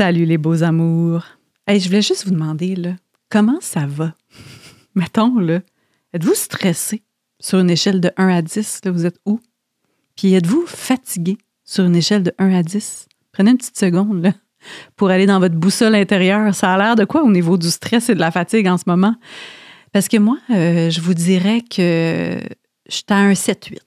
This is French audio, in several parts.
Salut les beaux amours. Hey, je voulais juste vous demander, là, comment ça va? Mettons, là, êtes-vous stressé sur une échelle de 1 à 10? Là, vous êtes où? Puis êtes-vous fatigué sur une échelle de 1 à 10? Prenez une petite seconde, là, pour aller dans votre boussole intérieure. Ça a l'air de quoi au niveau du stress et de la fatigue en ce moment? Parce que moi, je vous dirais que je suis à un 7-8.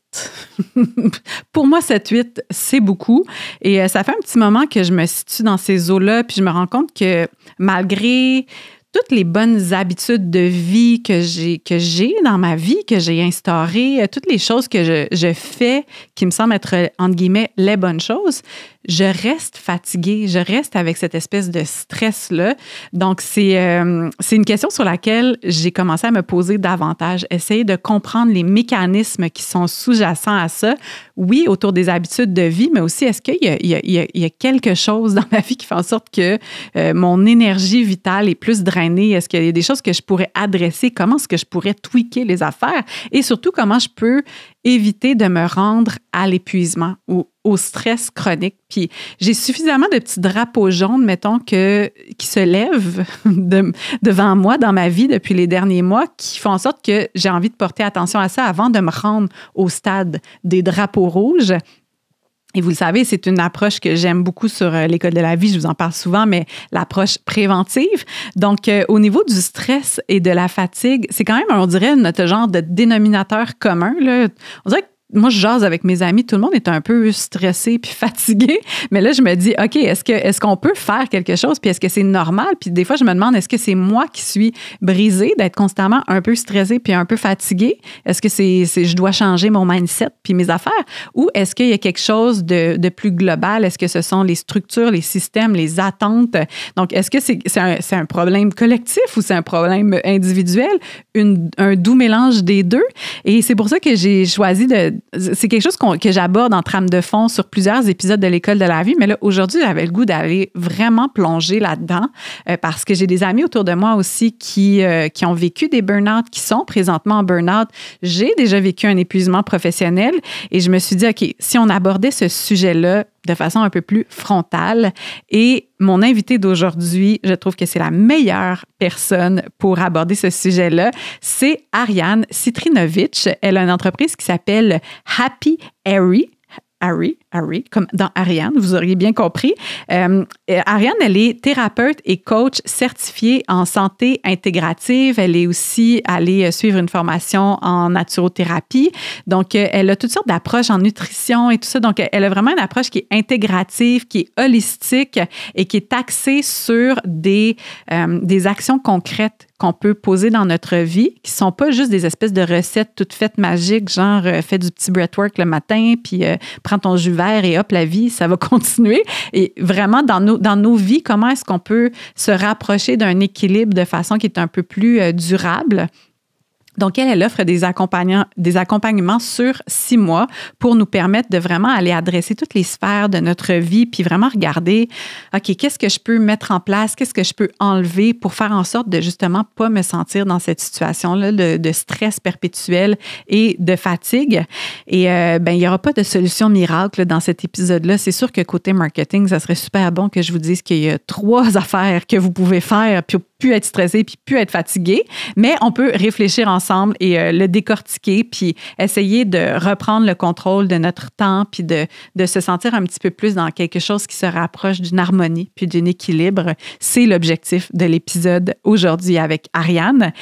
Pour moi, 7-8, c'est beaucoup. Et ça fait un petit moment que je me situe dans ces eaux-là, puis je me rends compte que malgré toutes les bonnes habitudes de vie que j'ai dans ma vie, que j'ai instaurées, toutes les choses que je fais qui me semblent être, entre guillemets, les bonnes choses, je reste fatiguée, je reste avec cette espèce de stress-là. Donc, c'est une question sur laquelle j'ai commencé à me poser davantage, essayer de comprendre les mécanismes qui sont sous-jacents à ça. Oui, autour des habitudes de vie, mais aussi, est-ce qu'il y a quelque chose dans ma vie qui fait en sorte que mon énergie vitale est plus drainée? Est-ce qu'il y a des choses que je pourrais adresser? Comment est-ce que je pourrais tweaker les affaires? Et surtout, comment je peux éviter de me rendre à l'épuisement ou au stress chronique. Puis j'ai suffisamment de petits drapeaux jaunes, mettons, qui se lèvent devant moi dans ma vie depuis les derniers mois, qui font en sorte que j'ai envie de porter attention à ça avant de me rendre au stade des drapeaux rouges. Et vous le savez, c'est une approche que j'aime beaucoup sur l'École de la vie, je vous en parle souvent, mais l'approche préventive. Donc, au niveau du stress et de la fatigue, c'est quand même, on dirait, notre genre de dénominateur commun, là. On dirait que moi, je jase avec mes amis, tout le monde est un peu stressé puis fatigué, mais là, je me dis, OK, est-ce qu'on peut faire quelque chose, puis est-ce que c'est normal? Puis des fois, je me demande, est-ce que c'est moi qui suis brisée d'être constamment un peu stressée puis un peu fatiguée? Est-ce que je dois changer mon mindset puis mes affaires? Ou est-ce qu'il y a quelque chose de plus global? Est-ce que ce sont les structures, les systèmes, les attentes? Donc, est-ce que c'est un problème collectif ou c'est un problème individuel? Un doux mélange des deux. Et c'est pour ça que j'ai choisi c'est quelque chose que j'aborde en trame de fond sur plusieurs épisodes de l'École de la vie, mais là, aujourd'hui, j'avais le goût d'aller vraiment plonger là-dedans parce que j'ai des amis autour de moi aussi qui ont vécu des burn-out, qui sont présentement en burn-out. J'ai déjà vécu un épuisement professionnel et je me suis dit, OK, si on abordait ce sujet-là de façon un peu plus frontale. Et mon invité d'aujourd'hui, je trouve que c'est la meilleure personne pour aborder ce sujet-là. C'est Ariane Citrinovich. Elle a une entreprise qui s'appelle Happy Harry, comme dans Ariane, vous auriez bien compris. Ariane, elle est thérapeute et coach certifiée en santé intégrative. Elle est aussi allée suivre une formation en naturothérapie. Donc, elle a toutes sortes d'approches en nutrition et tout ça. Donc, elle a vraiment une approche qui est intégrative, qui est holistique et qui est axée sur des actions concrètes qu'on peut poser dans notre vie, qui ne sont pas juste des espèces de recettes toutes faites magiques, genre fais du petit breathwork le matin, puis prends ton jus vert et hop, la vie, ça va continuer. Et vraiment, dans nos vies, comment est-ce qu'on peut se rapprocher d'un équilibre de façon qui est un peu plus durable? Donc, elle offre des accompagnements sur 6 mois pour nous permettre de vraiment aller adresser toutes les sphères de notre vie puis vraiment regarder, OK, qu'est-ce que je peux mettre en place, qu'est-ce que je peux enlever pour faire en sorte de justement pas me sentir dans cette situation-là de stress perpétuel et de fatigue. Et il n'y aura pas de solution miracle dans cet épisode-là. C'est sûr que côté marketing, ça serait super bon que je vous dise qu'il y a 3 affaires que vous pouvez faire puis plus être stressé puis plus être fatigué, mais on peut réfléchir ensemble et le décortiquer puis essayer de reprendre le contrôle de notre temps puis de se sentir un petit peu plus dans quelque chose qui se rapproche d'une harmonie puis d'un équilibre. C'est l'objectif de l'épisode aujourd'hui avec Ariane.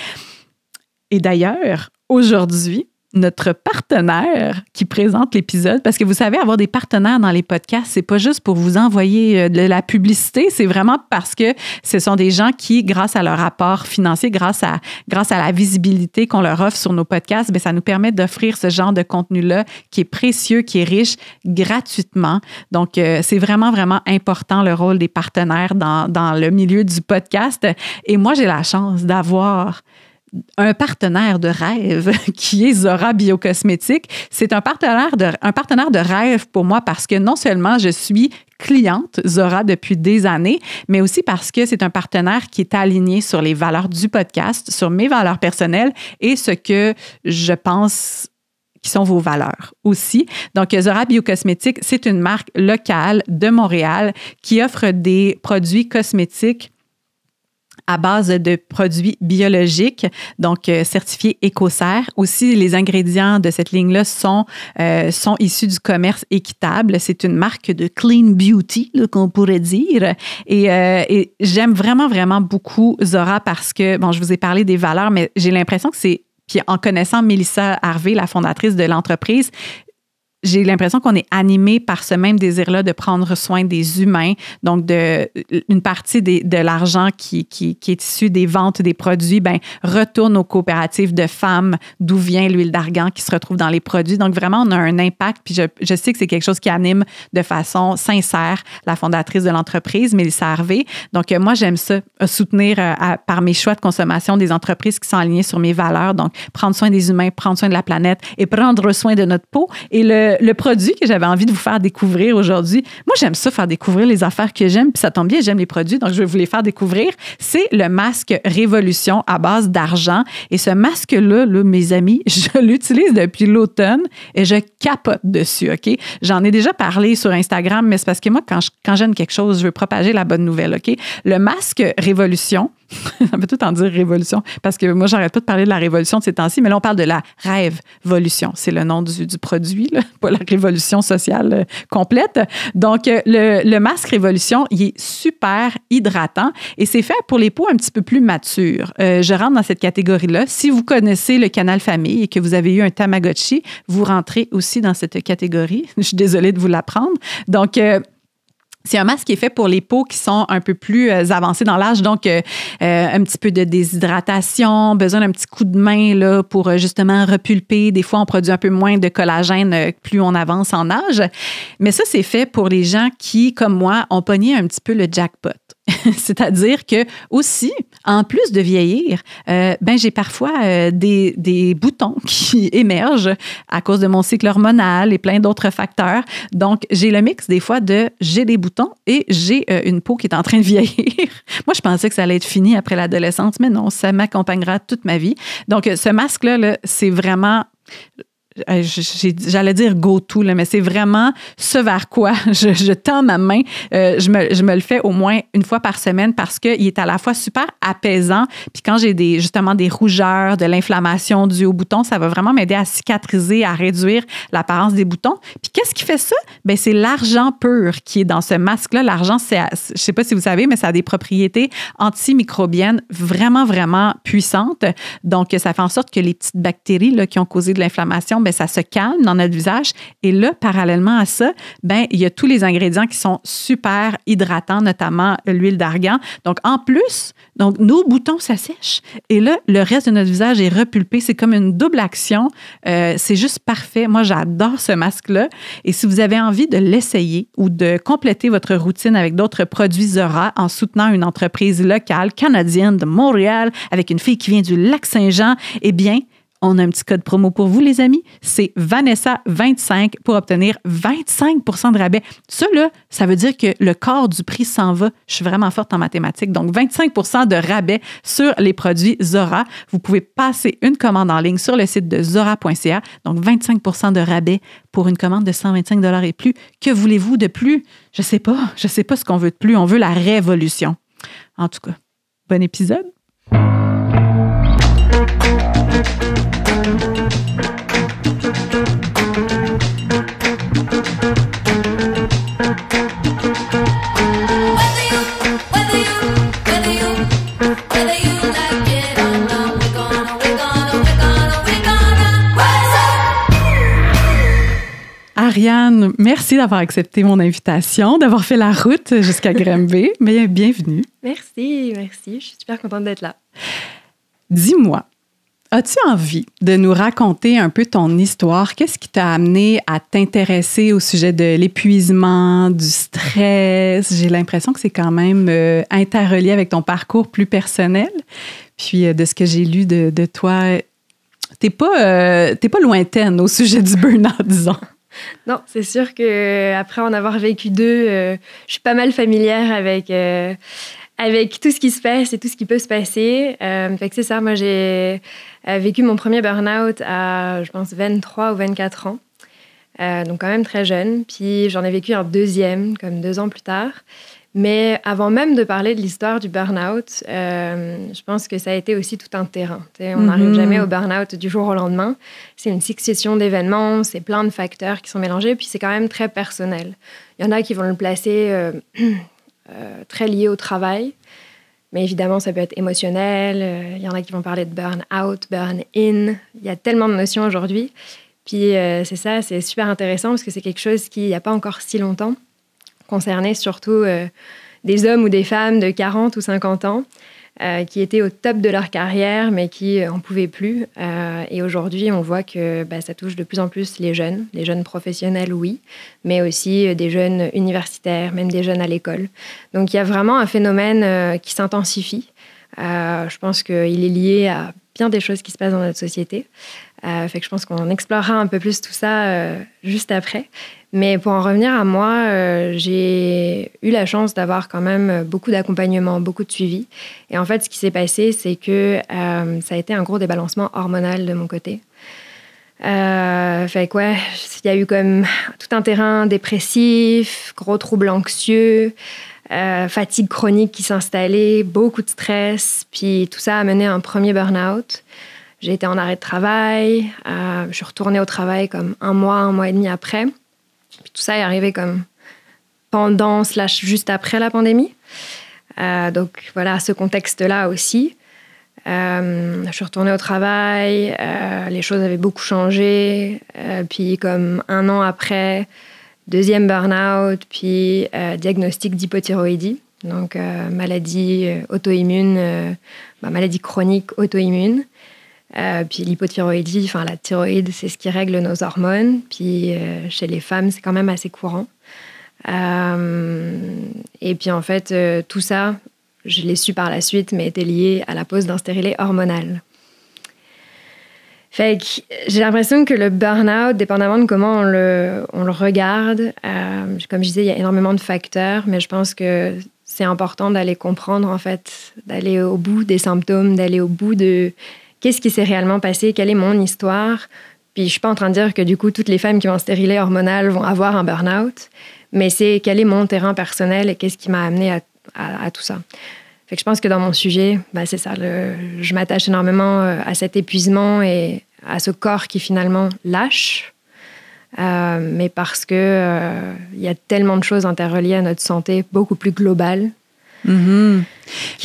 Et d'ailleurs, aujourd'hui, notre partenaire qui présente l'épisode, parce que vous savez, avoir des partenaires dans les podcasts, c'est pas juste pour vous envoyer de la publicité, c'est vraiment parce que ce sont des gens qui, grâce à leur apport financier, grâce à la visibilité qu'on leur offre sur nos podcasts, bien, ça nous permet d'offrir ce genre de contenu-là qui est précieux, qui est riche, gratuitement. Donc, c'est vraiment, vraiment important le rôle des partenaires dans le milieu du podcast. Et moi, j'ai la chance d'avoir un partenaire de rêve qui est Zora Biocosmétiques. C'est un partenaire de rêve pour moi parce que non seulement je suis cliente Zora depuis des années, mais aussi parce que c'est un partenaire qui est aligné sur les valeurs du podcast, sur mes valeurs personnelles et ce que je pense qui sont vos valeurs aussi. Donc, Zora Biocosmétiques, c'est une marque locale de Montréal qui offre des produits cosmétiques à base de produits biologiques, donc certifiés Écocert. Aussi, les ingrédients de cette ligne-là sont issus du commerce équitable. C'est une marque de clean beauty, là, qu'on pourrait dire. Et j'aime vraiment, vraiment beaucoup Zora parce que, bon, je vous ai parlé des valeurs, mais j'ai l'impression que c'est, puis en connaissant Mélissa Harvey, la fondatrice de l'entreprise, j'ai l'impression qu'on est animé par ce même désir-là de prendre soin des humains. Donc, une partie de l'argent qui est issu des ventes des produits, retourne aux coopératives de femmes d'où vient l'huile d'argan qui se retrouve dans les produits. Donc, vraiment, on a un impact. Puis, je sais que c'est quelque chose qui anime de façon sincère la fondatrice de l'entreprise, Mélissa Harvey. Donc, moi, j'aime ça, soutenir par mes choix de consommation des entreprises qui sont alignées sur mes valeurs. Donc, prendre soin des humains, prendre soin de la planète et prendre soin de notre peau. Et le produit que j'avais envie de vous faire découvrir aujourd'hui, moi, j'aime ça, faire découvrir les affaires que j'aime, puis ça tombe bien, j'aime les produits, donc je vais vous les faire découvrir. C'est le masque Révolution à base d'argent. Et ce masque-là, là, mes amis, je l'utilise depuis l'automne et je capote dessus, OK? J'en ai déjà parlé sur Instagram, mais c'est parce que moi, quand j'aime quelque chose, je veux propager la bonne nouvelle, OK? Le masque Révolution, ça veut tout en dire révolution, parce que moi, j'arrête pas de parler de la révolution de ces temps-ci, mais là, on parle de la rêve-volution. C'est le nom du produit, là, pas la révolution sociale complète. Donc, le masque Révolution, il est super hydratant et c'est fait pour les peaux un petit peu plus matures. Je rentre dans cette catégorie-là. Si vous connaissez le Canal Famille et que vous avez eu un Tamagotchi, vous rentrez aussi dans cette catégorie. Je suis désolée de vous l'apprendre. Donc, c'est un masque qui est fait pour les peaux qui sont un peu plus avancées dans l'âge, donc un petit peu de déshydratation, besoin d'un petit coup de main là, pour justement repulper. Des fois, on produit un peu moins de collagène plus on avance en âge. Mais ça, c'est fait pour les gens qui, comme moi, ont pogné un petit peu le jackpot. C'est-à-dire que aussi, en plus de vieillir, j'ai parfois des boutons qui émergent à cause de mon cycle hormonal et plein d'autres facteurs. Donc, j'ai le mix des fois j'ai des boutons et j'ai une peau qui est en train de vieillir. Moi, je pensais que ça allait être fini après l'adolescence, mais non, ça m'accompagnera toute ma vie. Donc, ce masque-là, là, c'est vraiment... J'allais dire go-to, là, mais c'est vraiment ce vers quoi je tends ma main. Je me le fais au moins une fois par semaine parce qu'il est à la fois super apaisant. Puis quand j'ai justement des rougeurs, de l'inflammation due aux boutons, ça va vraiment m'aider à cicatriser, à réduire l'apparence des boutons. Puis qu'est-ce qui fait ça? Bien, c'est l'argent pur qui est dans ce masque-là. L'argent, je ne sais pas si vous savez, mais ça a des propriétés antimicrobiennes vraiment, vraiment puissantes. Donc, ça fait en sorte que les petites bactéries là, qui ont causé de l'inflammation, ça se calme dans notre visage. Et là, parallèlement à ça, il y a tous les ingrédients qui sont super hydratants, notamment l'huile d'argan. Donc, en plus, nos boutons s'assèchent. Et là, le reste de notre visage est repulpé. C'est comme une double action. C'est juste parfait. Moi, j'adore ce masque-là. Et si vous avez envie de l'essayer ou de compléter votre routine avec d'autres produits Zora en soutenant une entreprise locale canadienne de Montréal avec une fille qui vient du Lac-Saint-Jean, eh bien, on a un petit code promo pour vous, les amis. C'est Vanessa25 pour obtenir 25 % de rabais. Ça, là, ça veut dire que le quart du prix s'en va. Je suis vraiment forte en mathématiques. Donc, 25 % de rabais sur les produits Zora. Vous pouvez passer une commande en ligne sur le site de zora.ca. Donc, 25 % de rabais pour une commande de 125 $ et plus. Que voulez-vous de plus? Je sais pas ce qu'on veut de plus. On veut la révolution. En tout cas, bon épisode. Ariane, merci d'avoir accepté mon invitation, d'avoir fait la route jusqu'à Granby. Mais bienvenue. Merci. Je suis super contente d'être là. Dis-moi, as-tu envie de nous raconter un peu ton histoire? Qu'est-ce qui t'a amené à t'intéresser au sujet de l'épuisement, du stress? J'ai l'impression que c'est quand même interrelié avec ton parcours plus personnel. Puis de ce que j'ai lu de toi, t'es pas lointaine au sujet du burn-out, disons. Non, c'est sûr qu'après en avoir vécu deux, je suis pas mal familière avec tout ce qui se passe et tout ce qui peut se passer. Fait que c'est ça, moi j'ai vécu mon premier burn-out à, je pense, 23 ou 24 ans. Donc quand même très jeune. Puis j'en ai vécu un deuxième, comme 2 ans plus tard. Mais avant même de parler de l'histoire du burn-out, je pense que ça a été aussi tout un terrain. On n'arrive jamais au burn-out du jour au lendemain. C'est une succession d'événements, c'est plein de facteurs qui sont mélangés, puis c'est quand même très personnel. Il y en a qui vont le placer très lié au travail, mais évidemment, ça peut être émotionnel. Il y en a qui vont parler de burn-out, burn-in. Il y a tellement de notions aujourd'hui. Puis c'est ça, c'est super intéressant parce que c'est quelque chose qui, il n'y a pas encore si longtemps, concernait surtout des hommes ou des femmes de 40 ou 50 ans qui étaient au top de leur carrière, mais qui n'en pouvaient plus. Et aujourd'hui, on voit que ça touche de plus en plus les jeunes professionnels, oui, mais aussi des jeunes universitaires, même des jeunes à l'école. Donc, il y a vraiment un phénomène qui s'intensifie. Je pense qu'il est lié à bien des choses qui se passent dans notre société. Fait que je pense qu'on explorera un peu plus tout ça juste après. Mais pour en revenir à moi, j'ai eu la chance d'avoir quand même beaucoup d'accompagnement, beaucoup de suivi. Et en fait, ce qui s'est passé, c'est que ça a été un gros débalancement hormonal de mon côté. Fait que ouais, il y a eu comme tout un terrain dépressif, gros troubles anxieux, fatigue chronique qui s'installait, beaucoup de stress. Puis tout ça a mené à un premier burn-out. J'ai été en arrêt de travail. Je suis retournée au travail comme un mois et demi après. Puis tout ça est arrivé comme pendant / juste après la pandémie. Donc voilà, ce contexte-là aussi. Je suis retournée au travail. Les choses avaient beaucoup changé. Puis comme 1 an après, deuxième burn-out, puis diagnostic d'hypothyroïdie. Donc maladie auto-immune, maladie chronique auto-immune. Puis l'hypothyroïdie, enfin la thyroïde, c'est ce qui règle nos hormones. Puis chez les femmes, c'est quand même assez courant. Et puis en fait, tout ça, je l'ai su par la suite, mais était lié à la pose d'un stérilet hormonal. Fait que j'ai l'impression que le burn-out, dépendamment de comment on le regarde, comme je disais, il y a énormément de facteurs, mais je pense que c'est important d'aller comprendre, en fait, d'aller au bout des symptômes, d'aller au bout de qu'est-ce qui s'est réellement passé, quelle est mon histoire. Puis je suis pas en train de dire que du coup, toutes les femmes qui vont stériler hormonal vont avoir un burn-out, mais c'est quel est mon terrain personnel et qu'est-ce qui m'a amené à tout ça. Fait que je pense que dans mon sujet, c'est ça, je m'attache énormément à cet épuisement et à ce corps qui finalement lâche, mais parce que y a tellement de choses interreliées à notre santé, beaucoup plus globales. Mm-hmm.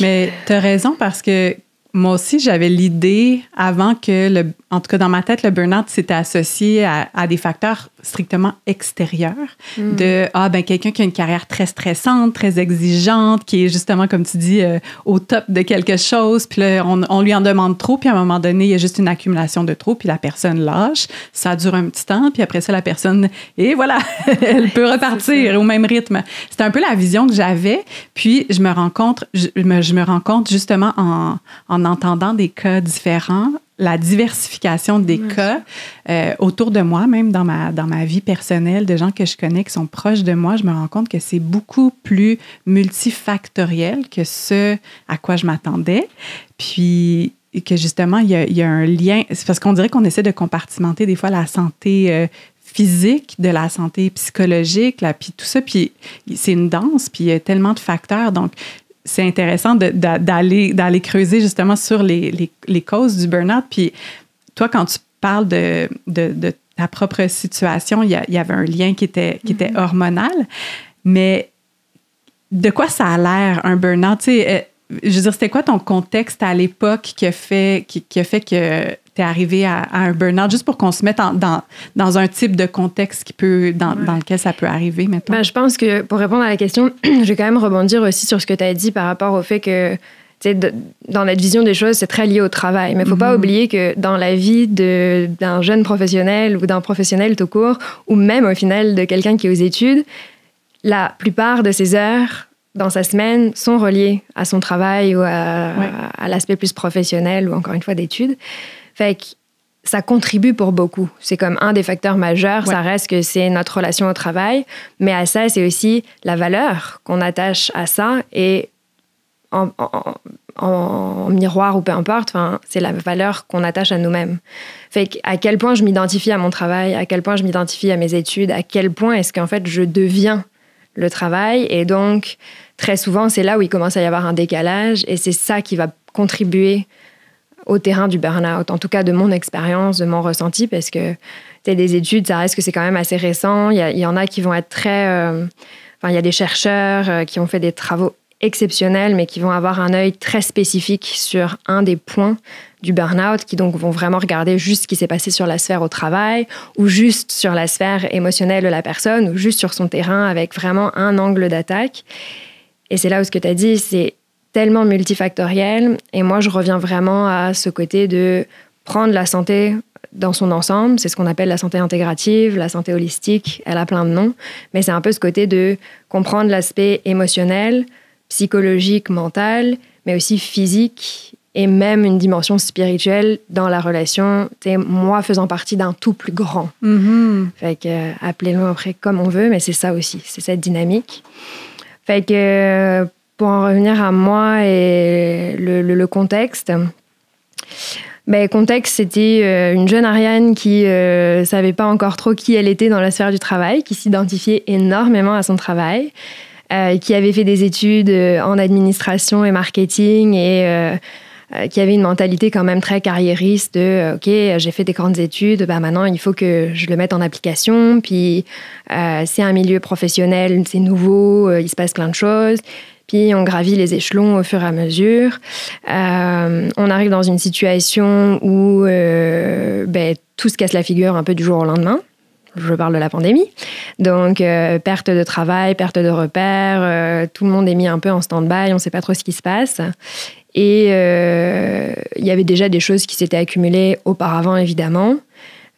Mais tu as raison parce que moi aussi, j'avais l'idée avant que, en tout cas dans ma tête, le burn-out s'était associé à des facteurs strictement extérieurs. De, quelqu'un qui a une carrière très stressante, très exigeante, qui est justement, comme tu dis, au top de quelque chose. Puis là, on lui en demande trop, puis à un moment donné, il y a juste une accumulation de trop, puis la personne lâche. Ça dure un petit temps, puis après ça, la personne, et voilà, elle peut repartir au même rythme. C'était un peu la vision que j'avais. Puis je me rends compte justement en entendant des cas différents, la diversification des cas autour de moi, même dans ma vie personnelle, de gens que je connais qui sont proches de moi, je me rends compte que c'est beaucoup plus multifactoriel que ce à quoi je m'attendais. Puis que justement, il y a un lien. C'est parce qu'on dirait qu'on essaie de compartimenter des fois la santé physique de la santé psychologique, là, puis tout ça. Puis c'est une danse, puis il y a tellement de facteurs. Donc, c'est intéressant d'aller creuser justement sur les causes du burn-out. Puis toi, quand tu parles de ta propre situation, il y avait un lien qui était hormonal, mais de quoi ça a l'air un burn-out? Tu sais, je veux dire, c'était quoi ton contexte à l'époque qui a fait que tu es arrivé à un burn-out, juste pour qu'on se mette dans un type de contexte dans lequel ça peut arriver, mettons? Je pense que pour répondre à la question, je vais quand même rebondir aussi sur ce que tu as dit par rapport au fait que dans notre vision des choses, c'est très lié au travail. Mais il ne faut pas oublier que dans la vie d'un jeune professionnel ou d'un professionnel tout court, ou même au final de quelqu'un qui est aux études, la plupart de ses heures dans sa semaine sont reliées à son travail ou à l'aspect plus professionnel ou encore une fois d'études. Fait que ça contribue pour beaucoup. C'est comme un des facteurs majeurs. Ouais. Ça reste que c'est notre relation au travail. Mais à ça, c'est aussi la valeur qu'on attache à ça et en miroir ou peu importe, c'est la valeur qu'on attache à nous-mêmes. Fait à quel point je m'identifie à mon travail, à quel point je m'identifie à mes études, à quel point est-ce qu'en fait je deviens le travail. Et donc, très souvent, c'est là où il commence à y avoir un décalage et c'est ça qui va contribuer au terrain du burn-out, en tout cas de mon expérience, de mon ressenti, parce que des études, ça reste que c'est quand même assez récent. Il y en a qui vont être très... il y a des chercheurs qui ont fait des travaux exceptionnels, mais qui vont avoir un œil très spécifique sur un des points du burn-out, qui donc vont vraiment regarder juste ce qui s'est passé sur la sphère au travail, ou juste sur la sphère émotionnelle de la personne, ou juste sur son terrain, avec vraiment un angle d'attaque. Et c'est là où ce que tu as dit, c'est tellement multifactoriel. Et moi, je reviens vraiment à ce côté de prendre la santé dans son ensemble. C'est ce qu'on appelle la santé intégrative, la santé holistique. Elle a plein de noms. Mais c'est un peu ce côté de comprendre l'aspect émotionnel, psychologique, mental, mais aussi physique et même une dimension spirituelle dans la relation. Moi faisant partie d'un tout plus grand. Fait que, appelez-le après comme on veut, mais c'est ça aussi. C'est cette dynamique. Fait que... Pour en revenir à moi et le contexte, contexte, c'était une jeune Ariane qui savait pas encore trop qui elle était dans la sphère du travail, qui s'identifiait énormément à son travail, qui avait fait des études en administration et marketing et qui avait une mentalité quand même très carriériste de « OK, j'ai fait des grandes études, maintenant, il faut que je le mette en application. Puis, c'est un milieu professionnel, c'est nouveau, il se passe plein de choses. » Puis, on gravit les échelons au fur et à mesure. On arrive dans une situation où tout se casse la figure un peu du jour au lendemain. Je parle de la pandémie. Donc, perte de travail, perte de repères. Tout le monde est mis un peu en stand-by. On ne sait pas trop ce qui se passe. Et il y avait déjà des choses qui s'étaient accumulées auparavant, évidemment.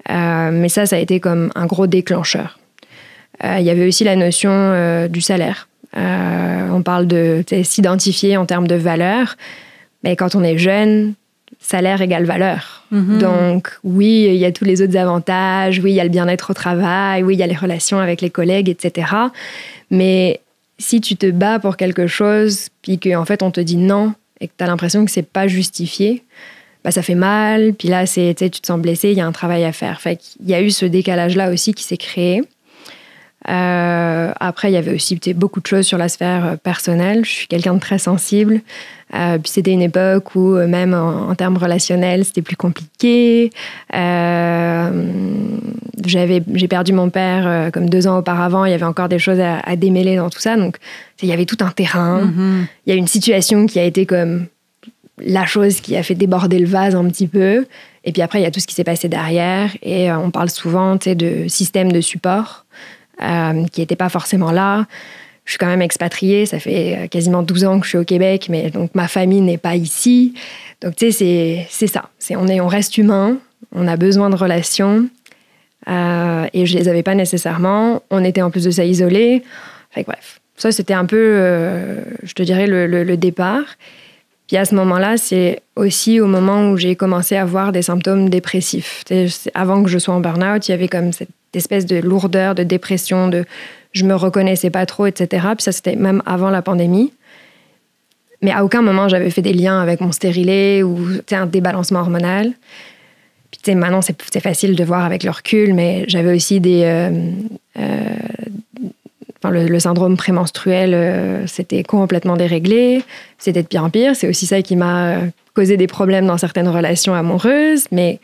Mais ça a été comme un gros déclencheur. Il y avait aussi la notion du salaire. On parle de s'identifier en termes de valeur. Mais quand on est jeune, salaire égale valeur. Donc, oui, il y a tous les autres avantages. Oui, il y a le bien-être au travail. Oui, il y a les relations avec les collègues, etc. Mais si tu te bats pour quelque chose, puis qu'en fait, on te dit non, et que tu as l'impression que c'est pas justifié, ça fait mal, puis là, tu te sens blessé, il y a un travail à faire. Fait qu'il y a eu ce décalage-là aussi qui s'est créé. Après, il y avait aussi beaucoup de choses sur la sphère personnelle. Je suis quelqu'un de très sensible. Puis c'était une époque où, même en termes relationnels, c'était plus compliqué. J'ai perdu mon père comme 2 ans auparavant. Il y avait encore des choses à démêler dans tout ça. Donc, il y avait tout un terrain. Il y a une situation qui a été comme la chose qui a fait déborder le vase un petit peu. Et puis après, il y a tout ce qui s'est passé derrière. Et on parle souvent de système de support qui n'était pas forcément là. Je suis quand même expatriée. Ça fait quasiment 12 ans que je suis au Québec, mais donc ma famille n'est pas ici. Donc, c'est ça. On reste humain. On a besoin de relations. Et je les avais pas nécessairement. On était en plus de ça isolés. Fait que, bref, ça c'était un peu, je te dirais, le départ. Puis à ce moment-là, c'est aussi au moment où j'ai commencé à avoir des symptômes dépressifs. Avant que je sois en burn-out, il y avait comme cette espèce de lourdeur, de dépression, de je me reconnaissais pas trop, etc. Puis ça, c'était même avant la pandémie. Mais à aucun moment, j'avais fait des liens avec mon stérilet ou un débalancement hormonal. Puis maintenant, c'est facile de voir avec le recul, mais j'avais aussi le syndrome prémenstruel, c'était complètement déréglé. C'était de pire en pire. C'est aussi ça qui m'a causé des problèmes dans certaines relations amoureuses. Mais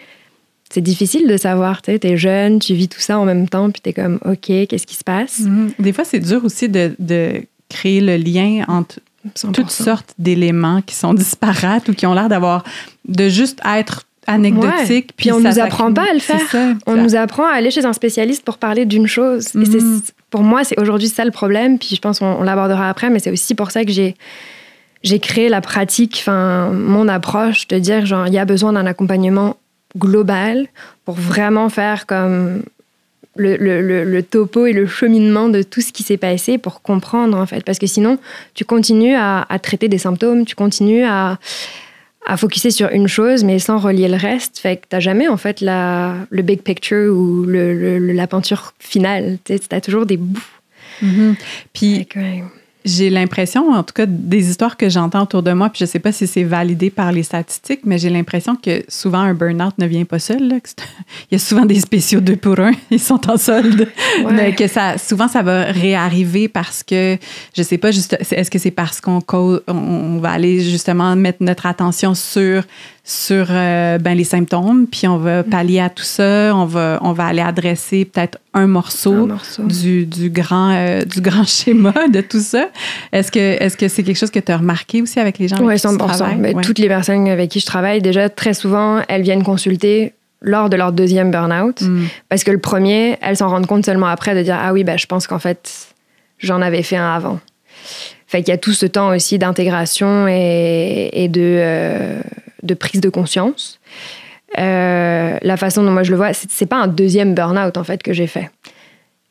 c'est difficile de savoir. Tu es jeune, tu vis tout ça en même temps, puis tu es comme, OK, qu'est-ce qui se passe? Des fois, c'est dur aussi de créer le lien entre 100%. Toutes sortes d'éléments qui sont disparates ou qui ont l'air de juste être anecdotiques. Puis on ne nous apprend pas à le faire. On nous apprend à aller chez un spécialiste pour parler d'une chose. Et pour moi, c'est aujourd'hui ça le problème. Puis je pense qu'on l'abordera après, mais c'est aussi pour ça que j'ai créé la pratique, mon approche de dire, il y a besoin d'un accompagnement global pour vraiment faire comme le topo et le cheminement de tout ce qui s'est passé pour comprendre, en fait. Parce que sinon, tu continues à traiter des symptômes, tu continues à focusser sur une chose, mais sans relier le reste. Fait que t'as jamais, en fait, le big picture ou la peinture finale. T'as toujours des bouts. Puis, j'ai l'impression, en tout cas, des histoires que j'entends autour de moi, puis je ne sais pas si c'est validé par les statistiques, mais j'ai l'impression que souvent un burn-out ne vient pas seul. Là, il y a souvent des spéciaux 2 pour 1, ils sont en solde. Ouais. Mais que souvent, ça va réarriver parce que, je ne sais pas, est-ce que c'est parce qu'on va aller justement mettre notre attention sur les symptômes, puis on va pallier à tout ça, on va aller adresser peut-être un morceau. Du grand schéma de tout ça. Est-ce que c'est quelque chose que tu as remarqué aussi avec les gens avec qui tu travailles? Mais toutes les personnes avec qui je travaille, déjà, très souvent, elles viennent consulter lors de leur deuxième burn-out, parce que le premier, elles s'en rendent compte seulement après de dire « Ah oui, je pense qu'en fait, j'en avais fait un avant ». Fait qu'il y a tout ce temps aussi d'intégration et de prise de conscience. La façon dont moi je le vois, c'est pas un deuxième burn-out en fait que j'ai fait.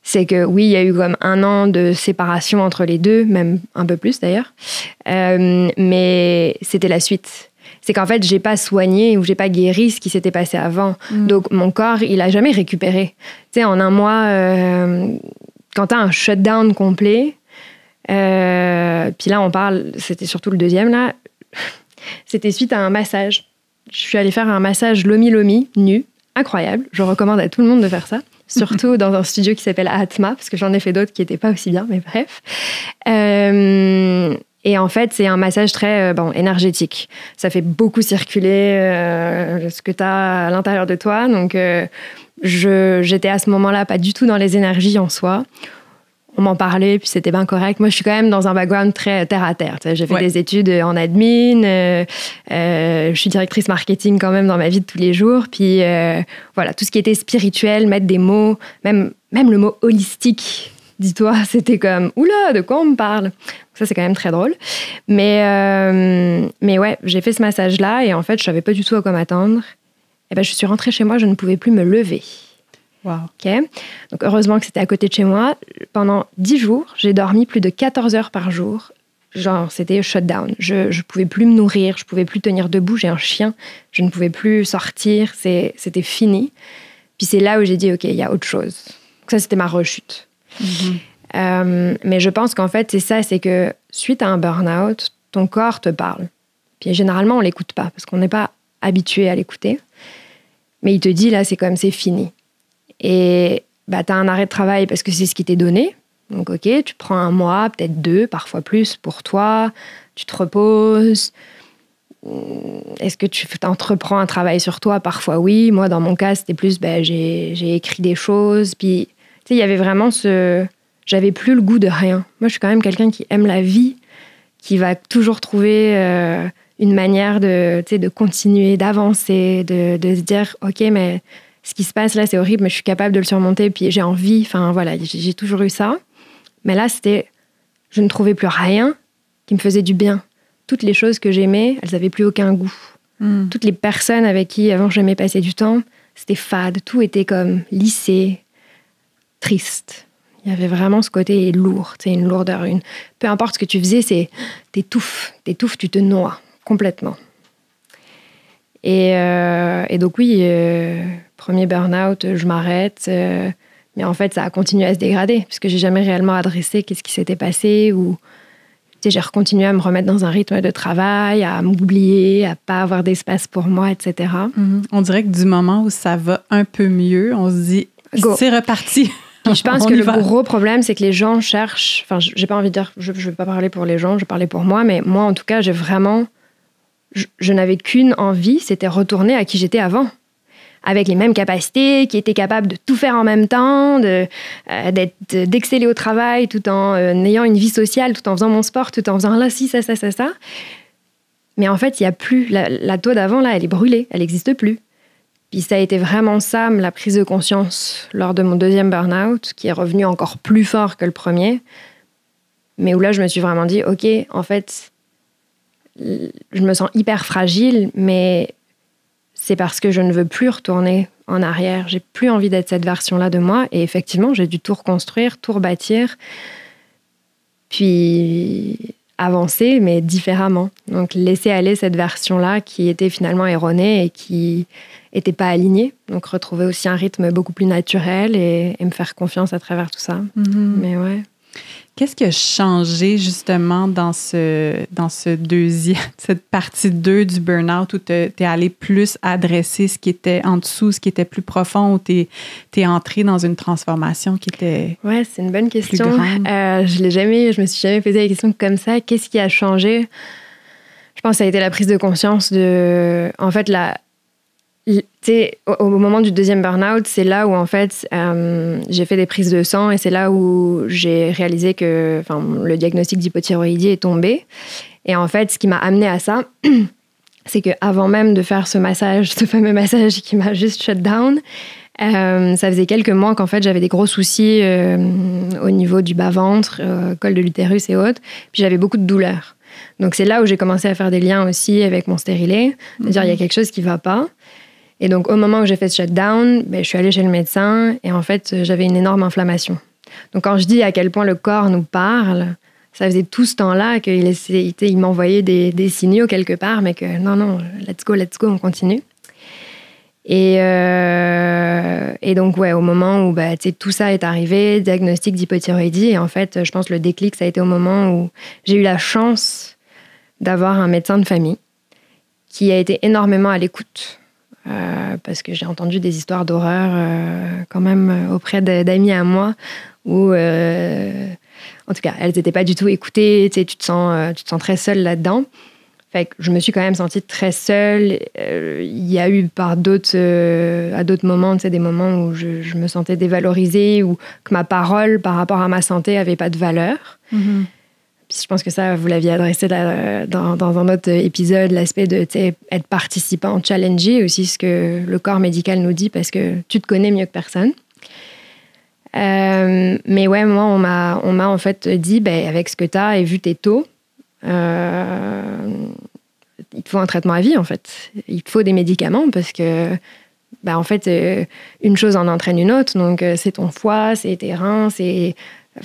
C'est que oui, il y a eu comme 1 an de séparation entre les deux, même un peu plus d'ailleurs, mais c'était la suite. C'est qu'en fait, j'ai pas soigné ou j'ai pas guéri ce qui s'était passé avant. Donc mon corps, il a jamais récupéré. Tu sais, en 1 mois, quand t'as un shutdown complet, puis là on parle, c'était surtout le deuxième là, c'était suite à un massage. Je suis allée faire un massage Lomi nu, incroyable. Je recommande à tout le monde de faire ça, surtout dans un studio qui s'appelle Atma, parce que j'en ai fait d'autres qui n'étaient pas aussi bien, mais bref. Et en fait, c'est un massage très énergétique. Ça fait beaucoup circuler ce que tu as à l'intérieur de toi. Donc, j'étais à ce moment-là pas du tout dans les énergies en soi. On m'en parlait, puis c'était bien correct. Moi, je suis quand même dans un background très terre-à-terre. J'ai fait des études en admin. Je suis directrice marketing quand même dans ma vie de tous les jours. Puis voilà, tout ce qui était spirituel, mettre des mots, même le mot holistique, dis-toi, c'était comme « Oula, de quoi on me parle ?» Ça, c'est quand même très drôle. Mais ouais, j'ai fait ce massage-là et en fait, je savais pas du tout à quoi m'attendre. Et je suis rentrée chez moi, je ne pouvais plus me lever. Wow. Okay. Donc, heureusement que c'était à côté de chez moi. Pendant 10 jours, j'ai dormi plus de 14 heures par jour. Genre, c'était shutdown. Je pouvais plus me nourrir, je pouvais plus tenir debout. J'ai un chien, je ne pouvais plus sortir. C'était fini. Puis c'est là où j'ai dit, OK, il y a autre chose. Donc ça, c'était ma rechute. Mais je pense qu'en fait, c'est ça, c'est que suite à un burn-out, ton corps te parle. Puis généralement, on l'écoute pas parce qu'on n'est pas habitué à l'écouter. Mais il te dit, là, c'est fini. Et tu as un arrêt de travail parce que c'est ce qui t'est donné. Donc, OK, tu prends 1 mois, peut-être 2, parfois plus pour toi. Tu te reposes. Est-ce que tu entreprends un travail sur toi? Parfois, oui. Moi, dans mon cas, c'était plus, j'ai écrit des choses. Puis, tu sais, il y avait vraiment j'avais plus le goût de rien. Moi, je suis quand même quelqu'un qui aime la vie, qui va toujours trouver une manière de continuer, d'avancer, de se dire, OK, mais ce qui se passe là, c'est horrible, mais je suis capable de le surmonter, puis j'ai envie. Enfin, voilà, j'ai toujours eu ça. Mais là, je ne trouvais plus rien qui me faisait du bien. Toutes les choses que j'aimais, elles n'avaient plus aucun goût. Toutes les personnes avec qui, avant, j'aimais passer du temps, c'était fade. Tout était comme lissé, triste. Il y avait vraiment ce côté lourd, une lourdeur. Peu importe ce que tu faisais, t'étouffes, tu te noies complètement. Et donc oui, premier burn-out, je m'arrête. Mais en fait, ça a continué à se dégrader puisque j'ai jamais réellement adressé qu'est-ce qui s'était passé ou j'ai continué à me remettre dans un rythme de travail, à m'oublier, à pas avoir d'espace pour moi, etc. On dirait que du moment où ça va un peu mieux, on se dit c'est reparti. Puis je pense que le gros problème, c'est que les gens cherchent. Enfin, j'ai pas envie de dire, je vais pas parler pour les gens, je vais parler pour moi, mais moi, en tout cas, j'ai vraiment. Je n'avais qu'une envie, c'était retourner à qui j'étais avant. Avec les mêmes capacités, qui était capable de tout faire en même temps, d'exceller au travail tout en ayant une vie sociale, tout en faisant mon sport, tout en faisant là, ci, ça. Mais en fait, il n'y a plus... La toi d'avant, là, elle est brûlée, elle n'existe plus. Puis ça a été vraiment ça, la prise de conscience lors de mon deuxième burn-out, qui est revenu encore plus fort que le premier. Mais où là, je me suis vraiment dit, OK, en fait, je me sens hyper fragile, mais c'est parce que je ne veux plus retourner en arrière. J'ai plus envie d'être cette version-là de moi. Et effectivement, j'ai dû tout reconstruire, tout rebâtir, puis avancer, mais différemment. Donc, laisser aller cette version-là qui était finalement erronée et qui n'était pas alignée. Donc, retrouver aussi un rythme beaucoup plus naturel et me faire confiance à travers tout ça. Mais ouais. Qu'est-ce qui a changé justement dans ce deuxième, cette partie 2 du burn-out où tu es allé plus adresser ce qui était en dessous, ce qui était plus profond, où tu es entré dans une transformation qui était Ouais, c'est une bonne question. Je me suis jamais posé la question comme ça. Qu'est-ce qui a changé? Je pense que ça a été la prise de conscience de... En fait, au moment du deuxième burn-out, c'est là où, en fait, j'ai fait des prises de sang et c'est là où j'ai réalisé que le diagnostic d'hypothyroïdie est tombé. Et en fait, ce qui m'a amené à ça, c'est qu'avant même de faire ce fameux massage qui m'a juste shut down, ça faisait quelques mois qu'en fait, j'avais des gros soucis au niveau du bas-ventre, col de l'utérus et autres. Puis j'avais beaucoup de douleurs. Donc c'est là où j'ai commencé à faire des liens aussi avec mon stérilet, c'est-à-dire il y a quelque chose qui ne va pas. Et donc, au moment où j'ai fait ce shutdown, je suis allée chez le médecin et en fait, j'avais une énorme inflammation. Donc, quand je dis à quel point le corps nous parle, ça faisait tout ce temps-là qu'il m'envoyait des signaux quelque part, mais que non, let's go, on continue. Et donc, ouais, au moment où tout ça est arrivé, diagnostic d'hypothyroïdie, et en fait, je pense que le déclic, ça a été au moment où j'ai eu la chance d'avoir un médecin de famille qui a été énormément à l'écoute. Parce que j'ai entendu des histoires d'horreur quand même auprès d'amis à moi où, en tout cas, elles n'étaient pas du tout écoutées. Tu te sens très seule là-dedans. Fait que je me suis quand même sentie très seule. Il y a eu à d'autres moments, des moments où je me sentais dévalorisée ou que ma parole par rapport à ma santé n'avait pas de valeur. Mm-hmm. Puis je pense que ça, vous l'aviez adressé dans un autre épisode, l'aspect de être participant, challenger aussi ce que le corps médical nous dit parce que tu te connais mieux que personne. Mais ouais, moi, on m'a en fait dit, avec ce que tu as et vu tes taux, il te faut un traitement à vie, en fait. Il te faut des médicaments parce que, en fait, une chose en entraîne une autre. Donc, c'est ton foie, c'est tes reins,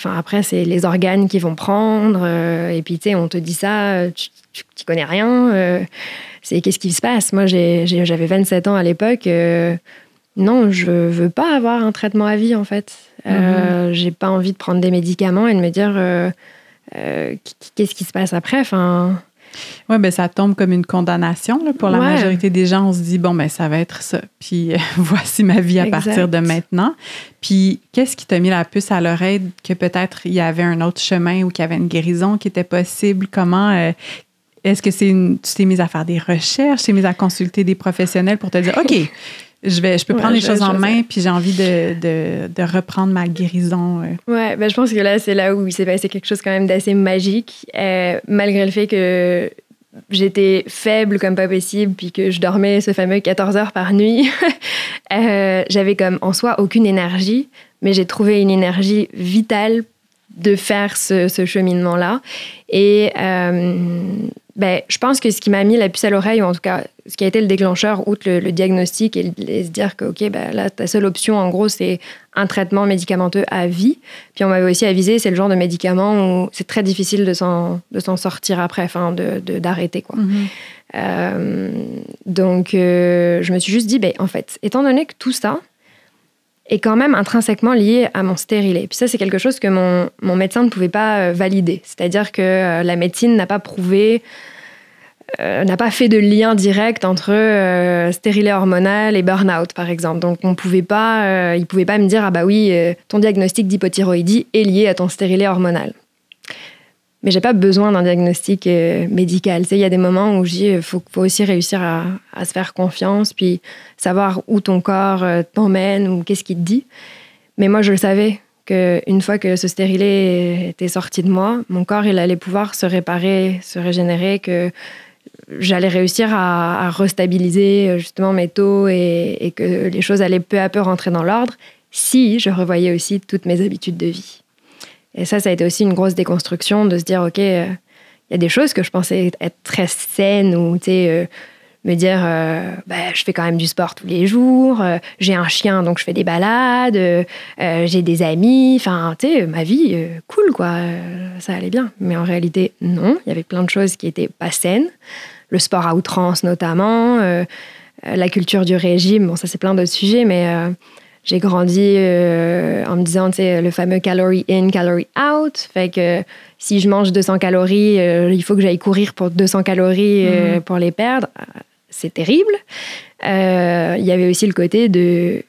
après, c'est les organes qui vont prendre. Et puis, on te dit ça, tu connais rien. Qu'est-ce qui se passe? Moi, j'avais 27 ans à l'époque. Non, je veux pas avoir un traitement à vie, en fait. J'ai pas envie de prendre des médicaments et de me dire qu'est-ce qui se passe après. Oui, ça tombe comme une condamnation. Là, pour la majorité des gens, on se dit, ça va être ça. Puis voici ma vie à partir de maintenant. Puis qu'est-ce qui t'a mis la puce à l'oreille que peut-être il y avait un autre chemin ou qu'il y avait une guérison qui était possible? Comment... est-ce que tu t'es mise à faire des recherches, tu t'es mise à consulter des professionnels pour te dire, OK, je peux prendre les choses en main, puis j'ai envie de reprendre ma guérison. Ouais, je pense que là, c'est là où il s'est passé quelque chose quand même d'assez magique, malgré le fait que j'étais faible comme pas possible, puis que je dormais ce fameux 14 heures par nuit. J'avais comme en soi aucune énergie, mais j'ai trouvé une énergie vitale de faire ce cheminement-là. Et je pense que ce qui m'a mis la puce à l'oreille, ou en tout cas, ce qui a été le déclencheur, outre le diagnostic et se dire que, OK, là, ta seule option, en gros, c'est un traitement médicamenteux à vie. Puis on m'avait aussi avisé, c'est le genre de médicament où c'est très difficile de s'en sortir après, d'arrêter, quoi. Mm-hmm. Donc, je me suis juste dit, en fait, étant donné que tout ça est quand même intrinsèquement lié à mon stérilet. Puis ça, c'est quelque chose que mon médecin ne pouvait pas valider. C'est-à-dire que la médecine n'a pas prouvé, n'a pas fait de lien direct entre stérilet hormonal et burn-out, par exemple. Donc, il ne pouvait pas me dire, ton diagnostic d'hypothyroïdie est lié à ton stérilet hormonal. Mais je n'ai pas besoin d'un diagnostic médical. Il y a des moments où je dis qu'il faut aussi réussir à se faire confiance, puis savoir où ton corps t'emmène ou qu'est-ce qu'il te dit. Mais moi, je le savais qu'une fois que ce stérilet était sorti de moi, mon corps il allait pouvoir se réparer, se régénérer, que j'allais réussir à restabiliser justement mes taux et que les choses allaient peu à peu rentrer dans l'ordre si je revoyais aussi toutes mes habitudes de vie. Et ça a été aussi une grosse déconstruction de se dire, OK, il y a des choses que je pensais être très saines ou, me dire, je fais quand même du sport tous les jours, j'ai un chien, donc je fais des balades, j'ai des amis, ma vie, cool, quoi, ça allait bien. Mais en réalité, non, il y avait plein de choses qui étaient pas saines. Le sport à outrance, notamment, la culture du régime, bon, ça, c'est plein d'autres sujets, mais j'ai grandi en me disant, tu sais, le fameux calorie in, calorie out. Fait que si je mange 200 calories, il faut que j'aille courir pour 200 calories pour les perdre. C'est terrible. Il y avait aussi le côté de...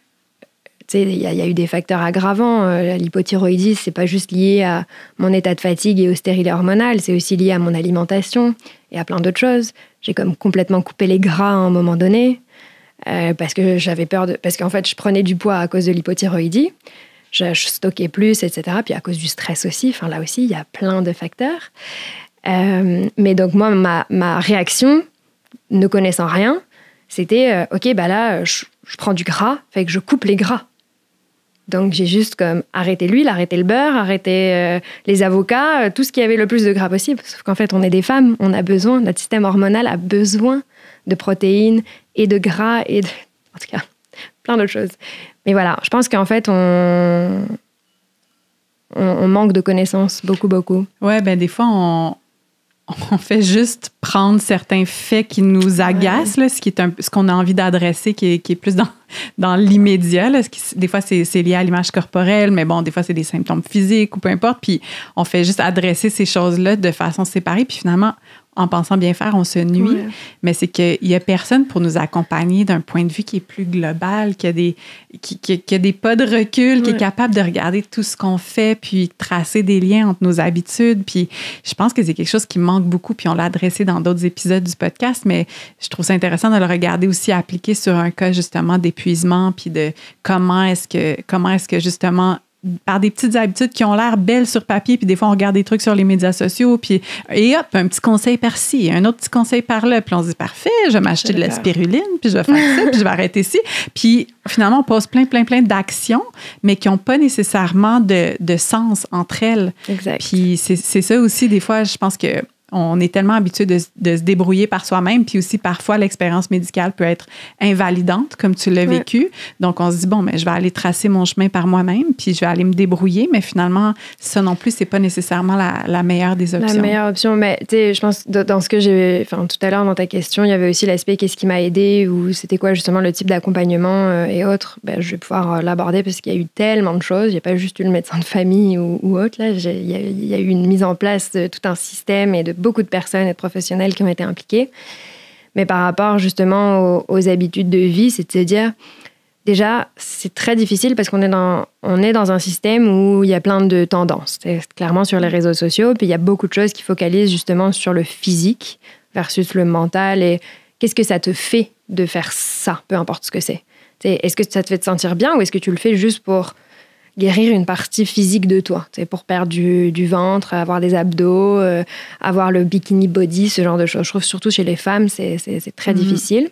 Tu sais, il y a eu des facteurs aggravants. L'hypothyroïdie, c'est pas juste lié à mon état de fatigue et au stérilet hormonal, c'est aussi lié à mon alimentation et à plein d'autres choses. J'ai comme complètement coupé les gras à un moment donné parce que j'avais peur de... Parce qu'en fait, je prenais du poids à cause de l'hypothyroïdie. Je stockais plus, etc. Puis à cause du stress aussi. Enfin, là aussi, il y a plein de facteurs. Mais donc, moi, ma réaction, ne connaissant rien, c'était OK, bah là, je prends du gras, fait que je coupe les gras. Donc, j'ai juste comme arrêté l'huile, arrêté le beurre, arrêté les avocats, tout ce qui avait le plus de gras possible. Sauf qu'en fait, on est des femmes, on a besoin, notre système hormonal a besoin de protéines et de gras en tout cas, plein d'autres choses. Mais voilà, je pense qu'en fait, on manque de connaissances, beaucoup, beaucoup. Ouais, ben des fois, on fait juste prendre certains faits qui nous agacent, là, ce qu'on a envie d'adresser, qui est plus dans l'immédiat. Là, des fois, c'est lié à l'image corporelle, mais bon, des fois, c'est des symptômes physiques ou peu importe. Puis, on fait juste adresser ces choses-là de façon séparée. Puis finalement, en pensant bien faire, on se nuit. Ouais. Mais c'est qu'il n'y a personne pour nous accompagner d'un point de vue qui est plus global, qui a des pas de recul, qui est capable de regarder tout ce qu'on fait, puis tracer des liens entre nos habitudes. Puis je pense que c'est quelque chose qui manque beaucoup, puis on l'a adressé dans d'autres épisodes du podcast, mais je trouve ça intéressant de le regarder aussi appliqué sur un cas justement d'épuisement, puis de comment est-ce que justement par des petites habitudes qui ont l'air belles sur papier, puis des fois, on regarde des trucs sur les médias sociaux, et hop, un petit conseil par-ci, un autre petit conseil par-là, puis on se dit, parfait, je vais m'acheter de la spiruline, puis je vais faire ça, puis je vais arrêter ici. Puis finalement, on pose plein d'actions, mais qui n'ont pas nécessairement de sens entre elles. Exact. Puis c'est ça aussi, des fois, je pense que on est tellement habitué de se débrouiller par soi-même, puis aussi parfois l'expérience médicale peut être invalidante, comme tu l'as vécu. Donc on se dit, bon, mais je vais aller tracer mon chemin par moi-même, puis je vais aller me débrouiller, mais finalement, ça non plus, c'est pas nécessairement la meilleure des options. La meilleure option, mais tu sais, je pense que dans ce que tout à l'heure dans ta question, il y avait aussi l'aspect qu'est-ce qui m'a aidé, ou c'était quoi justement le type d'accompagnement et autres. Je vais pouvoir l'aborder parce qu'il y a eu tellement de choses. Il n'y a pas juste eu le médecin de famille ou autre. Là, il y a eu une mise en place de tout un système et de beaucoup de personnes et de professionnels qui ont été impliqués. Mais par rapport justement aux habitudes de vie, c'est de se dire, déjà, c'est très difficile parce qu'on est dans un système où il y a plein de tendances. C'est clairement sur les réseaux sociaux, puis il y a beaucoup de choses qui focalisent justement sur le physique versus le mental et qu'est-ce que ça te fait de faire ça, peu importe ce que c'est. Est-ce que ça te fait te sentir bien ou est-ce que tu le fais juste pour guérir une partie physique de toi, pour perdre du ventre, avoir des abdos, avoir le bikini body, ce genre de choses. Je trouve surtout chez les femmes, c'est très difficile.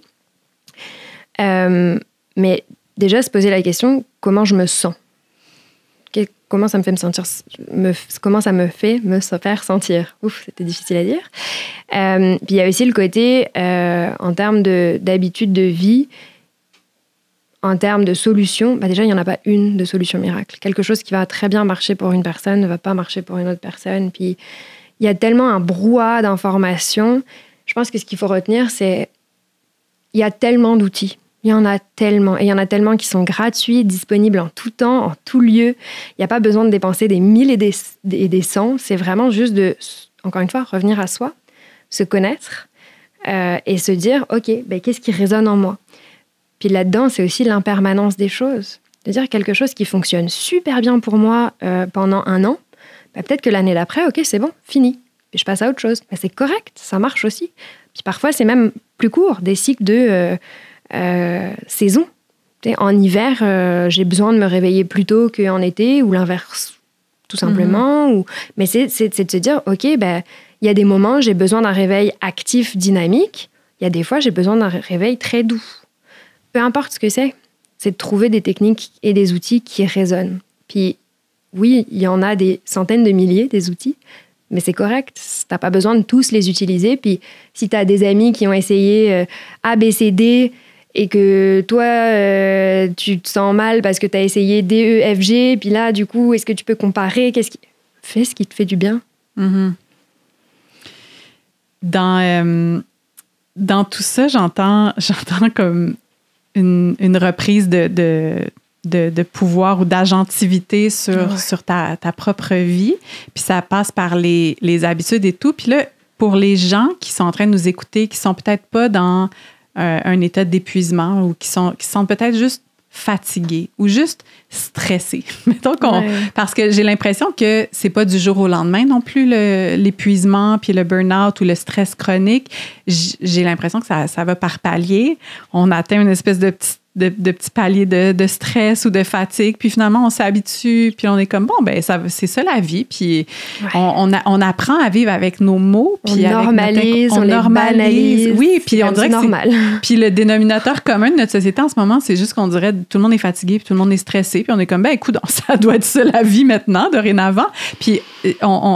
Mais déjà, se poser la question, comment je me sens? Comment ça me fait me sentir? Comment ça me fait me faire sentir? Ouf, c'était difficile à dire. Puis il y a aussi le côté, en termes d'habitude de vie, en termes de solutions, déjà, il n'y en a pas une de solution miracle. Quelque chose qui va très bien marcher pour une personne ne va pas marcher pour une autre personne. Puis, il y a tellement un brouhaha d'informations. Je pense que ce qu'il faut retenir, c'est il y a tellement d'outils. Il y en a tellement. Et il y en a tellement qui sont gratuits, disponibles en tout temps, en tout lieu. Il n'y a pas besoin de dépenser des 1000 et des 100. C'est vraiment juste de, encore une fois, revenir à soi, se connaître et se dire, OK, qu'est-ce qui résonne en moi? Puis là-dedans, c'est aussi l'impermanence des choses. De dire quelque chose qui fonctionne super bien pour moi pendant un an, peut-être que l'année d'après, OK, c'est bon, fini. Puis je passe à autre chose. C'est correct, ça marche aussi. Puis parfois, c'est même plus court, des cycles de saison. En hiver, j'ai besoin de me réveiller plus tôt qu'en été, ou l'inverse, tout simplement. Mais c'est de se dire, OK, il y a des moments, j'ai besoin d'un réveil actif, dynamique. Il y a des fois, j'ai besoin d'un réveil très doux. Peu importe ce que c'est de trouver des techniques et des outils qui résonnent. Puis oui, il y en a des centaines de milliers, des outils, mais c'est correct. Tu n'as pas besoin de tous les utiliser. Puis si tu as des amis qui ont essayé A, B, C, D et que toi, tu te sens mal parce que tu as essayé D, E, F, G, puis là, du coup, est-ce que tu peux comparer? Fais ce qui te fait du bien. Mm-hmm. Dans tout ça, j'entends comme une reprise de de pouvoir ou d'agentivité sur ta propre vie. Puis ça passe par les habitudes et tout. Puis là, pour les gens qui sont en train de nous écouter, qui sont peut-être pas dans un état d'épuisement ou qui se sentent peut-être juste fatigués ou juste stressés. Mettons parce que j'ai l'impression que c'est pas du jour au lendemain non plus l'épuisement puis le burn-out ou le stress chronique. J'ai l'impression que ça va par palier. On atteint une espèce de petits paliers de stress ou de fatigue, puis finalement, on s'habitue, puis on est comme, bon, ben c'est ça la vie, puis on apprend à vivre avec nos mots, puis on normalise. Oui, puis on dirait que normal. Puis le dénominateur commun de notre société en ce moment, c'est juste qu'on dirait tout le monde est fatigué, puis tout le monde est stressé, puis on est comme, ben écoute, ça doit être ça la vie maintenant, dorénavant. Puis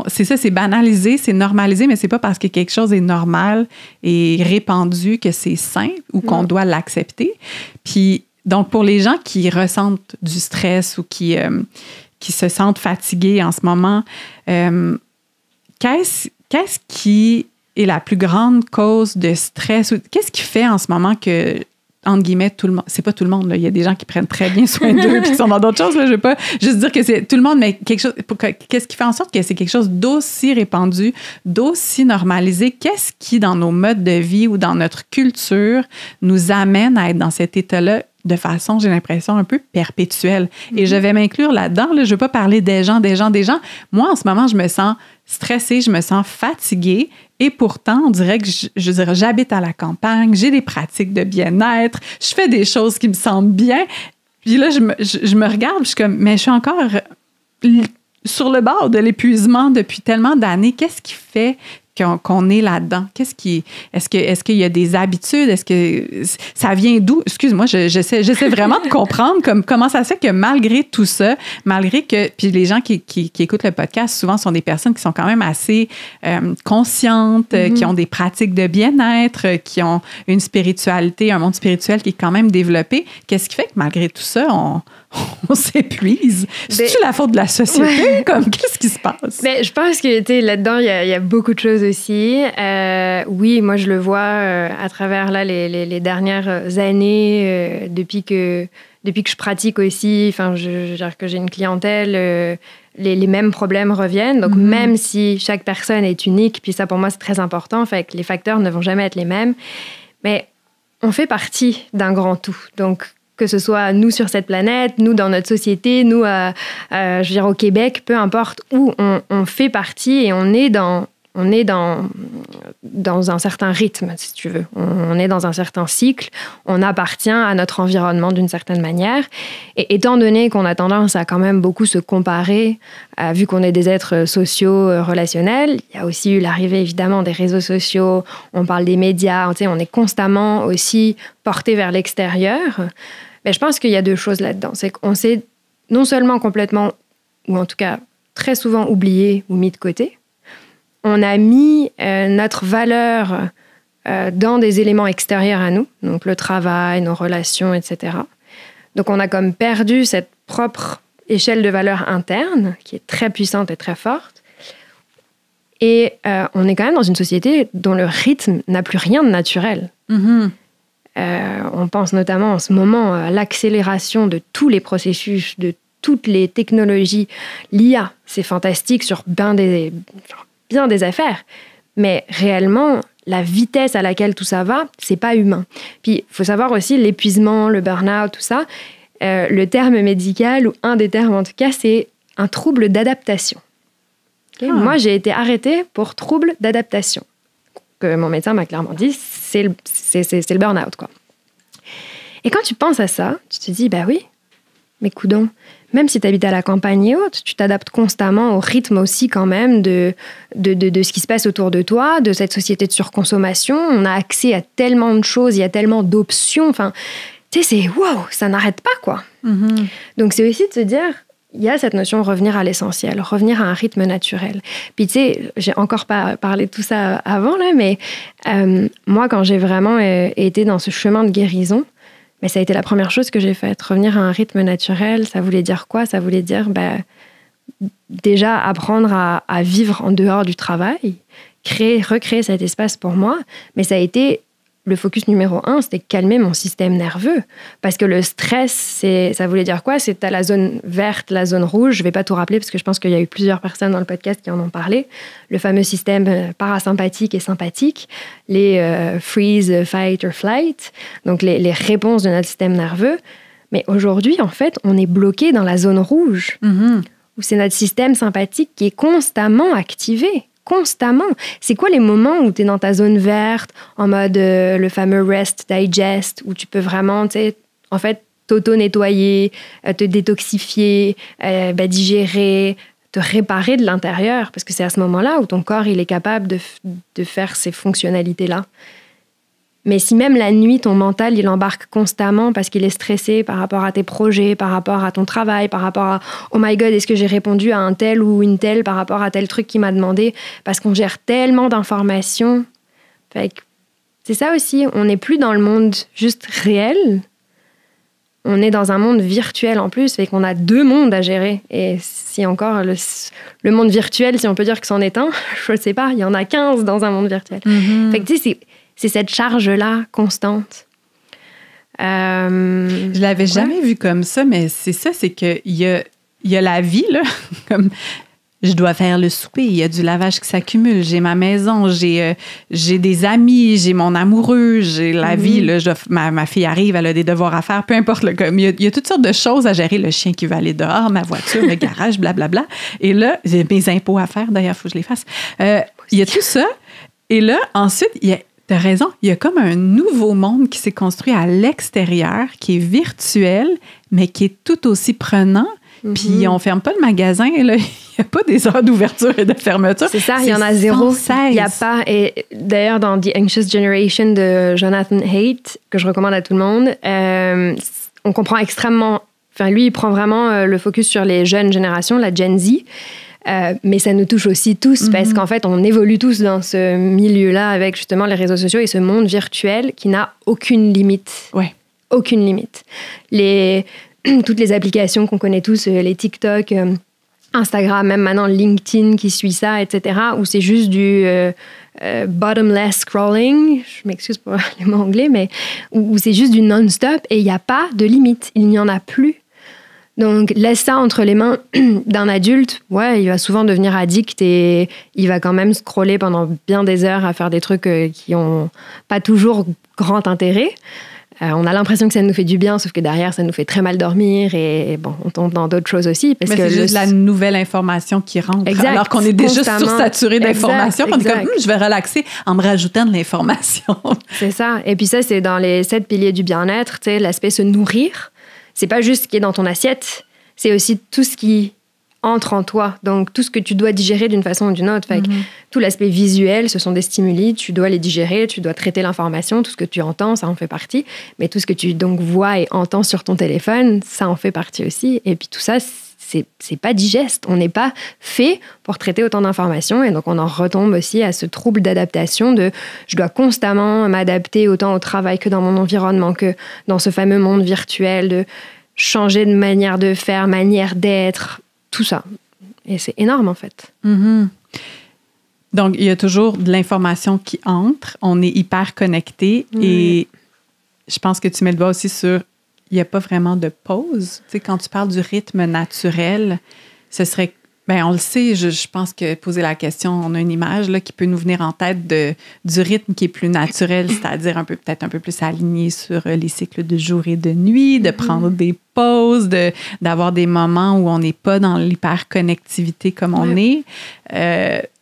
c'est ça, c'est banalisé, c'est normalisé, mais c'est pas parce que quelque chose est normal et répandu que c'est sain ou qu'on doit l'accepter. Puis, donc, pour les gens qui ressentent du stress ou qui se sentent fatigués en ce moment, qu'est-ce qui est la plus grande cause de stress? Ou qu'est-ce qui fait en ce moment que, entre guillemets, tout le monde, c'est pas tout le monde, là, il y a des gens qui prennent très bien soin d'eux puis qui sont dans d'autres choses, là, je veux pas juste dire que c'est tout le monde, mais qu'est-ce qui fait en sorte que c'est quelque chose d'aussi répandu, d'aussi normalisé? Qu'est-ce qui, dans nos modes de vie ou dans notre culture, nous amène à être dans cet état-là de façon, j'ai l'impression, un peu perpétuelle? Et je vais m'inclure là-dedans, là, je veux pas parler des gens. Moi, en ce moment, je me sens stressée, je me sens fatiguée. Et pourtant, on dirait que j'habite à la campagne, j'ai des pratiques de bien-être, je fais des choses qui me semblent bien. Puis là, je me regarde, je suis comme, mais je suis encore sur le bord de l'épuisement depuis tellement d'années. Qu'est-ce qui fait qu'on est là-dedans? Est-ce qu'il y a des habitudes? Est-ce que ça vient d'où? Excuse-moi, j'essaie vraiment de comprendre comment ça se fait que malgré tout ça, malgré que, puis les gens qui écoutent le podcast, souvent sont des personnes qui sont quand même assez conscientes, qui ont des pratiques de bien-être, qui ont une spiritualité, un monde spirituel qui est quand même développé. Qu'est-ce qui fait que malgré tout ça, on s'épuise? C'est-tu la faute de la société? Ouais. Qu'est-ce qui se passe? Mais je pense que là-dedans, il y a beaucoup de choses aussi. Oui, moi, je le vois à travers là, les dernières années, depuis que je pratique aussi, enfin, je veux dire que j'ai une clientèle, les mêmes problèmes reviennent. Donc, même si chaque personne est unique, puis ça, pour moi, c'est très important, fait que les facteurs ne vont jamais être les mêmes, mais on fait partie d'un grand tout. Donc, que ce soit nous sur cette planète, nous dans notre société, nous, je veux dire, au Québec, peu importe où on fait partie et on est dans un certain rythme, si tu veux. On est dans un certain cycle, on appartient à notre environnement d'une certaine manière. Et étant donné qu'on a tendance à quand même beaucoup se comparer, vu qu'on est des êtres sociaux, relationnels, il y a aussi eu l'arrivée évidemment des réseaux sociaux, on parle des médias, on est constamment aussi porté vers l'extérieur. Mais je pense qu'il y a deux choses là-dedans. C'est qu'on s'est non seulement complètement, ou en tout cas très souvent oublié ou mis de côté, on a mis notre valeur dans des éléments extérieurs à nous, donc le travail, nos relations, etc. Donc on a comme perdu cette propre échelle de valeur interne, qui est très puissante et très forte. Et on est quand même dans une société dont le rythme n'a plus rien de naturel. On pense notamment en ce moment à l'accélération de tous les processus, de toutes les technologies. L'IA, c'est fantastique sur bien des affaires, mais réellement, la vitesse à laquelle tout ça va, c'est pas humain. Puis, il faut savoir aussi l'épuisement, le burn-out, tout ça. Le terme médical, ou un des termes en tout cas, c'est un trouble d'adaptation. Okay? Moi, j'ai été arrêtée pour trouble d'adaptation. Que mon médecin m'a clairement dit, c'est le burn-out, quoi. Et quand tu penses à ça, tu te dis, bah oui, mais coudonc, même si tu habites à la campagne et autres, tu t'adaptes constamment au rythme aussi quand même de ce qui se passe autour de toi, de cette société de surconsommation. On a accès à tellement de choses, il y a tellement d'options. Enfin, tu sais, c'est wow, ça n'arrête pas, quoi. Donc, c'est aussi de se dire, il y a cette notion de revenir à l'essentiel, revenir à un rythme naturel. Puis, tu sais, j'ai encore pas parlé de tout ça avant, là, mais moi, quand j'ai vraiment été dans ce chemin de guérison, mais ça a été la première chose que j'ai faite. Revenir à un rythme naturel, ça voulait dire quoi? Ça voulait dire déjà apprendre à vivre en dehors du travail, recréer cet espace pour moi. Mais ça a été le focus numéro 1, c'était calmer mon système nerveux. Parce que le stress, ça voulait dire quoi? C'est la zone verte, la zone rouge. Je ne vais pas tout rappeler parce que je pense qu'il y a eu plusieurs personnes dans le podcast qui en ont parlé. Le fameux système parasympathique et sympathique, les freeze, fight or flight, donc les réponses de notre système nerveux. Mais aujourd'hui, en fait, on est bloqué dans la zone rouge, où c'est notre système sympathique qui est constamment activé. Constamment. C'est quoi les moments où tu es dans ta zone verte, en mode le fameux rest digest, où tu peux vraiment, tu sais, en fait, t'auto-nettoyer, te détoxifier, digérer, te réparer de l'intérieur, parce que c'est à ce moment-là où ton corps il est capable de faire ces fonctionnalités-là. Mais si même la nuit, ton mental, il embarque constamment parce qu'il est stressé par rapport à tes projets, par rapport à ton travail, par rapport à « Oh my God, est-ce que j'ai répondu à un tel ou une telle par rapport à tel truc qu'il m'a demandé ?» Parce qu'on gère tellement d'informations. Fait que c'est ça aussi, on n'est plus dans le monde juste réel. On est dans un monde virtuel en plus, fait qu'on a 2 mondes à gérer. Et si encore le monde virtuel, si on peut dire que c'en est un, je ne sais pas, il y en a 15 dans un monde virtuel. Fait que tu sais, c'est cette charge-là constante. Je l'avais jamais vu comme ça, mais c'est ça, c'est qu'il y a la vie, là, comme je dois faire le souper, il y a du lavage qui s'accumule, j'ai ma maison, j'ai des amis, j'ai mon amoureux, j'ai la vie, là, ma fille arrive, elle a des devoirs à faire, peu importe, là, comme, il y a toutes sortes de choses à gérer, le chien qui va aller dehors, ma voiture, le garage, blablabla. Et là, j'ai mes impôts à faire, d'ailleurs, il faut que je les fasse. Il y a tout ça. Et là, ensuite, t'as raison, il y a comme un nouveau monde qui s'est construit à l'extérieur, qui est virtuel, mais qui est tout aussi prenant. Puis on ferme pas le magasin, là. Il n'y a pas des heures d'ouverture et de fermeture. C'est ça, il y en a zéro. Il n'y a pas. Et d'ailleurs, dans The Anxious Generation de Jonathan Haidt, que je recommande à tout le monde, on comprend extrêmement... Enfin, lui, il prend vraiment le focus sur les jeunes générations, la Gen Z. Mais ça nous touche aussi tous parce qu'en fait, on évolue tous dans ce milieu-là avec justement les réseaux sociaux et ce monde virtuel qui n'a aucune limite. Ouais. Aucune limite. Toutes les applications qu'on connaît tous, les TikTok, Instagram, même maintenant LinkedIn qui suit ça, etc., où c'est juste du bottomless scrolling, je m'excuse pour les mots anglais, mais où c'est juste du non-stop et il n'y a pas de limite. Il n'y en a plus. Donc, laisse ça entre les mains d'un adulte. Ouais, il va souvent devenir addict et il va quand même scroller pendant bien des heures à faire des trucs qui n'ont pas toujours grand intérêt. On a l'impression que ça nous fait du bien, sauf que derrière, ça nous fait très mal dormir et bon, on tombe dans d'autres choses aussi. Mais c'est juste la nouvelle information qui rentre. Exact, alors qu'on est déjà sursaturé d'informations. On est comme, je vais relaxer en me rajoutant de l'information. C'est ça. Et puis ça, c'est dans les 7 piliers du bien-être, tu sais, l'aspect se nourrir. C'est pas juste ce qui est dans ton assiette, c'est aussi tout ce qui entre en toi. Donc, tout ce que tu dois digérer d'une façon ou d'une autre. Fait que tout l'aspect visuel, ce sont des stimuli, tu dois les digérer, tu dois traiter l'information, tout ce que tu entends, ça en fait partie. Mais tout ce que tu donc vois et entends sur ton téléphone, ça en fait partie aussi. Et puis tout ça, c'est pas digeste. On n'est pas fait pour traiter autant d'informations. Et donc, on en retombe aussi à ce trouble d'adaptation de je dois constamment m'adapter autant au travail que dans mon environnement, que dans ce fameux monde virtuel, de changer de manière de faire, manière d'être, tout ça. Et c'est énorme, en fait. Donc, il y a toujours de l'information qui entre. On est hyper connecté. Et je pense que tu mets le doigt aussi sur il n'y a pas vraiment de pause. Tu sais, quand tu parles du rythme naturel, ce serait... Bien, on le sait, je pense que poser la question, on a une image là, qui peut nous venir en tête du rythme qui est plus naturel, c'est-à-dire peut-être un peu plus aligné sur les cycles de jour et de nuit, de prendre des pauses, d'avoir des moments où on n'est pas dans l'hyperconnectivité comme on est.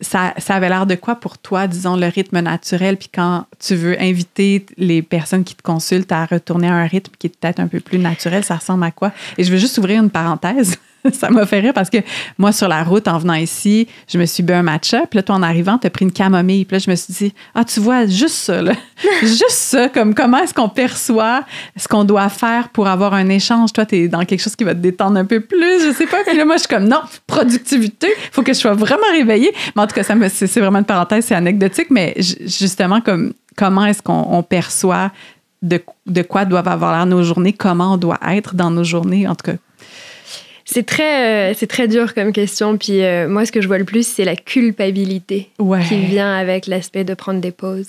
Ça avait l'air de quoi pour toi, disons, le rythme naturel, puis quand tu veux inviter les personnes qui te consultent à retourner à un rythme qui est peut-être un peu plus naturel, ça ressemble à quoi? Et je veux juste ouvrir une parenthèse. Ça m'a fait rire parce que moi, sur la route, en venant ici, je me suis bu un matcha. Puis là, toi, en arrivant, tu as pris une camomille. Puis là, je me suis dit, tu vois, juste ça, là. Juste ça, comme comment est-ce qu'on perçoit ce qu'on doit faire pour avoir un échange. Toi, tu es dans quelque chose qui va te détendre un peu plus, je sais pas. Puis là, moi, je suis comme, non, productivité, il faut que je sois vraiment réveillée. Mais en tout cas, c'est vraiment une parenthèse, c'est anecdotique. Mais justement, comment est-ce qu'on perçoit de quoi doivent avoir l'air nos journées, comment on doit être dans nos journées, en tout cas. C'est très dur comme question. Puis moi, ce que je vois le plus, c'est la culpabilité qui vient avec l'aspect de prendre des pauses.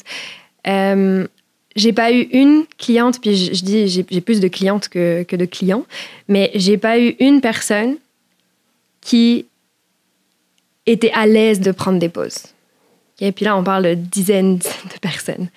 j'ai pas eu une cliente, puis je dis j'ai plus de clientes que de clients, mais j'ai pas eu une personne qui était à l'aise de prendre des pauses. Et puis là, on parle de dizaines de personnes.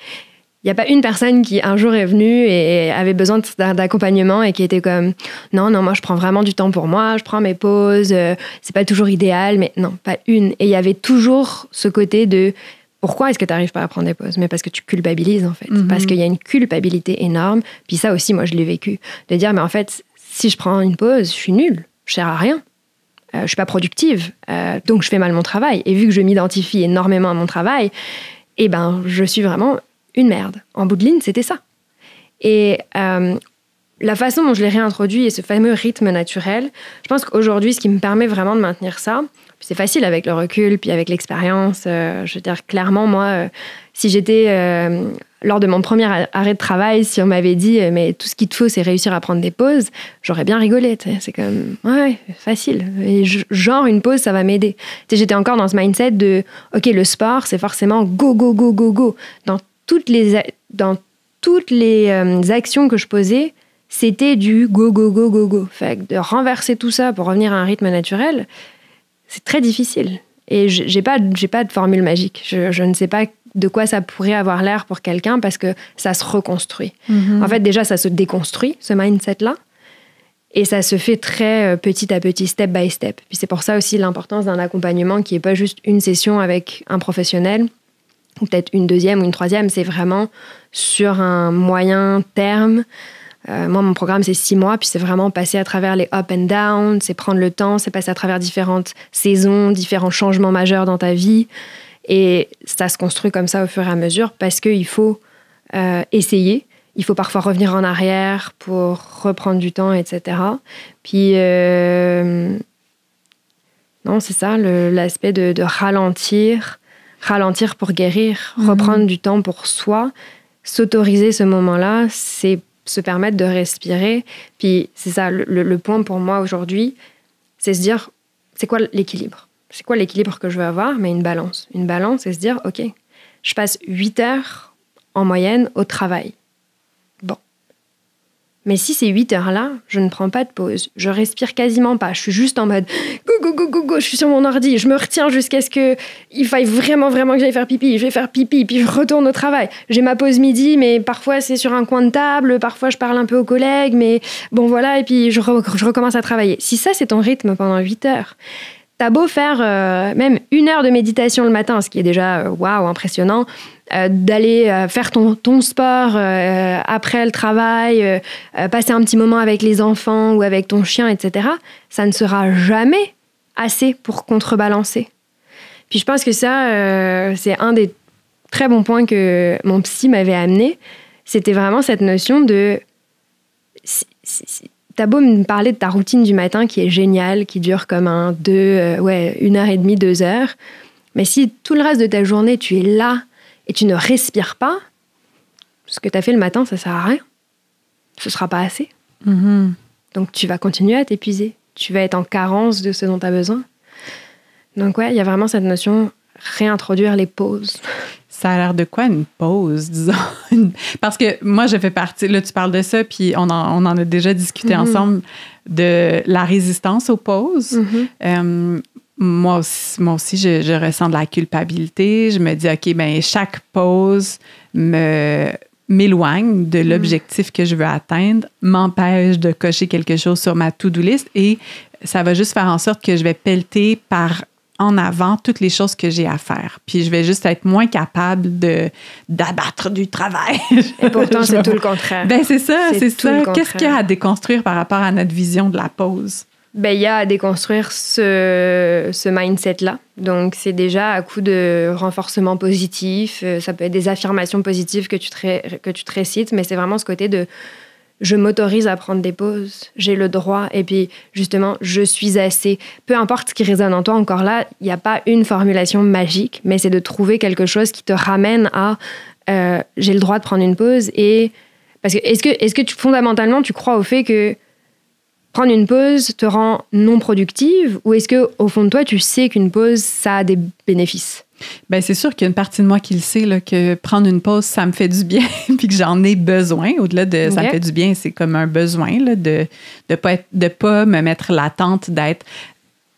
Il n'y a pas une personne qui un jour est venue et avait besoin d'accompagnement et qui était comme non, moi je prends vraiment du temps pour moi, je prends mes pauses, c'est pas toujours idéal, mais non, pas une. Et il y avait toujours ce côté de pourquoi est-ce que tu n'arrives pas à prendre des pauses? Mais parce que tu culpabilises en fait, parce qu'il y a une culpabilité énorme. Puis ça aussi, moi je l'ai vécu, de dire mais en fait, si je prends une pause, je suis nulle, je sers à rien. Je suis pas productive, donc je fais mal mon travail. Et vu que je m'identifie énormément à mon travail, eh ben, je suis vraiment une merde. En bout de ligne, c'était ça. Et la façon dont je l'ai réintroduit et ce fameux rythme naturel, je pense qu'aujourd'hui, ce qui me permet vraiment de maintenir ça, c'est facile avec le recul, puis avec l'expérience. Je veux dire, clairement, moi, si j'étais... lors de mon premier arrêt de travail, si on m'avait dit « mais tout ce qu'il te faut, c'est réussir à prendre des pauses », j'aurais bien rigolé. C'est comme « ouais, facile. Et genre, une pause, ça va m'aider. » J'étais encore dans ce mindset de « ok, le sport, c'est forcément go, go, go, go, go ». Dans toutes les actions que je posais, c'était du go, go, go, go, go. Fait que de renverser tout ça pour revenir à un rythme naturel, c'est très difficile. Et j'ai pas de formule magique. Je ne sais pas de quoi ça pourrait avoir l'air pour quelqu'un parce que ça se reconstruit. En fait, déjà, ça se déconstruit, ce mindset-là. Et ça se fait très petit à petit, step by step. Puis c'est pour ça aussi l'importance d'un accompagnement qui n'est pas juste une session avec un professionnel, ou peut-être une deuxième ou une troisième. C'est vraiment sur un moyen terme. Moi, mon programme, c'est 6 mois, puis c'est vraiment passer à travers les up and down, c'est prendre le temps, c'est passer à travers différentes saisons, différents changements majeurs dans ta vie. Et ça se construit comme ça au fur et à mesure parce qu'il faut essayer. Il faut parfois revenir en arrière pour reprendre du temps, etc. Puis, non, c'est ça, l'aspect de ralentir pour guérir, reprendre du temps pour soi, s'autoriser ce moment-là, c'est se permettre de respirer. Puis c'est ça, le point pour moi aujourd'hui, c'est se dire, c'est quoi l'équilibre? C'est quoi l'équilibre que je veux avoir? Mais une balance. Une balance, c'est se dire, OK, je passe 8 heures en moyenne au travail. Bon. Mais si ces 8 heures-là, je ne prends pas de pause, je respire quasiment pas, je suis juste en mode go, go, go, go, go, je suis sur mon ordi, je me retiens jusqu'à ce qu'il faille vraiment, vraiment que j'aille faire pipi, je vais faire pipi, puis je retourne au travail. J'ai ma pause midi, mais parfois c'est sur un coin de table, parfois je parle un peu aux collègues, mais bon voilà, et puis je recommence à travailler. Si ça, c'est ton rythme pendant 8 heures, t'as beau faire même 1 heure de méditation le matin, ce qui est déjà waouh, impressionnant, d'aller faire ton sport après le travail, passer un petit moment avec les enfants ou avec ton chien, etc., ça ne sera jamais assez pour contrebalancer. Puis je pense que ça, c'est un des très bons points que mon psy m'avait amené. C'était vraiment cette notion de... T'as beau me parler de ta routine du matin qui est géniale, qui dure comme 1h30, 2 heures, mais si tout le reste de ta journée, tu es là et tu ne respires pas, ce que tu as fait le matin, ça sert à rien. Ce sera pas assez. Donc tu vas continuer à t'épuiser. Tu vas être en carence de ce dont tu as besoin. Donc ouais, il y a vraiment cette notion, réintroduire les pauses. Ça a l'air de quoi une pause, disons? Parce que moi, je fais partie, là tu parles de ça, puis on en a déjà discuté ensemble, de la résistance aux pauses. Moi aussi je ressens de la culpabilité. Je me dis, OK, ben chaque pause m'éloigne de l'objectif que je veux atteindre, m'empêche de cocher quelque chose sur ma to-do list et ça va juste faire en sorte que je vais pelleter par en avant toutes les choses que j'ai à faire. Puis je vais juste être moins capable d'abattre du travail. Et pourtant, c'est tout le contraire. Ben c'est ça. Qu'est-ce qu'il y a à déconstruire par rapport à notre vision de la pause? Ben, il y a à déconstruire ce mindset-là. Donc, c'est déjà à coup de renforcement positif. Ça peut être des affirmations positives que tu te récites, mais c'est vraiment ce côté de je m'autorise à prendre des pauses, j'ai le droit, et puis justement, je suis assez. Peu importe ce qui résonne en toi, encore là, il n'y a pas une formulation magique, mais c'est de trouver quelque chose qui te ramène à j'ai le droit de prendre une pause. Et parce que est-ce que fondamentalement, tu crois au fait que prendre une pause te rend non productive ou est-ce qu'au fond de toi, tu sais qu'une pause, ça a des bénéfices? Bien, c'est sûr qu'il y a une partie de moi qui le sait, là, que prendre une pause, ça me fait du bien puis que j'en ai besoin. Au-delà de ça me fait du bien, c'est comme un besoin là, de pas me mettre l'attente d'être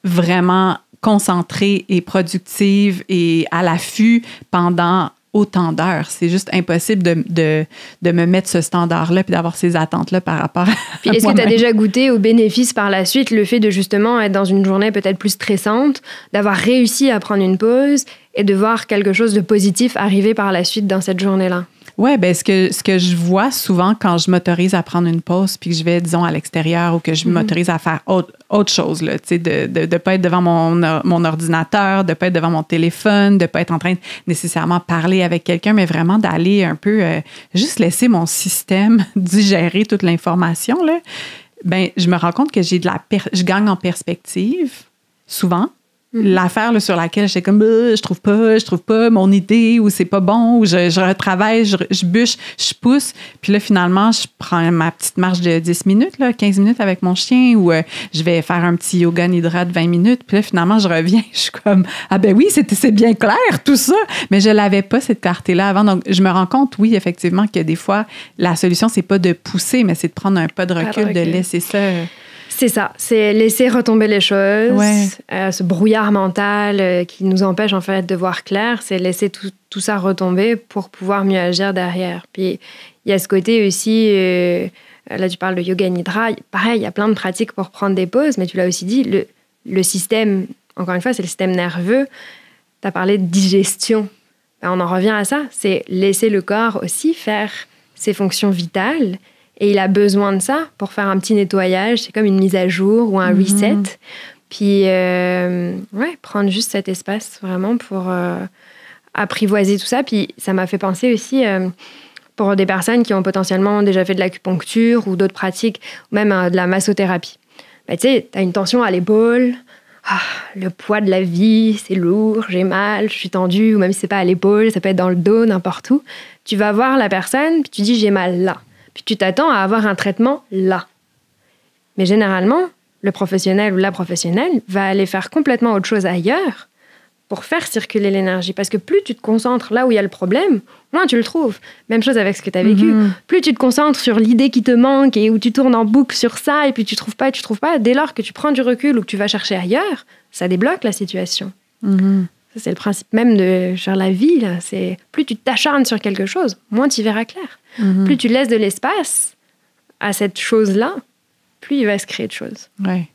vraiment concentrée et productive et à l'affût pendant autant d'heures. C'est juste impossible de me mettre ce standard-là puis d'avoir ces attentes-là par rapport à puis est-ce que tu as déjà goûté aux bénéfices par la suite, le fait de justement être dans une journée peut-être plus stressante, d'avoir réussi à prendre une pause et de voir quelque chose de positif arriver par la suite dans cette journée-là? Oui, bien, ce que je vois souvent quand je m'autorise à prendre une pause puis que je vais, disons, à l'extérieur ou que je m'autorise à faire autre chose, là, tu sais, de ne pas être devant mon ordinateur, de ne pas être devant mon téléphone, de ne pas être en train de nécessairement parler avec quelqu'un, mais vraiment d'aller un peu, juste laisser mon système digérer toute l'information, là, bien, je me rends compte que je gagne en perspective, souvent. L'affaire là, sur laquelle j'étais comme je trouve pas mon idée ou c'est pas bon ou je retravaille, je bûche, je pousse. Puis là, finalement, je prends ma petite marche de 10 minutes, là, 15 minutes avec mon chien ou je vais faire un petit yoga nidra de 20 minutes. Puis là, finalement, je reviens. Je suis comme ah ben oui, c'est bien clair tout ça. Mais je l'avais pas cette clarté-là avant. Donc, je me rends compte, oui, effectivement, que des fois, la solution, c'est pas de pousser, mais c'est de prendre un pas de recul, de laisser ça... C'est ça, c'est laisser retomber les choses, ce brouillard mental qui nous empêche en fait de voir clair, c'est laisser tout ça retomber pour pouvoir mieux agir derrière. Puis il y a ce côté aussi, là tu parles de yoga nidra, pareil, il y a plein de pratiques pour prendre des pauses, mais tu l'as aussi dit, le système, encore une fois, c'est le système nerveux, tu as parlé de digestion, ben, on en revient à ça, c'est laisser le corps aussi faire ses fonctions vitales. Et il a besoin de ça pour faire un petit nettoyage. C'est comme une mise à jour ou un reset. Puis, prendre juste cet espace vraiment pour apprivoiser tout ça. Puis, ça m'a fait penser aussi pour des personnes qui ont potentiellement déjà fait de l'acupuncture ou d'autres pratiques, ou même de la massothérapie. Ben, tu sais, tu as une tension à l'épaule. Ah, le poids de la vie, c'est lourd, j'ai mal, je suis tendue. Ou même si c'est pas à l'épaule, ça peut être dans le dos, n'importe où. Tu vas voir la personne, puis tu dis « j'ai mal là ». Puis tu t'attends à avoir un traitement là. Mais généralement, le professionnel ou la professionnelle va aller faire complètement autre chose ailleurs pour faire circuler l'énergie. Parce que plus tu te concentres là où il y a le problème, moins tu le trouves. Même chose avec ce que tu as vécu. Plus tu te concentres sur l'idée qui te manque et où tu tournes en boucle sur ça et puis tu trouves pas. Dès lors que tu prends du recul ou que tu vas chercher ailleurs, ça débloque la situation. Ça, c'est le principe même de genre, la vie. Là. C'est, plus tu t'acharnes sur quelque chose, moins tu verras clair. Plus tu laisses de l'espace à cette chose-là, plus il va se créer de choses. Ouais.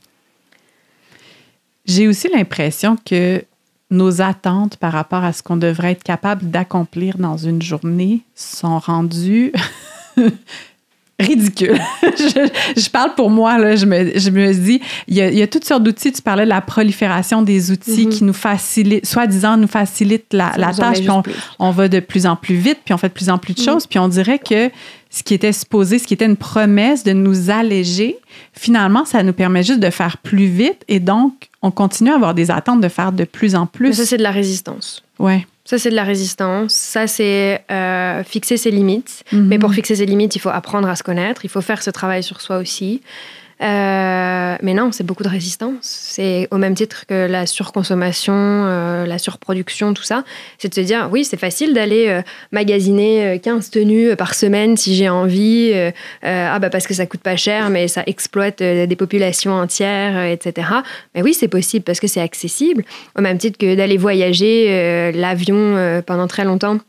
J'ai aussi l'impression que nos attentes par rapport à ce qu'on devrait être capable d'accomplir dans une journée sont rendues ridicules. je parle pour moi, là, je me dis, il y a toutes sortes d'outils. Tu parlais de la prolifération des outils qui nous facilitent, soi-disant nous facilitent la tâche, puis on va de plus en plus vite, puis on fait de plus en plus de choses, puis on dirait que ce qui était une promesse de nous alléger, finalement, ça nous permet juste de faire plus vite et donc, on continue à avoir des attentes de faire de plus en plus. Mais ça, c'est de la résistance. Ouais. Ça, c'est de la résistance. Ça, c'est fixer ses limites. Mais pour fixer ses limites, il faut apprendre à se connaître. Il faut faire ce travail sur soi aussi. Mais non, c'est beaucoup de résistance. C'est au même titre que la surconsommation, la surproduction, tout ça. C'est de se dire, oui, c'est facile d'aller magasiner 15 tenues par semaine si j'ai envie. Parce que ça coûte pas cher, mais ça exploite des populations entières, etc. Mais oui, c'est possible parce que c'est accessible. Au même titre que d'aller voyager, l'avion pendant très longtemps,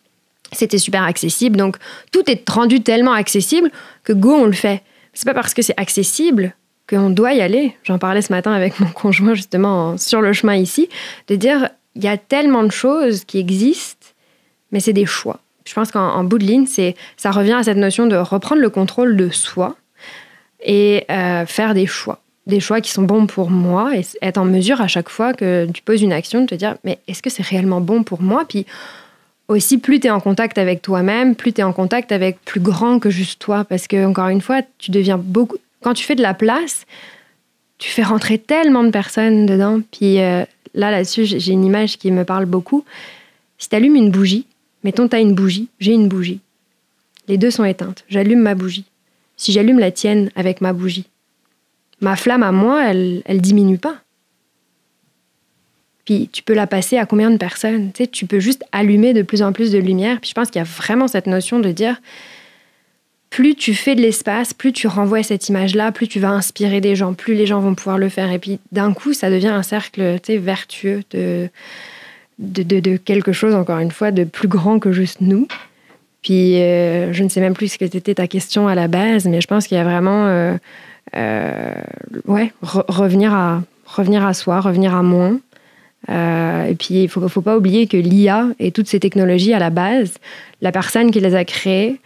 c'était super accessible. Donc, tout est rendu tellement accessible que go, on le fait. C'est pas parce que c'est accessible qu'on doit y aller. J'en parlais ce matin avec mon conjoint, justement, sur le chemin ici, de dire, il y a tellement de choses qui existent, mais c'est des choix. Je pense qu'en bout de ligne, ça revient à cette notion de reprendre le contrôle de soi et faire des choix. Des choix qui sont bons pour moi et être en mesure à chaque fois que tu poses une action de te dire, mais est-ce que c'est réellement bon pour moi? Puis aussi, plus tu es en contact avec toi-même, plus tu es en contact avec plus grand que juste toi. Parce que, encore une fois, tu deviens beaucoup... Quand tu fais de la place, tu fais rentrer tellement de personnes dedans. Puis là-dessus, j'ai une image qui me parle beaucoup. Si tu allumes une bougie, mettons, tu as une bougie, j'ai une bougie. Les deux sont éteintes. J'allume ma bougie. Si j'allume la tienne avec ma bougie, ma flamme à moi, elle diminue pas. Puis tu peux la passer à combien de personnes? Tu sais, tu peux juste allumer de plus en plus de lumière. Puis je pense qu'il y a vraiment cette notion de dire, plus tu fais de l'espace, plus tu renvoies cette image-là, plus tu vas inspirer des gens, plus les gens vont pouvoir le faire. Et puis d'un coup, ça devient un cercle, tu sais, vertueux de quelque chose, encore une fois, de plus grand que juste nous. Puis je ne sais même plus ce que était ta question à la base, mais je pense qu'il y a vraiment revenir à soi, revenir à moi. Et puis, il ne faut pas oublier que l'IA et toutes ces technologies, à la base, la personne qui les a créées,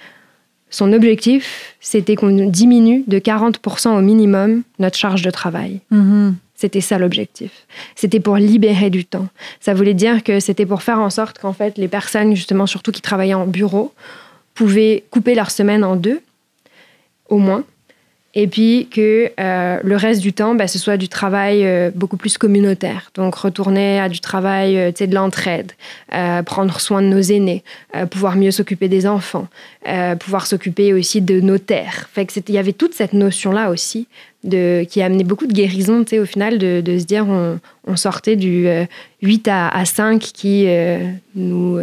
son objectif, c'était qu'on diminue de 40% au minimum notre charge de travail. Mm-hmm. C'était ça l'objectif. C'était pour libérer du temps. Ça voulait dire que c'était pour faire en sorte qu'en fait, les personnes, justement, surtout qui travaillaient en bureau, pouvaient couper leur semaine en 2, au moins. Et puis que le reste du temps, ce soit du travail beaucoup plus communautaire. Donc retourner à du travail de l'entraide, prendre soin de nos aînés, pouvoir mieux s'occuper des enfants, pouvoir s'occuper aussi de nos terres. Fait que il y avait toute cette notion-là aussi qui a amené beaucoup de guérison, au final, de se dire on sortait du 8 à 5 qui nous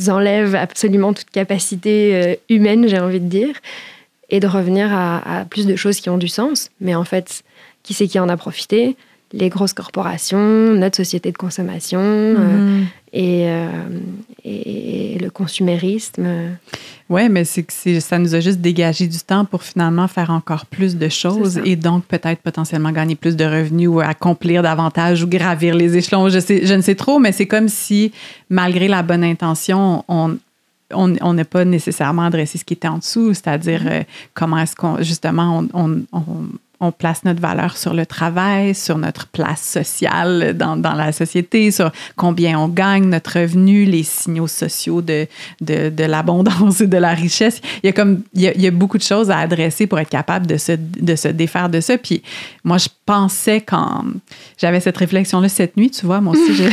enlève absolument toute capacité humaine, j'ai envie de dire. Et de revenir à plus de choses qui ont du sens. Mais en fait, qui c'est qui en a profité? Les grosses corporations, notre société de consommation et le consumérisme. Oui, mais ça nous a juste dégagé du temps pour finalement faire encore plus de choses et donc peut-être potentiellement gagner plus de revenus ou accomplir davantage ou gravir les échelons. Je ne sais trop, mais c'est comme si, malgré la bonne intention, on n'a pas nécessairement adressé ce qui était en dessous, c'est-à-dire comment est-ce qu'on, justement, on place notre valeur sur le travail, sur notre place sociale dans la société, sur combien on gagne, notre revenu, les signaux sociaux de l'abondance et de la richesse. Il y a beaucoup de choses à adresser pour être capable de se défaire de ça. Puis moi, je pensais quand j'avais cette réflexion-là cette nuit, tu vois, moi aussi,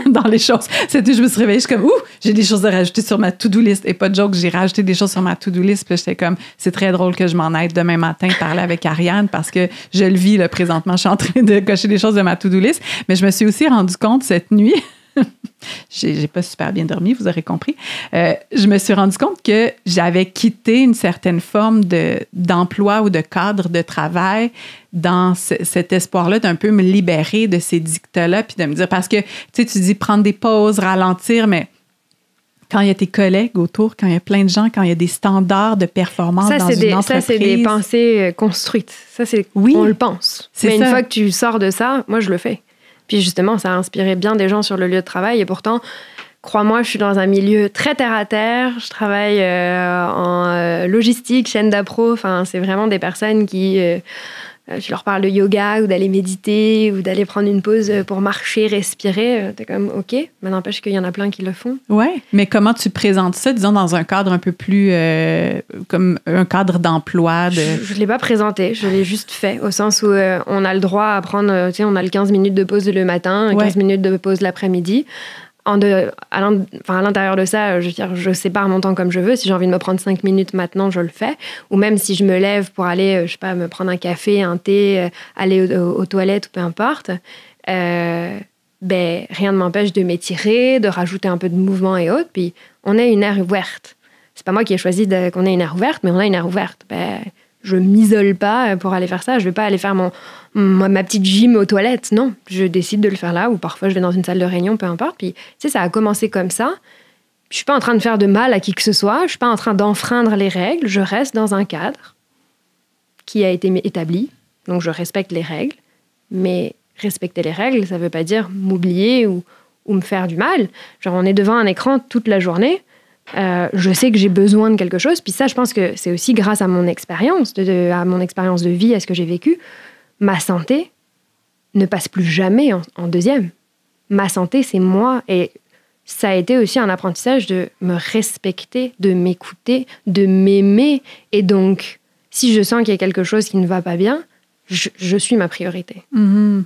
dans les choses. Cette nuit, je me suis réveillée, je suis comme, j'ai des choses à rajouter sur ma to-do list. Et pas de joke, j'ai rajouté des choses sur ma to-do list. Puis j'étais comme, c'est très drôle que je m'en aille demain matin parler avec Ariane parce que je le vis là, présentement. Je suis en train de cocher des choses de ma to-do list. Mais je me suis aussi rendu compte cette nuit, j'ai pas super bien dormi, vous aurez compris. Je me suis rendu compte que j'avais quitté une certaine forme d'emploi ou de cadre de travail dans cet espoir-là d'un peu me libérer de ces dictats-là puis de me dire, parce que tu dis prendre des pauses, ralentir, mais quand il y a tes collègues autour, quand il y a plein de gens, quand il y a des standards de performance dans une entreprise. Ça, c'est des pensées construites. Ça, c'est on le pense. Mais une fois que tu sors de ça, moi, je le fais. Puis justement, ça a inspiré bien des gens sur le lieu de travail. Et pourtant, crois-moi, je suis dans un milieu très terre-à-terre. Je travaille en logistique, chaîne d'appro. Enfin, c'est vraiment des personnes qui... je leur parle de yoga ou d'aller méditer ou d'aller prendre une pause pour marcher, respirer. T'es comme, OK, mais n'empêche qu'il y en a plein qui le font. Oui, mais comment tu présentes ça, disons, dans un cadre un peu plus... comme un cadre d'emploi? Je ne l'ai pas présenté, je l'ai juste fait, au sens où on a le droit à prendre... Tu sais, on a le 15 minutes de pause le matin, 15 minutes de pause l'après-midi. À l'intérieur de ça, je veux dire, je sépare mon temps comme je veux. Si j'ai envie de me prendre 5 minutes maintenant, je le fais. Ou même si je me lève pour aller, je sais pas, me prendre un café, un thé, aller aux toilettes ou peu importe, rien ne m'empêche de m'étirer, de rajouter un peu de mouvement et autres. Puis on a une aire ouverte. C'est pas moi qui ai choisi qu'on ait une aire ouverte, mais on a une aire ouverte. Je m'isole pas pour aller faire ça. Je vais pas aller faire ma petite gym aux toilettes. Non, je décide de le faire là, ou parfois je vais dans une salle de réunion, peu importe. Puis, tu sais, ça a commencé comme ça. Je suis pas en train de faire de mal à qui que ce soit. Je suis pas en train d'enfreindre les règles. Je reste dans un cadre qui a été établi. Donc, je respecte les règles. Mais respecter les règles, ça veut pas dire m'oublier ou me faire du mal. Genre, on est devant un écran toute la journée. Je sais que j'ai besoin de quelque chose. Puis ça, je pense que c'est aussi grâce à mon expérience, à mon expérience de vie, à ce que j'ai vécu. Ma santé ne passe plus jamais en deuxième. Ma santé, c'est moi. Et ça a été aussi un apprentissage de me respecter, de m'écouter, de m'aimer. Et donc, si je sens qu'il y a quelque chose qui ne va pas bien, je suis ma priorité. Mm-hmm.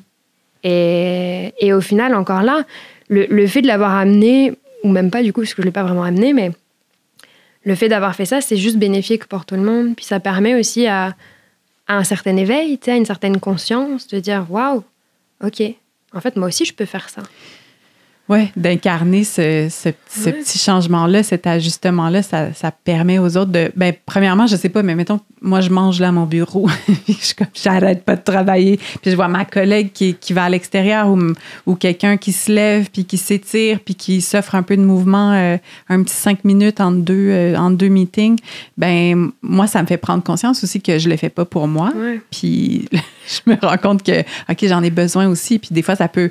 Et au final, encore là, le fait de l'avoir amené... ou même pas du coup, parce que je ne l'ai pas vraiment amené, mais le fait d'avoir fait ça, c'est juste bénéfique pour tout le monde. Puis ça permet aussi à à un certain éveil, à une certaine conscience, de dire « Waouh, OK, en fait, moi aussi, je peux faire ça. » Oui, d'incarner ce petit changement-là, cet ajustement-là, ça permet aux autres de... Bien, premièrement, je sais pas, mais mettons, moi, je mange là à mon bureau, j'arrête pas de travailler, puis je vois ma collègue qui va à l'extérieur ou quelqu'un qui se lève, puis qui s'étire, puis qui s'offre un peu de mouvement, un petit 5 minutes entre deux meetings. Ben moi, ça me fait prendre conscience aussi que je le fais pas pour moi. Ouais. Puis je me rends compte que, OK, j'en ai besoin aussi, puis des fois, ça peut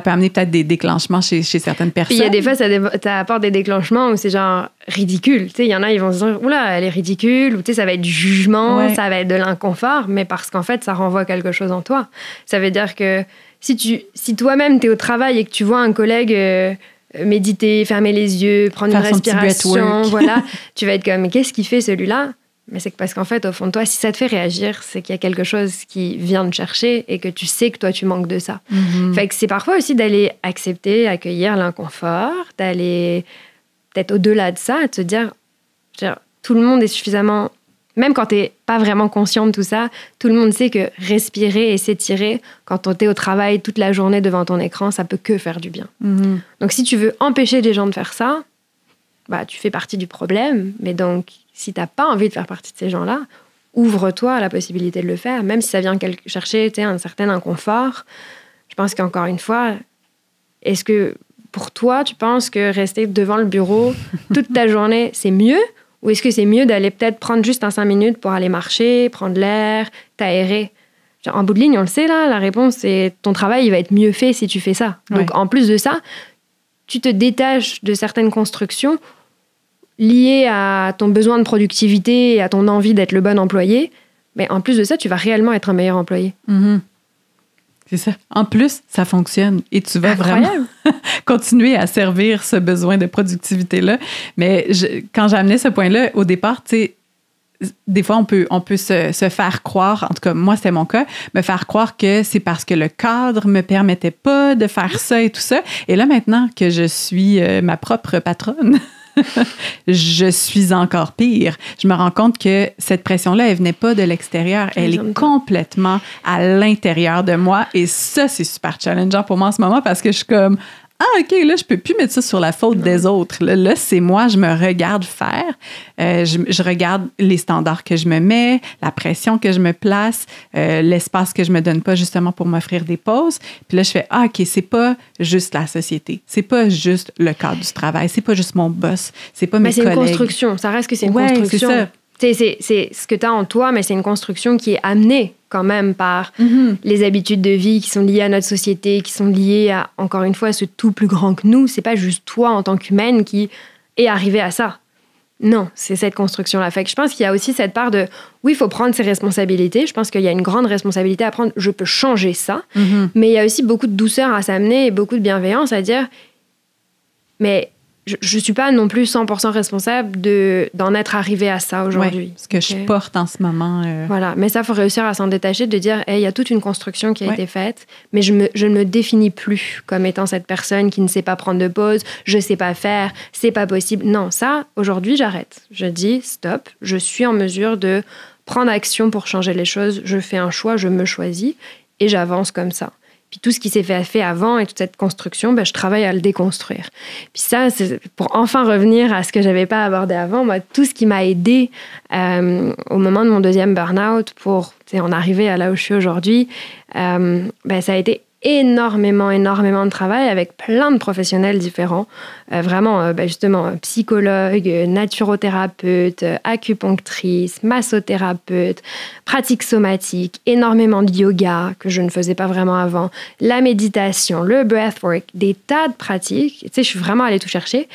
amener peut-être des déclenchements chez certaines personnes. Puis il y a des fois, ça apporte des déclenchements où c'est genre ridicule. Tu sais, il y en a, ils vont se dire, oula, elle est ridicule, ou tu sais, ça va être du jugement, ça va être de l'inconfort, mais parce qu'en fait, ça renvoie quelque chose en toi. Ça veut dire que si toi-même, tu es au travail et que tu vois un collègue méditer, fermer les yeux, prendre une respiration, voilà, tu vas être comme, mais qu'est-ce qu'il fait celui-là? Mais c'est parce qu'en fait, au fond de toi, si ça te fait réagir, c'est qu'il y a quelque chose qui vient te chercher et que tu sais que toi, tu manques de ça. Mm-hmm. Fait que c'est parfois aussi d'aller accepter, accueillir l'inconfort, d'aller peut-être au-delà de ça, de se dire, tout le monde est suffisamment... Même quand tu n'es pas vraiment conscient de tout ça, tout le monde sait que respirer et s'étirer, quand tu es au travail toute la journée devant ton écran, ça peut que faire du bien. Mm-hmm. Donc si tu veux empêcher les gens de faire ça, bah, tu fais partie du problème, mais donc... Si tu n'as pas envie de faire partie de ces gens-là, ouvre-toi à la possibilité de le faire, même si ça vient chercher un certain inconfort. Je pense qu'encore une fois, est-ce que pour toi, tu penses que rester devant le bureau toute ta journée, c'est mieux? Ou est-ce que c'est mieux d'aller peut-être prendre juste 5 minutes pour aller marcher, prendre l'air, t'aérer? En bout de ligne, on le sait, là, la réponse, c'est ton travail, il va être mieux fait si tu fais ça. Ouais. Donc, en plus de ça, tu te détaches de certaines constructions lié à ton besoin de productivité et à ton envie d'être le bon employé, mais en plus de ça, tu vas réellement être un meilleur employé. Mm-hmm. C'est ça. En plus, ça fonctionne et tu vas vraiment continuer à servir ce besoin de productivité-là. Mais quand j'amenais ce point-là, au départ, tu sais, des fois, on peut se faire croire, en tout cas, moi, c'était mon cas, me faire croire que c'est parce que le cadre me permettait pas de faire ça et tout ça. Et là, maintenant que je suis ma propre patronne, je suis encore pire. Je me rends compte que cette pression-là, elle venait pas de l'extérieur. Elle est complètement à l'intérieur de moi. Et ça, c'est super challengeant pour moi en ce moment parce que je suis comme... Ah, OK, là, je peux plus mettre ça sur la faute des autres. Là, c'est moi, je me regarde faire. Je regarde les standards que je me mets, la pression que je me place, l'espace que je me donne pas justement pour m'offrir des pauses. Puis là, je fais, ah, OK, c'est pas juste la société. C'est pas juste le cadre du travail. C'est pas juste mon boss. C'est pas mes collègues. Mais c'est une construction. Ça reste que c'est une construction. C'est ça. C'est ce que tu as en toi, mais c'est une construction qui est amenée quand même par les habitudes de vie qui sont liées à notre société, qui sont liées à, encore une fois, à ce tout plus grand que nous. C'est pas juste toi en tant qu'humaine qui est arrivé à ça. Non, c'est cette construction-là. Fait que je pense qu'il y a aussi cette part de, oui, il faut prendre ses responsabilités. Je pense qu'il y a une grande responsabilité à prendre. Je peux changer ça. Mais il y a aussi beaucoup de douceur à s'amener et beaucoup de bienveillance à dire, mais... Je ne suis pas non plus 100% responsable d'en être arrivée à ça aujourd'hui. Ouais, ce que je porte en ce moment. Voilà, mais ça, il faut réussir à s'en détacher, de dire, hey, il y a toute une construction qui a été faite, mais je ne me définis plus comme étant cette personne qui ne sait pas prendre de pause, je ne sais pas faire, c'est pas possible. Non, ça, aujourd'hui, j'arrête. Je dis, stop, je suis en mesure de prendre action pour changer les choses, je fais un choix, je me choisis, et j'avance comme ça. Puis tout ce qui s'est fait avant et toute cette construction, ben, je travaille à le déconstruire. Puis ça, c'est pour enfin revenir à ce que je n'avais pas abordé avant. Moi, tout ce qui m'a aidé au moment de mon deuxième burn-out pour en arriver à là où je suis aujourd'hui, ben, ça a été énormément de travail avec plein de professionnels différents. Vraiment, justement, psychologue, naturothérapeute, acupunctrice, massothérapeute, pratique somatique, énormément de yoga que je ne faisais pas vraiment avant, la méditation, le breathwork, des tas de pratiques. Tu sais, je suis vraiment allée tout chercher.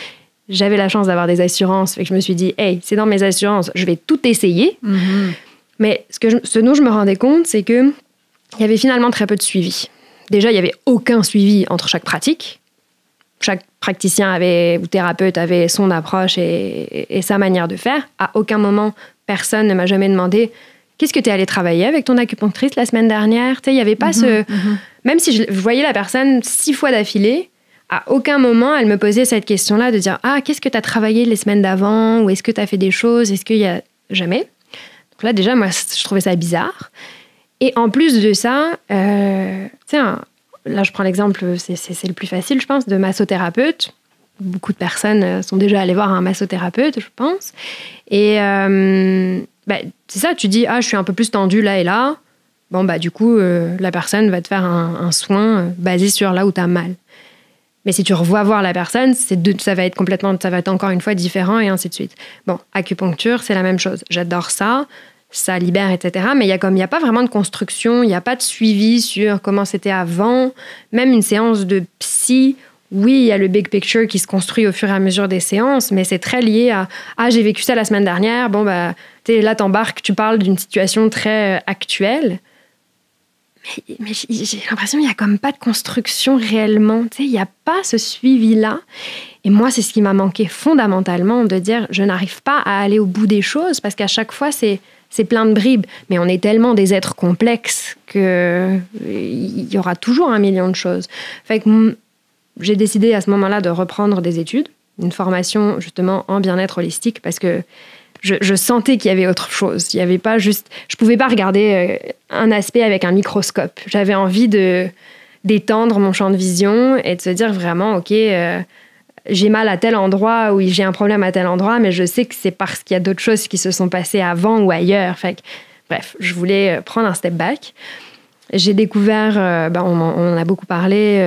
J'avais la chance d'avoir des assurances, fait que je me suis dit, hey, c'est dans mes assurances, je vais tout essayer. Mais ce dont je me rendais compte, c'est qu'il y avait finalement très peu de suivi. Déjà, il n'y avait aucun suivi entre chaque pratique. Chaque praticien ou thérapeute avait son approche et sa manière de faire. À aucun moment, personne ne m'a jamais demandé « Qu'est-ce que tu es allé travailler avec ton acupunctrice la semaine dernière ?» Il n'y avait pas Même si je voyais la personne 6 fois d'affilée, à aucun moment, elle me posait cette question-là de dire « Ah, qu'est-ce que tu as travaillé les semaines d'avant ?» ou « Est-ce que tu as fait des choses ?» Est-ce qu'il y a... Jamais. Donc là, déjà, moi, je trouvais ça bizarre. Et en plus de ça, tiens, là, je prends l'exemple, c'est le plus facile, je pense, de massothérapeute. Beaucoup de personnes sont déjà allées voir un massothérapeute, je pense. Et c'est ça, tu dis, je suis un peu plus tendue là et là. Bon, du coup, la personne va te faire un soin basé sur là où tu as mal. Mais si tu revois voir la personne, ça va être encore une fois différent et ainsi de suite. Bon, acupuncture, c'est la même chose. J'adore ça. Ça libère, etc. Mais il n'y a pas vraiment de construction, il n'y a pas de suivi sur comment c'était avant. Même une séance de psy, oui, il y a le big picture qui se construit au fur et à mesure des séances, mais c'est très lié à « Ah, j'ai vécu ça la semaine dernière. » Bon, là, t'embarques, tu parles d'une situation très actuelle. Mais j'ai l'impression qu'il n'y a comme pas de construction réellement. Il n'y a pas ce suivi-là. Et moi, c'est ce qui m'a manqué fondamentalement, de dire « Je n'arrive pas à aller au bout des choses » parce qu'à chaque fois, c'est plein de bribes. Mais on est tellement des êtres complexes qu'il y aura toujours un million de choses. Fait que j'ai décidé à ce moment-là de reprendre des études, une formation justement en bien-être holistique, parce que je sentais qu'il y avait autre chose. Il y avait pas juste... Je pouvais pas regarder un aspect avec un microscope. J'avais envie d'étendre mon champ de vision et de se dire vraiment, OK, j'ai mal à tel endroit ou j'ai un problème à tel endroit, mais je sais que c'est parce qu'il y a d'autres choses qui se sont passées avant ou ailleurs. Fait que, bref, je voulais prendre un step back. J'ai découvert, on en a beaucoup parlé,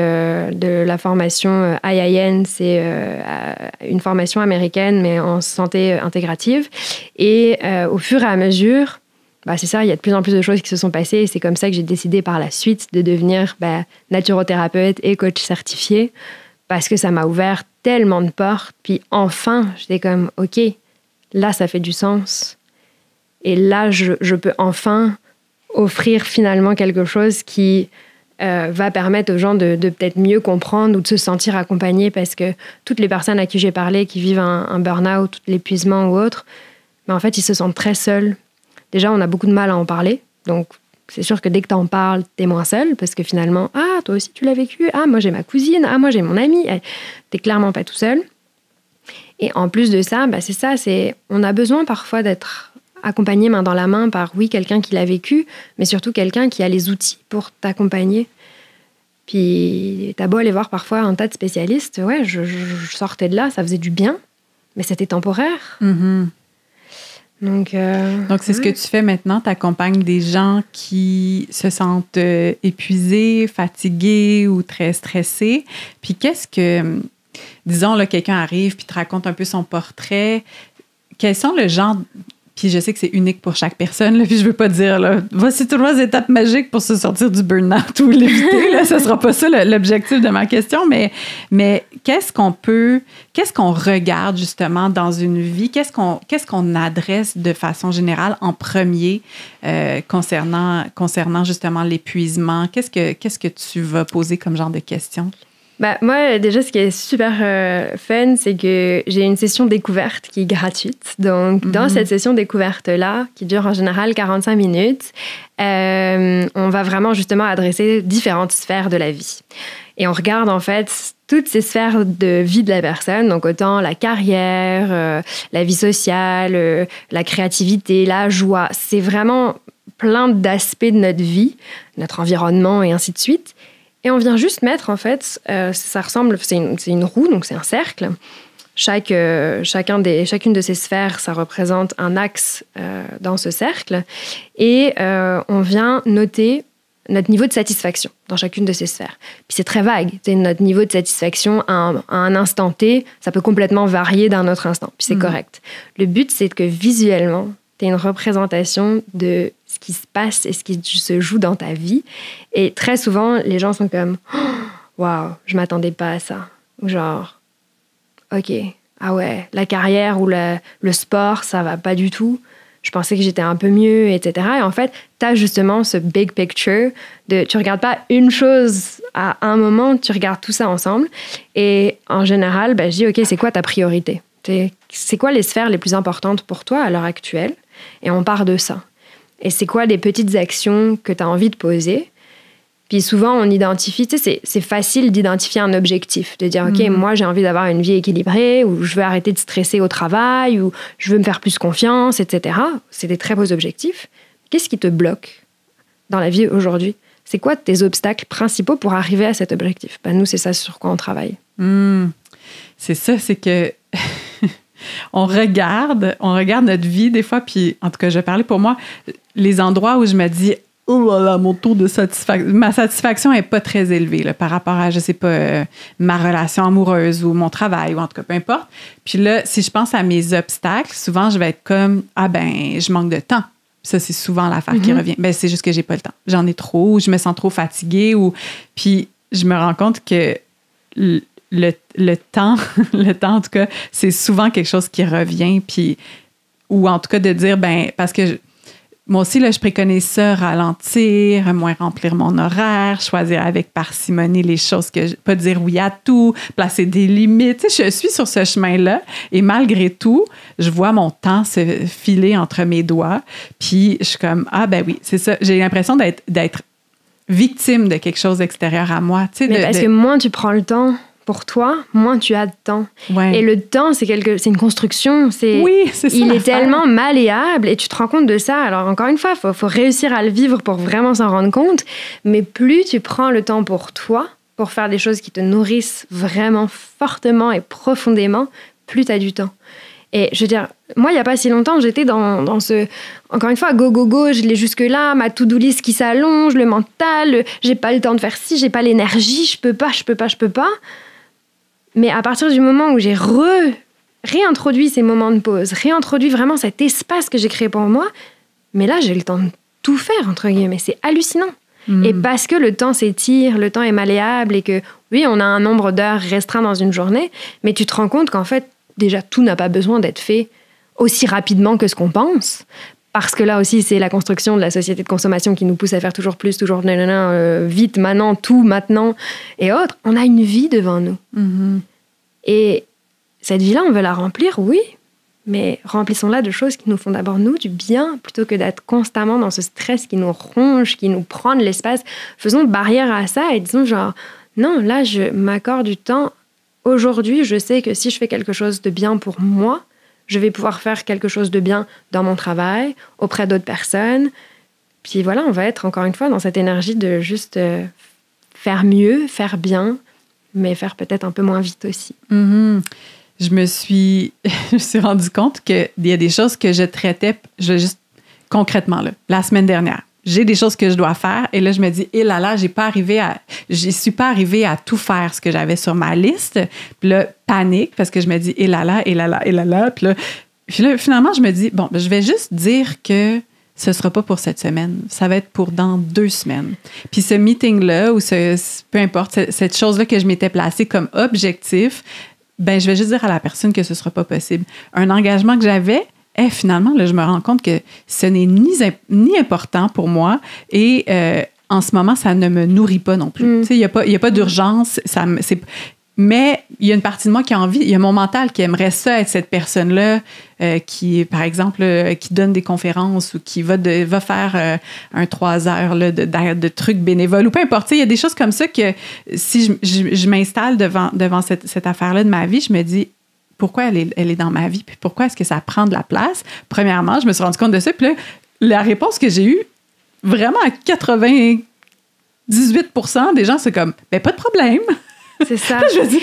de la formation IIN, c'est une formation américaine, mais en santé intégrative. Et au fur et à mesure, c'est ça, il y a de plus en plus de choses qui se sont passées. Et c'est comme ça que j'ai décidé par la suite de devenir naturothérapeute et coach certifié, parce que ça m'a ouvert tellement de portes. Puis enfin, j'étais comme, OK, là, ça fait du sens. Et là, je peux enfin offrir finalement quelque chose qui va permettre aux gens de peut-être mieux comprendre ou de se sentir accompagnés, parce que toutes les personnes à qui j'ai parlé qui vivent un burn-out, l'épuisement ou autre, mais en fait, ils se sentent très seuls. Déjà, on a beaucoup de mal à en parler. Donc, c'est sûr que dès que tu en parles, tu es moins seul, parce que finalement, toi aussi, tu l'as vécu. Moi, j'ai ma cousine. Moi, j'ai mon ami. Tu n'es clairement pas tout seul. Et en plus de ça, c'est ça, on a besoin parfois d'être accompagné main dans la main par, oui, quelqu'un qui l'a vécu, mais surtout quelqu'un qui a les outils pour t'accompagner. Puis, t'as beau aller voir parfois un tas de spécialistes, ouais, je sortais de là, ça faisait du bien, mais c'était temporaire. Mm-hmm. Donc, c'est ce que tu fais maintenant, tu accompagnes des gens qui se sentent épuisés, fatigués ou très stressés. Puis qu'est-ce que, disons, là, quelqu'un arrive puis te raconte un peu son portrait, quels sont le genre... Puis je sais que c'est unique pour chaque personne, là, puis je veux pas dire, là, voici 3 étapes magiques pour se sortir du burn-out ou l'éviter, là, ça sera pas ça l'objectif de ma question, mais qu'est-ce qu'on regarde justement dans une vie, qu'est-ce qu'on adresse de façon générale en premier concernant justement l'épuisement, qu'est-ce que tu vas poser comme genre de questions? Moi, déjà, ce qui est super fun, c'est que j'ai une session découverte qui est gratuite. Donc, dans cette session découverte-là, qui dure en général 45 minutes, on va vraiment justement adresser différentes sphères de la vie. Et on regarde en fait toutes ces sphères de vie de la personne, donc autant la carrière, la vie sociale, la créativité, la joie. C'est vraiment plein d'aspects de notre vie, notre environnement et ainsi de suite. Et on vient juste mettre, en fait, ça ressemble, c'est une roue, donc c'est un cercle. Chacune de ces sphères, ça représente un axe dans ce cercle. Et on vient noter notre niveau de satisfaction dans chacune de ces sphères. Puis c'est très vague. Notre niveau de satisfaction à un instant T, ça peut complètement varier d'un autre instant. Puis c'est correct. Le but, c'est que visuellement, tu aies une représentation de ce qui se passe et ce qui se joue dans ta vie. Et très souvent, les gens sont comme « Waouh, je m'attendais pas à ça. » Ou genre « Ok, ah ouais, la carrière ou le sport, ça va pas du tout. Je pensais que j'étais un peu mieux, etc. » Et en fait, tu as justement ce big picture de tu regardes pas une chose à un moment, tu regardes tout ça ensemble. Et en général, je dis « Ok, c'est quoi ta priorité? C'est quoi les sphères les plus importantes pour toi à l'heure actuelle? » Et on part de ça. Et c'est quoi les petites actions que tu as envie de poser? Puis souvent, on identifie, tu sais, c'est facile d'identifier un objectif, de dire, OK, moi, j'ai envie d'avoir une vie équilibrée, ou je veux arrêter de stresser au travail, ou je veux me faire plus confiance, etc. C'est des très beaux objectifs. Qu'est-ce qui te bloque dans la vie aujourd'hui? C'est quoi tes obstacles principaux pour arriver à cet objectif? Nous, c'est ça sur quoi on travaille. C'est ça, c'est que on regarde notre vie des fois, puis en tout cas, je vais parler pour moi, les endroits où je me dis oh là là, mon taux de satisfaction, ma satisfaction n'est pas très élevée là, par rapport à, je sais pas, ma relation amoureuse ou mon travail, ou en tout cas, peu importe. Puis là, si je pense à mes obstacles, souvent, je vais être comme, je manque de temps. Ça, c'est souvent l'affaire qui revient. C'est juste que j'ai pas le temps. J'en ai trop, ou je me sens trop fatiguée, puis je me rends compte que le temps, en tout cas, c'est souvent quelque chose qui revient, puis, ou en tout cas de dire, parce que moi aussi, là, je préconise ça, ralentir, moins remplir mon horaire, choisir avec parcimonie les choses pas dire oui à tout, placer des limites. Tu sais, je suis sur ce chemin-là et malgré tout, je vois mon temps se filer entre mes doigts. Puis je suis comme, oui, c'est ça. J'ai l'impression d'être victime de quelque chose d'extérieur à moi. Tu sais, mais parce que moins tu prends le temps pour toi, moins tu as de temps. Ouais. Et le temps, c'est une construction. Oui, c'est ça. Il est tellement malléable et tu te rends compte de ça. Alors, encore une fois, il faut réussir à le vivre pour vraiment s'en rendre compte. Mais plus tu prends le temps pour toi, pour faire des choses qui te nourrissent vraiment fortement et profondément, plus tu as du temps. Et je veux dire, moi, il n'y a pas si longtemps, j'étais dans ce... Encore une fois, go, je l'ai jusque-là, ma to-do list qui s'allonge, le mental, j'ai pas le temps de faire ci, j'ai pas l'énergie, je peux pas. Mais à partir du moment où j'ai réintroduit ces moments de pause, réintroduit vraiment cet espace que j'ai créé pour moi, mais là, j'ai le temps de tout faire, entre guillemets. C'est hallucinant. Et parce que le temps s'étire, le temps est malléable et que, oui, on a un nombre d'heures restreint dans une journée, mais tu te rends compte qu'en fait, déjà, tout n'a pas besoin d'être fait aussi rapidement que ce qu'on pense. Parce que là aussi, c'est la construction de la société de consommation qui nous pousse à faire toujours plus, toujours vite, maintenant, tout, maintenant, et autres. On a une vie devant nous. Et cette vie-là, on veut la remplir, oui, mais remplissons-la de choses qui nous font d'abord, nous, du bien, plutôt que d'être constamment dans ce stress qui nous ronge, qui nous prend de l'espace. Faisons barrière à ça et disons genre, non, là, je m'accorde du temps. Aujourd'hui, je sais que si je fais quelque chose de bien pour moi, je vais pouvoir faire quelque chose de bien dans mon travail, auprès d'autres personnes. Puis voilà, on va être encore une fois dans cette énergie de juste faire mieux, faire bien, mais faire peut-être un peu moins vite aussi. Je me suis rendu compte qu'il y a des choses que je traitais juste concrètement là, la semaine dernière. J'ai des choses que je dois faire et là, je me dis, je suis pas arrivée à tout faire ce que j'avais sur ma liste. Puis là, panique parce que je me dis, Puis là, finalement, je me dis, je vais juste dire que ce sera pas pour cette semaine. Ça va être pour dans 2 semaines. Puis ce meeting-là, ou peu importe, cette chose-là que je m'étais placée comme objectif, je vais juste dire à la personne que ce sera pas possible. Un engagement que j'avais, finalement, là, je me rends compte que ce n'est ni important pour moi et en ce moment, ça ne me nourrit pas non plus. Tu sais, il y a pas d'urgence. Mais il y a une partie de moi qui a envie, il y a mon mental qui aimerait ça être cette personne-là qui, par exemple, qui donne des conférences ou qui va faire un 3 heures là, de trucs bénévoles ou peu importe. Il y a des choses comme ça que si je m'installe devant cette affaire-là de ma vie, je me dis, pourquoi elle est dans ma vie? Puis pourquoi est-ce que ça prend de la place? Premièrement, je me suis rendu compte de ça. Puis là, la réponse que j'ai eue, vraiment à 98% des gens, c'est comme, pas de problème. C'est ça. Là, je me dis,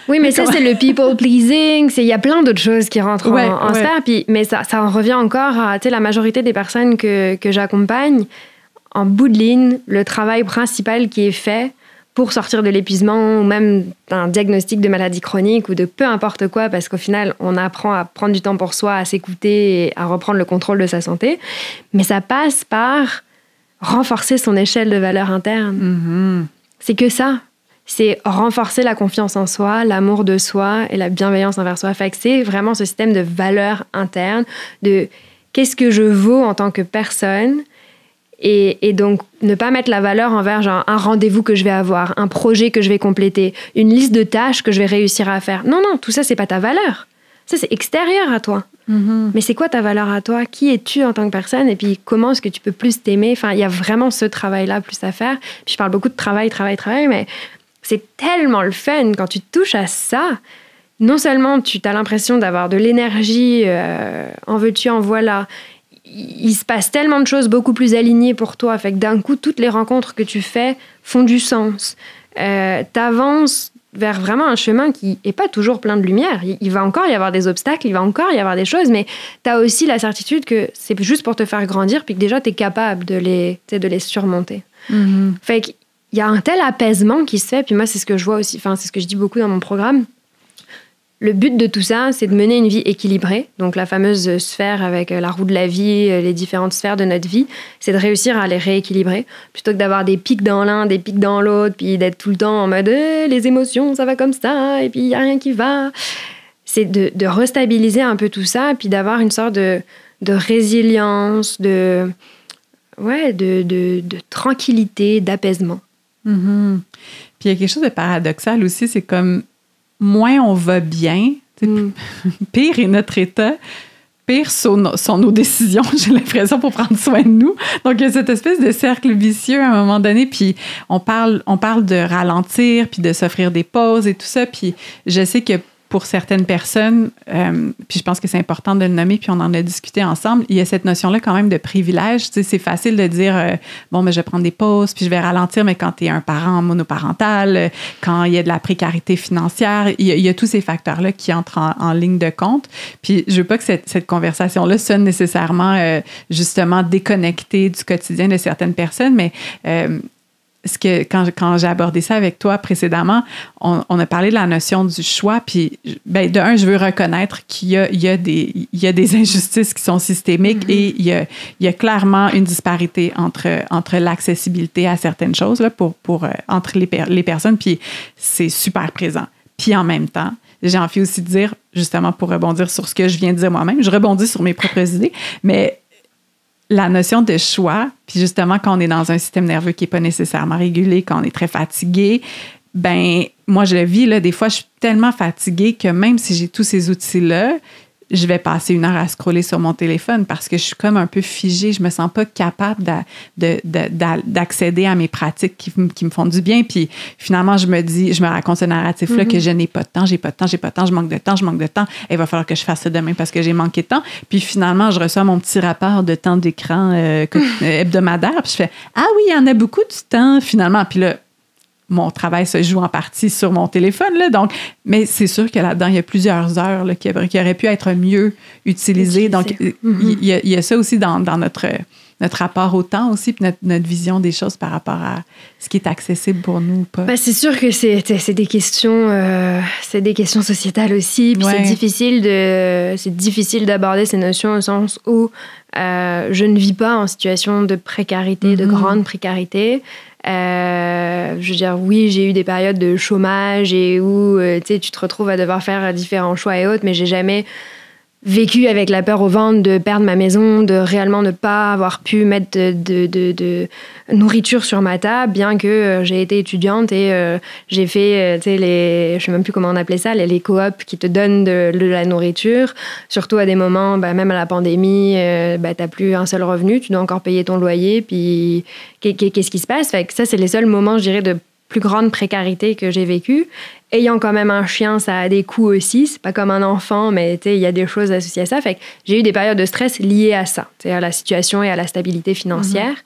oui, mais ça, c'est le people pleasing. Il y a plein d'autres choses qui rentrent en sphère. Mais ça en revient encore à la majorité des personnes que j'accompagne. En bout de ligne, le travail principal qui est fait pour sortir de l'épuisement ou même d'un diagnostic de maladie chronique ou de peu importe quoi, parce qu'au final, on apprend à prendre du temps pour soi, à s'écouter et à reprendre le contrôle de sa santé. Mais ça passe par renforcer son échelle de valeur interne. C'est que ça. C'est renforcer la confiance en soi, l'amour de soi et la bienveillance envers soi. Fait que c'est vraiment ce système de valeur interne, de qu'est-ce que je vaux en tant que personne. Et donc, ne pas mettre la valeur envers genre, un rendez-vous que je vais avoir, un projet que je vais compléter, une liste de tâches que je vais réussir à faire. Non, tout ça, c'est pas ta valeur. Ça, c'est extérieur à toi. Mais c'est quoi ta valeur à toi? Qui es-tu en tant que personne? Et puis, comment est-ce que tu peux plus t'aimer? Enfin, il y a vraiment ce travail-là plus à faire. Puis, je parle beaucoup de travail, mais c'est tellement le fun quand tu touches à ça. Non seulement tu as l'impression d'avoir de l'énergie, en veux-tu, en voilà. Il se passe tellement de choses beaucoup plus alignées pour toi. Fait que d'un coup, toutes les rencontres que tu fais font du sens. T'avances vers vraiment un chemin qui n'est pas toujours plein de lumière. Il va encore y avoir des obstacles, il va encore y avoir des choses, mais tu as aussi la certitude que c'est juste pour te faire grandir, puis que déjà, tu es capable de les surmonter. Fait qu'il y a un tel apaisement qui se fait, puis moi, c'est ce que je vois aussi, c'est ce que je dis beaucoup dans mon programme. Le but de tout ça, c'est de mener une vie équilibrée. Donc, la fameuse sphère avec la roue de la vie, les différentes sphères de notre vie, c'est de réussir à les rééquilibrer. Plutôt que d'avoir des pics dans l'un, des pics dans l'autre, puis d'être tout le temps en mode les émotions, ça va comme ça, et puis il n'y a rien qui va. C'est de restabiliser un peu tout ça, puis d'avoir une sorte de résilience, de tranquillité, d'apaisement. Puis il y a quelque chose de paradoxal aussi, c'est comme moins on va bien, pire est notre état, pire sont nos décisions, j'ai l'impression, pour prendre soin de nous. Donc, il y a cette espèce de cercle vicieux à un moment donné, puis on parle de ralentir, puis de s'offrir des pauses et tout ça, puis je sais que pour certaines personnes, puis je pense que c'est important de le nommer, puis on en a discuté ensemble, il y a cette notion-là quand même de privilège. Tu sais, c'est facile de dire, bon, mais je vais prendre des pauses, puis je vais ralentir, mais quand tu es un parent monoparental, quand il y a de la précarité financière, il y a tous ces facteurs-là qui entrent en ligne de compte. Puis je veux pas que cette conversation-là sonne nécessairement, justement, déconnectée du quotidien de certaines personnes, mais quand j'ai abordé ça avec toi précédemment, on a parlé de la notion du choix, puis de un, je veux reconnaître qu'il y a des injustices qui sont systémiques et il y a clairement une disparité entre l'accessibilité à certaines choses là, entre les personnes, puis c'est super présent. Puis en même temps, j'ai envie aussi de dire, justement pour rebondir sur ce que je viens de dire moi-même, je rebondis sur mes propres idées, mais la notion de choix, puis justement, quand on est dans un système nerveux qui n'est pas nécessairement régulé, quand on est très fatigué, moi, je le vis, là, des fois, je suis tellement fatiguée que même si j'ai tous ces outils-là, je vais passer 1 heure à scroller sur mon téléphone parce que je suis comme un peu figée. Je me sens pas capable d'accéder à mes pratiques qui me font du bien. Puis finalement, je me raconte ce narratif-là que je n'ai pas de temps, j'ai pas de temps, je manque de temps. Et il va falloir que je fasse ça demain parce que j'ai manqué de temps. Puis finalement, je reçois mon petit rapport de temps d'écran hebdomadaire. Puis je fais « Ah oui, il y en a beaucoup du temps finalement. » Puis là, mon travail se joue en partie sur mon téléphone. Là, donc, mais c'est sûr que là-dedans, il y a plusieurs heures là, qui auraient pu être mieux utilisées. Donc, il y a ça aussi dans notre rapport au temps aussi, puis notre vision des choses par rapport à ce qui est accessible pour nous ou pas. C'est sûr que c'est des questions sociétales aussi. Puis c'est difficile d'aborder ces notions au sens où je ne vis pas en situation de précarité, de grande précarité. Je veux dire, oui, j'ai eu des périodes de chômage et où tu te retrouves à devoir faire différents choix et autres, mais j'ai jamais vécu avec la peur au ventre de perdre ma maison, de réellement ne pas avoir pu mettre de nourriture sur ma table, bien que j'ai été étudiante et j'ai fait, je sais même plus comment on appelait ça, les coops qui te donnent de la nourriture, surtout à des moments, même à la pandémie, t'as plus un seul revenu, tu dois encore payer ton loyer, puis qu'est-ce qui se passe? Fait que ça, c'est les seuls moments, je dirais, de plus grande précarité que j'ai vécu. Ayant quand même un chien, ça a des coûts aussi. C'est pas comme un enfant, mais il y a des choses associées à ça. Fait que j'ai eu des périodes de stress liées à ça, à la situation et à la stabilité financière.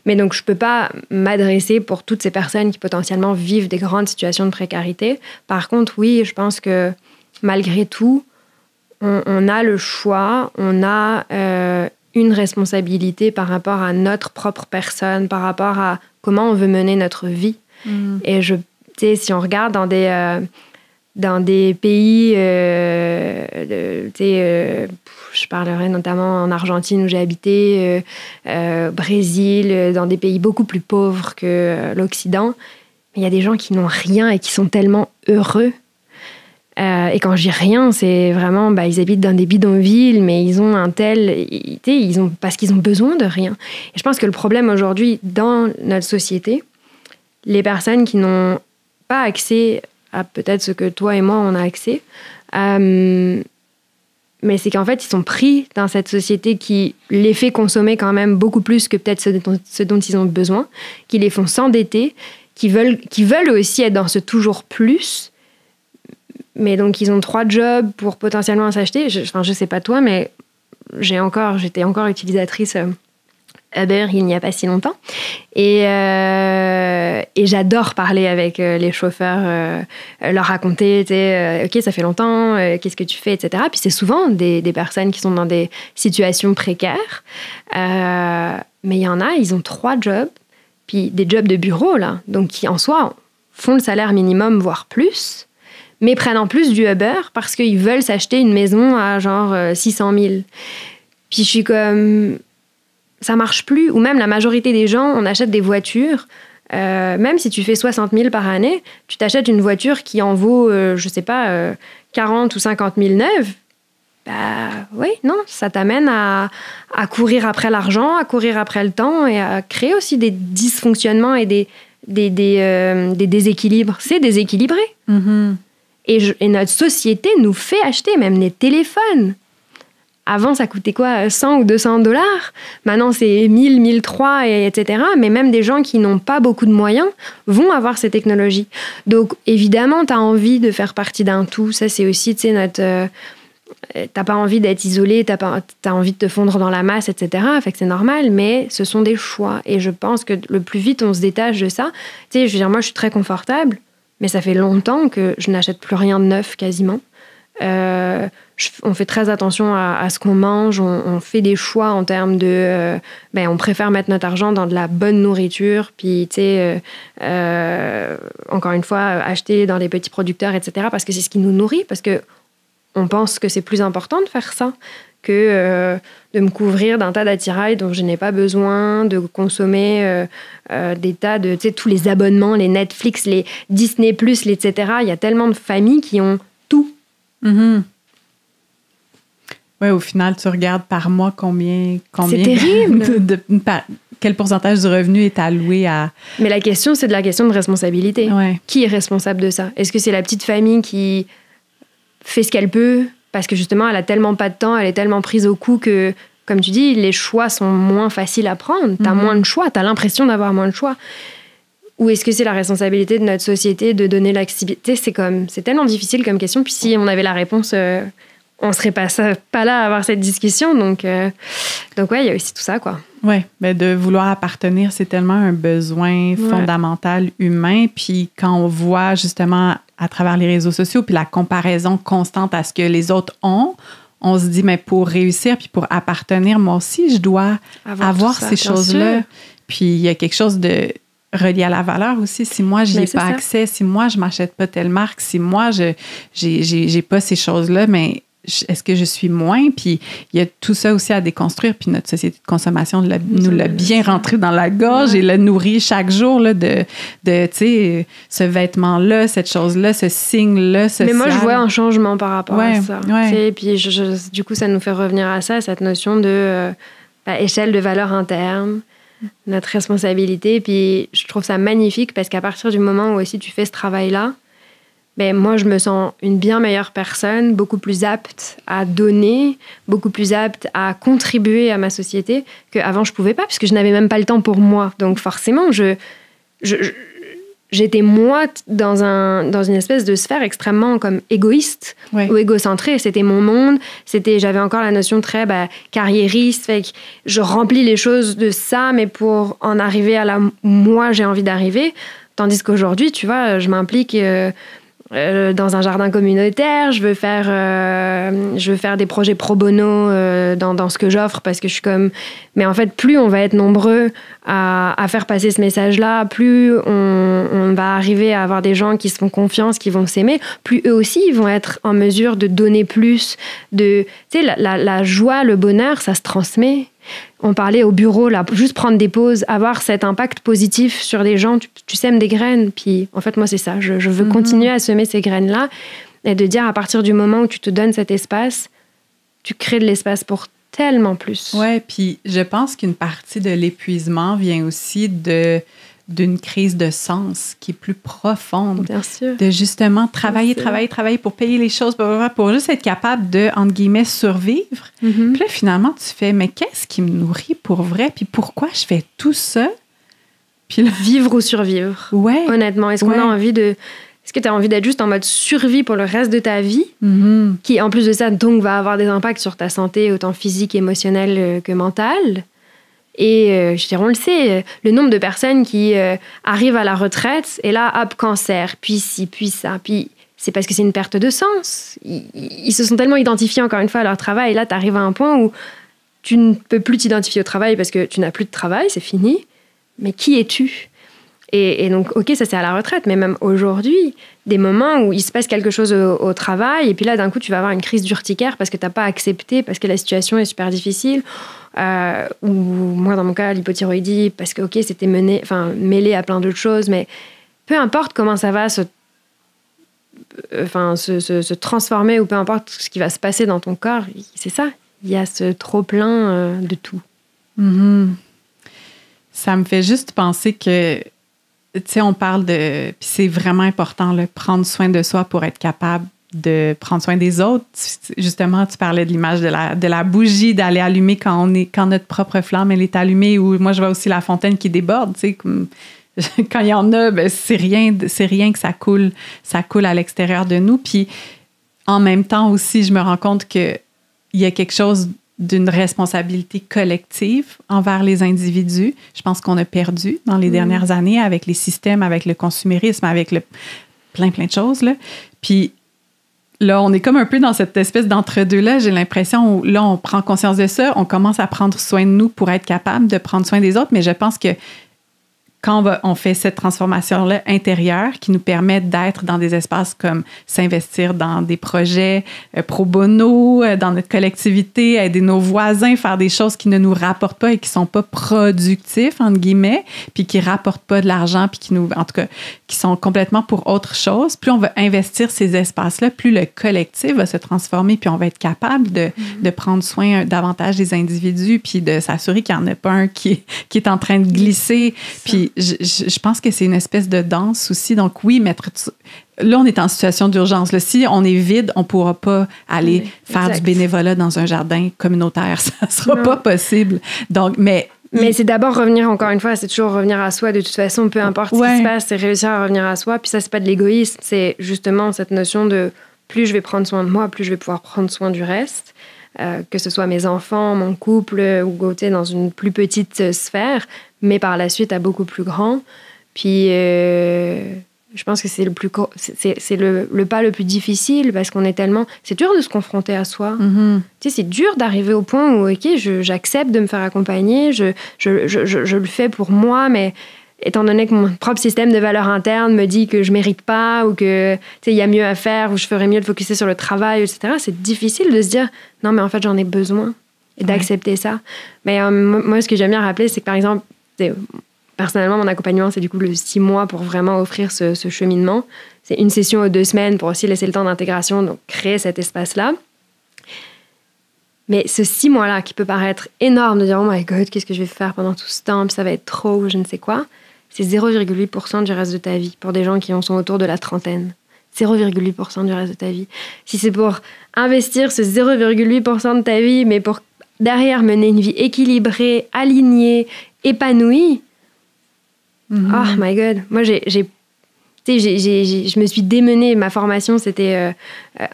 Mais donc, je peux pas m'adresser pour toutes ces personnes qui potentiellement vivent des grandes situations de précarité. Par contre, oui, je pense que malgré tout, on a le choix, on a une responsabilité par rapport à notre propre personne, par rapport à comment on veut mener notre vie. Et si on regarde dans des pays, je parlerai notamment en Argentine où j'ai habité, Brésil, dans des pays beaucoup plus pauvres que l'Occident, mais il y a des gens qui n'ont rien et qui sont tellement heureux. Et quand je dis rien, c'est vraiment, ils habitent dans des bidonvilles, mais ils ont parce qu'ils ont besoin de rien. Et je pense que le problème aujourd'hui dans notre société, les personnes qui n'ont pas accès à peut-être ce que toi et moi on a accès, Mais c'est qu'en fait, ils sont pris dans cette société qui les fait consommer quand même beaucoup plus que peut-être ce dont ils ont besoin, qui les font s'endetter, qui veulent aussi être dans ce toujours plus. Mais donc, ils ont 3 jobs pour potentiellement s'acheter. Je sais pas toi, mais j'étais encore utilisatrice Uber il n'y a pas si longtemps. Et j'adore parler avec les chauffeurs, leur raconter, OK, ça fait longtemps, qu'est-ce que tu fais, etc. Puis c'est souvent des personnes qui sont dans des situations précaires. Mais il y en a, ils ont 3 jobs, puis des jobs de bureau, là, donc qui en soi font le salaire minimum, voire plus, mais prennent en plus du Uber parce qu'ils veulent s'acheter une maison à genre 600 000. Puis je suis comme... ça marche plus. Ou même la majorité des gens, on achète des voitures. Même si tu fais 60 000 par année, tu t'achètes une voiture qui en vaut, 40 ou 50 000 neuves. Oui, non, ça t'amène à courir après l'argent, à courir après le temps et à créer aussi des dysfonctionnements et des déséquilibres. C'est déséquilibré. Mm-hmm. Et notre société nous fait acheter même les téléphones. Avant, ça coûtait quoi, 100 ou 200 $? Maintenant, c'est 1000, 1003, etc. Mais même des gens qui n'ont pas beaucoup de moyens vont avoir ces technologies. Donc, évidemment, tu as envie de faire partie d'un tout. Ça, c'est aussi, tu sais, notre... t'as pas envie d'être isolé, t'as envie de te fondre dans la masse, etc. Fait que c'est normal, mais ce sont des choix. Et je pense que le plus vite on se détache de ça... Tu sais, je veux dire, moi, je suis très confortable, mais ça fait longtemps que je n'achète plus rien de neuf, quasiment. On fait très attention à ce qu'on mange, on fait des choix en termes de... on préfère mettre notre argent dans de la bonne nourriture, puis, tu sais, encore une fois, acheter dans les petits producteurs, etc., parce que c'est ce qui nous nourrit, parce qu'on pense que c'est plus important de faire ça que de me couvrir d'un tas d'attirails dont je n'ai pas besoin, de consommer des tas de... Tu sais, tous les abonnements, les Netflix, les Disney+, etc. Il y a tellement de familles qui ont tout. Mm-hmm. Oui, au final, tu regardes par mois combien c'est terrible. Quel pourcentage du revenu est alloué à... Mais la question, c'est de la question de responsabilité. Ouais. Qui est responsable de ça? Est-ce que c'est la petite famille qui fait ce qu'elle peut parce que justement, elle a tellement pas de temps, elle est tellement prise au cou que, comme tu dis, les choix sont moins faciles à prendre. T'as moins de choix, t'as l'impression d'avoir moins de choix. Ou est-ce que c'est la responsabilité de notre société de donner l'accessibilité? C'est tellement difficile comme question. Puis si on avait la réponse... on serait pas là à avoir cette discussion. Donc ouais, il y a aussi tout ça, quoi. Oui, mais de vouloir appartenir, c'est tellement un besoin fondamental humain. Puis quand on voit justement à travers les réseaux sociaux, puis la comparaison constante à ce que les autres ont, on se dit, mais pour réussir, puis pour appartenir, moi aussi, je dois avoir ces choses-là. Puis il y a quelque chose de relié à la valeur aussi. Si moi, je n'y ai pas accès, si moi, je ne m'achète pas telle marque, si moi, je n'ai pas ces choses-là, mais... est-ce que je suis moins? Puis il y a tout ça aussi à déconstruire. Puis notre société de consommation nous l'a bien rentré dans la gorge et l'a nourri chaque jour là, de tu sais, ce vêtement-là, cette chose-là, ce signe-là social. Mais moi, je vois un changement par rapport à ça. Ouais. Et puis du coup, ça nous fait revenir à ça, cette notion de échelle de valeur interne, notre responsabilité. Puis je trouve ça magnifique parce qu'à partir du moment où aussi tu fais ce travail-là, moi, je me sens une bien meilleure personne, beaucoup plus apte à donner, beaucoup plus apte à contribuer à ma société qu'avant je pouvais pas, puisque je n'avais même pas le temps pour moi. Donc forcément, j'étais moi dans une espèce de sphère extrêmement comme égoïste ou égocentrée. C'était mon monde, j'avais encore la notion très carriériste, fait que je remplis les choses de ça, mais pour en arriver à là où moi j'ai envie d'arriver. Tandis qu'aujourd'hui, tu vois, je m'implique... dans un jardin communautaire, je veux faire des projets pro bono dans ce que j'offre parce que je suis comme... Mais en fait, plus on va être nombreux à faire passer ce message-là, plus on va arriver à avoir des gens qui se font confiance, qui vont s'aimer, plus eux aussi ils vont être en mesure de donner plus. Tu sais, la joie, le bonheur, ça se transmet. On parlait au bureau, là, juste prendre des pauses, avoir cet impact positif sur les gens, tu sèmes des graines. Puis, en fait, moi, c'est ça. Je veux continuer à semer ces graines-là et de dire, à partir du moment où tu te donnes cet espace, tu crées de l'espace pour tellement plus. Oui, puis je pense qu'une partie de l'épuisement vient aussi de d'une crise de sens qui est plus profonde. Bien sûr. De justement travailler pour payer les choses, pour juste être capable de, entre guillemets, survivre. Mm-hmm. Puis là, finalement, tu fais, mais qu'est-ce qui me nourrit pour vrai? Puis pourquoi je fais tout ça? Puis là, vivre ou survivre. Ouais. Honnêtement, est-ce qu'on a envie de... Est-ce que tu as envie d'être juste en mode survie pour le reste de ta vie, qui, en plus de ça, donc, va avoir des impacts sur ta santé, autant physique, émotionnelle que mentale? Et je dirais, on le sait, le nombre de personnes qui arrivent à la retraite, et là, hop, cancer, puis ci, puis ça, puis c'est parce que c'est une perte de sens. Ils se sont tellement identifiés, encore une fois, à leur travail, et là, tu arrives à un point où tu ne peux plus t'identifier au travail parce que tu n'as plus de travail, c'est fini. Mais qui es-tu ? Et donc, OK, ça c'est à la retraite, mais même aujourd'hui, des moments où il se passe quelque chose au travail, et puis là, d'un coup, tu vas avoir une crise d'urticaire parce que tu n'as pas accepté, parce que la situation est super difficile, ou moi, dans mon cas, l'hypothyroïdie, parce que, OK, c'était mêlé à plein d'autres choses, mais peu importe comment ça va se transformer, ou peu importe ce qui va se passer dans ton corps, c'est ça, il y a ce trop-plein de tout. Mm-hmm. Ça me fait juste penser que tu sais, on parle de... Puis c'est vraiment important, là, prendre soin de soi pour être capable de prendre soin des autres. Justement, tu parlais de l'image de la bougie, d'aller allumer quand notre propre flamme, elle est allumée. Ou moi, je vois aussi la fontaine qui déborde. Tu sais, quand il y en a, ben, c'est rien que ça coule à l'extérieur de nous. Puis en même temps aussi, je me rends compte qu'il y a quelque chose d'une responsabilité collective envers les individus. Je pense qu'on a perdu dans les dernières années avec les systèmes, avec le consumérisme, avec plein de choses, là. Puis là, on est comme un peu dans cette espèce d'entre-deux-là. J'ai l'impression où là, on prend conscience de ça, on commence à prendre soin de nous pour être capable de prendre soin des autres, mais je pense que quand on fait cette transformation-là intérieure qui nous permet d'être dans des espaces comme s'investir dans des projets pro bono, dans notre collectivité, aider nos voisins, faire des choses qui ne nous rapportent pas et qui sont pas productifs, entre guillemets, puis qui rapportent pas de l'argent, puis en tout cas, qui sont complètement pour autre chose. Plus on va investir ces espaces-là, plus le collectif va se transformer, puis on va être capable de prendre soin davantage des individus, puis de s'assurer qu'il n'y en a pas un qui est en train de glisser. Puis je pense que c'est une espèce de danse aussi. Donc oui, là, on est en situation d'urgence. Là, si on est vide, on ne pourra pas aller faire du bénévolat dans un jardin communautaire. Ça ne sera pas possible. Donc, mais c'est d'abord revenir, encore une fois, c'est toujours revenir à soi. De toute façon, peu importe ce qui se passe, c'est réussir à revenir à soi. Puis ça, c'est pas de l'égoïsme. C'est justement cette notion de plus je vais prendre soin de moi, plus je vais pouvoir prendre soin du reste. Que ce soit mes enfants, mon couple, ou dans une plus petite sphère, mais par la suite à beaucoup plus grand. Puis je pense que c'est le pas le plus difficile, parce qu'on est tellement... C'est dur de se confronter à soi. Mm-hmm. Tu sais, c'est dur d'arriver au point où, OK, j'accepte de me faire accompagner, je le fais pour moi, mais étant donné que mon propre système de valeurs internes me dit que je mérite pas, ou que il y a mieux à faire, ou je ferais mieux de focuser sur le travail, etc., c'est difficile de se dire non, mais en fait j'en ai besoin, et d'accepter ça. Mais moi, ce que j'aime bien rappeler, c'est que par exemple, personnellement, mon accompagnement, c'est du coup le 6 mois pour vraiment offrir ce cheminement. C'est une session aux 2 semaines pour aussi laisser le temps d'intégration, donc créer cet espace-là. Mais ce 6 mois-là, qui peut paraître énorme, de dire « Oh my God, qu'est-ce que je vais faire pendant tout ce temps, puis ça va être trop, ou je ne sais quoi », c'est 0,8% du reste de ta vie pour des gens qui en sont autour de la trentaine. 0,8% du reste de ta vie. Si c'est pour investir ce 0,8% de ta vie, mais pour derrière mener une vie équilibrée, alignée, épanouie, oh my God. Moi, je me suis démenée. Ma formation, c'était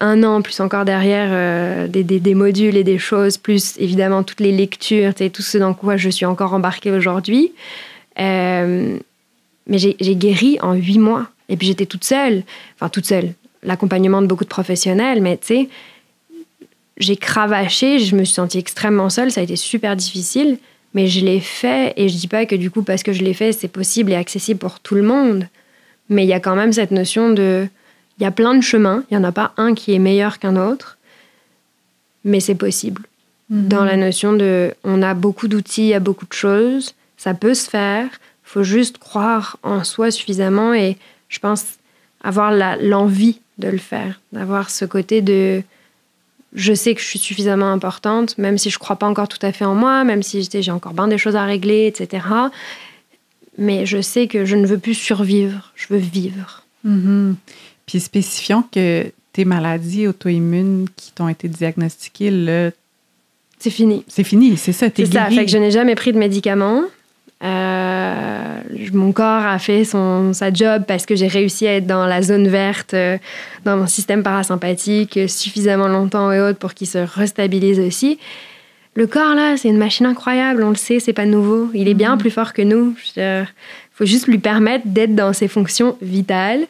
1 an, plus encore derrière des modules et des choses, plus évidemment toutes les lectures, tout ce dans quoi je suis encore embarquée aujourd'hui. Mais j'ai guéri en 8 mois. Et puis j'étais toute seule. L'accompagnement de beaucoup de professionnels, mais tu sais, j'ai cravaché, je me suis sentie extrêmement seule, ça a été super difficile, mais je l'ai fait, et je dis pas que du coup, parce que je l'ai fait, c'est possible et accessible pour tout le monde. Mais il y a quand même cette notion de... Il y a plein de chemins, il n'y en a pas un qui est meilleur qu'un autre, mais c'est possible. Dans la notion de... On a beaucoup d'outils, il y a beaucoup de choses, ça peut se faire, il faut juste croire en soi suffisamment, et je pense avoir l'envie de le faire, d'avoir ce côté de... Je sais que je suis suffisamment importante, même si je ne crois pas encore tout à fait en moi, même si j'ai encore bien des choses à régler, etc. mais je sais que je ne veux plus survivre, je veux vivre. Mm-hmm. Puis spécifions que tes maladies auto-immunes qui t'ont été diagnostiquées, là, c'est fini. C'est fini, c'est ça, t'es guérie. C'est ça, fait que je n'ai jamais pris de médicaments. Mon corps a fait sa job parce que j'ai réussi à être dans la zone verte, dans mon système parasympathique suffisamment longtemps et autres pour qu'il se restabilise aussi. Le corps, là, c'est une machine incroyable, on le sait, c'est pas nouveau. Il est bien plus fort que nous. Il faut juste lui permettre d'être dans ses fonctions vitales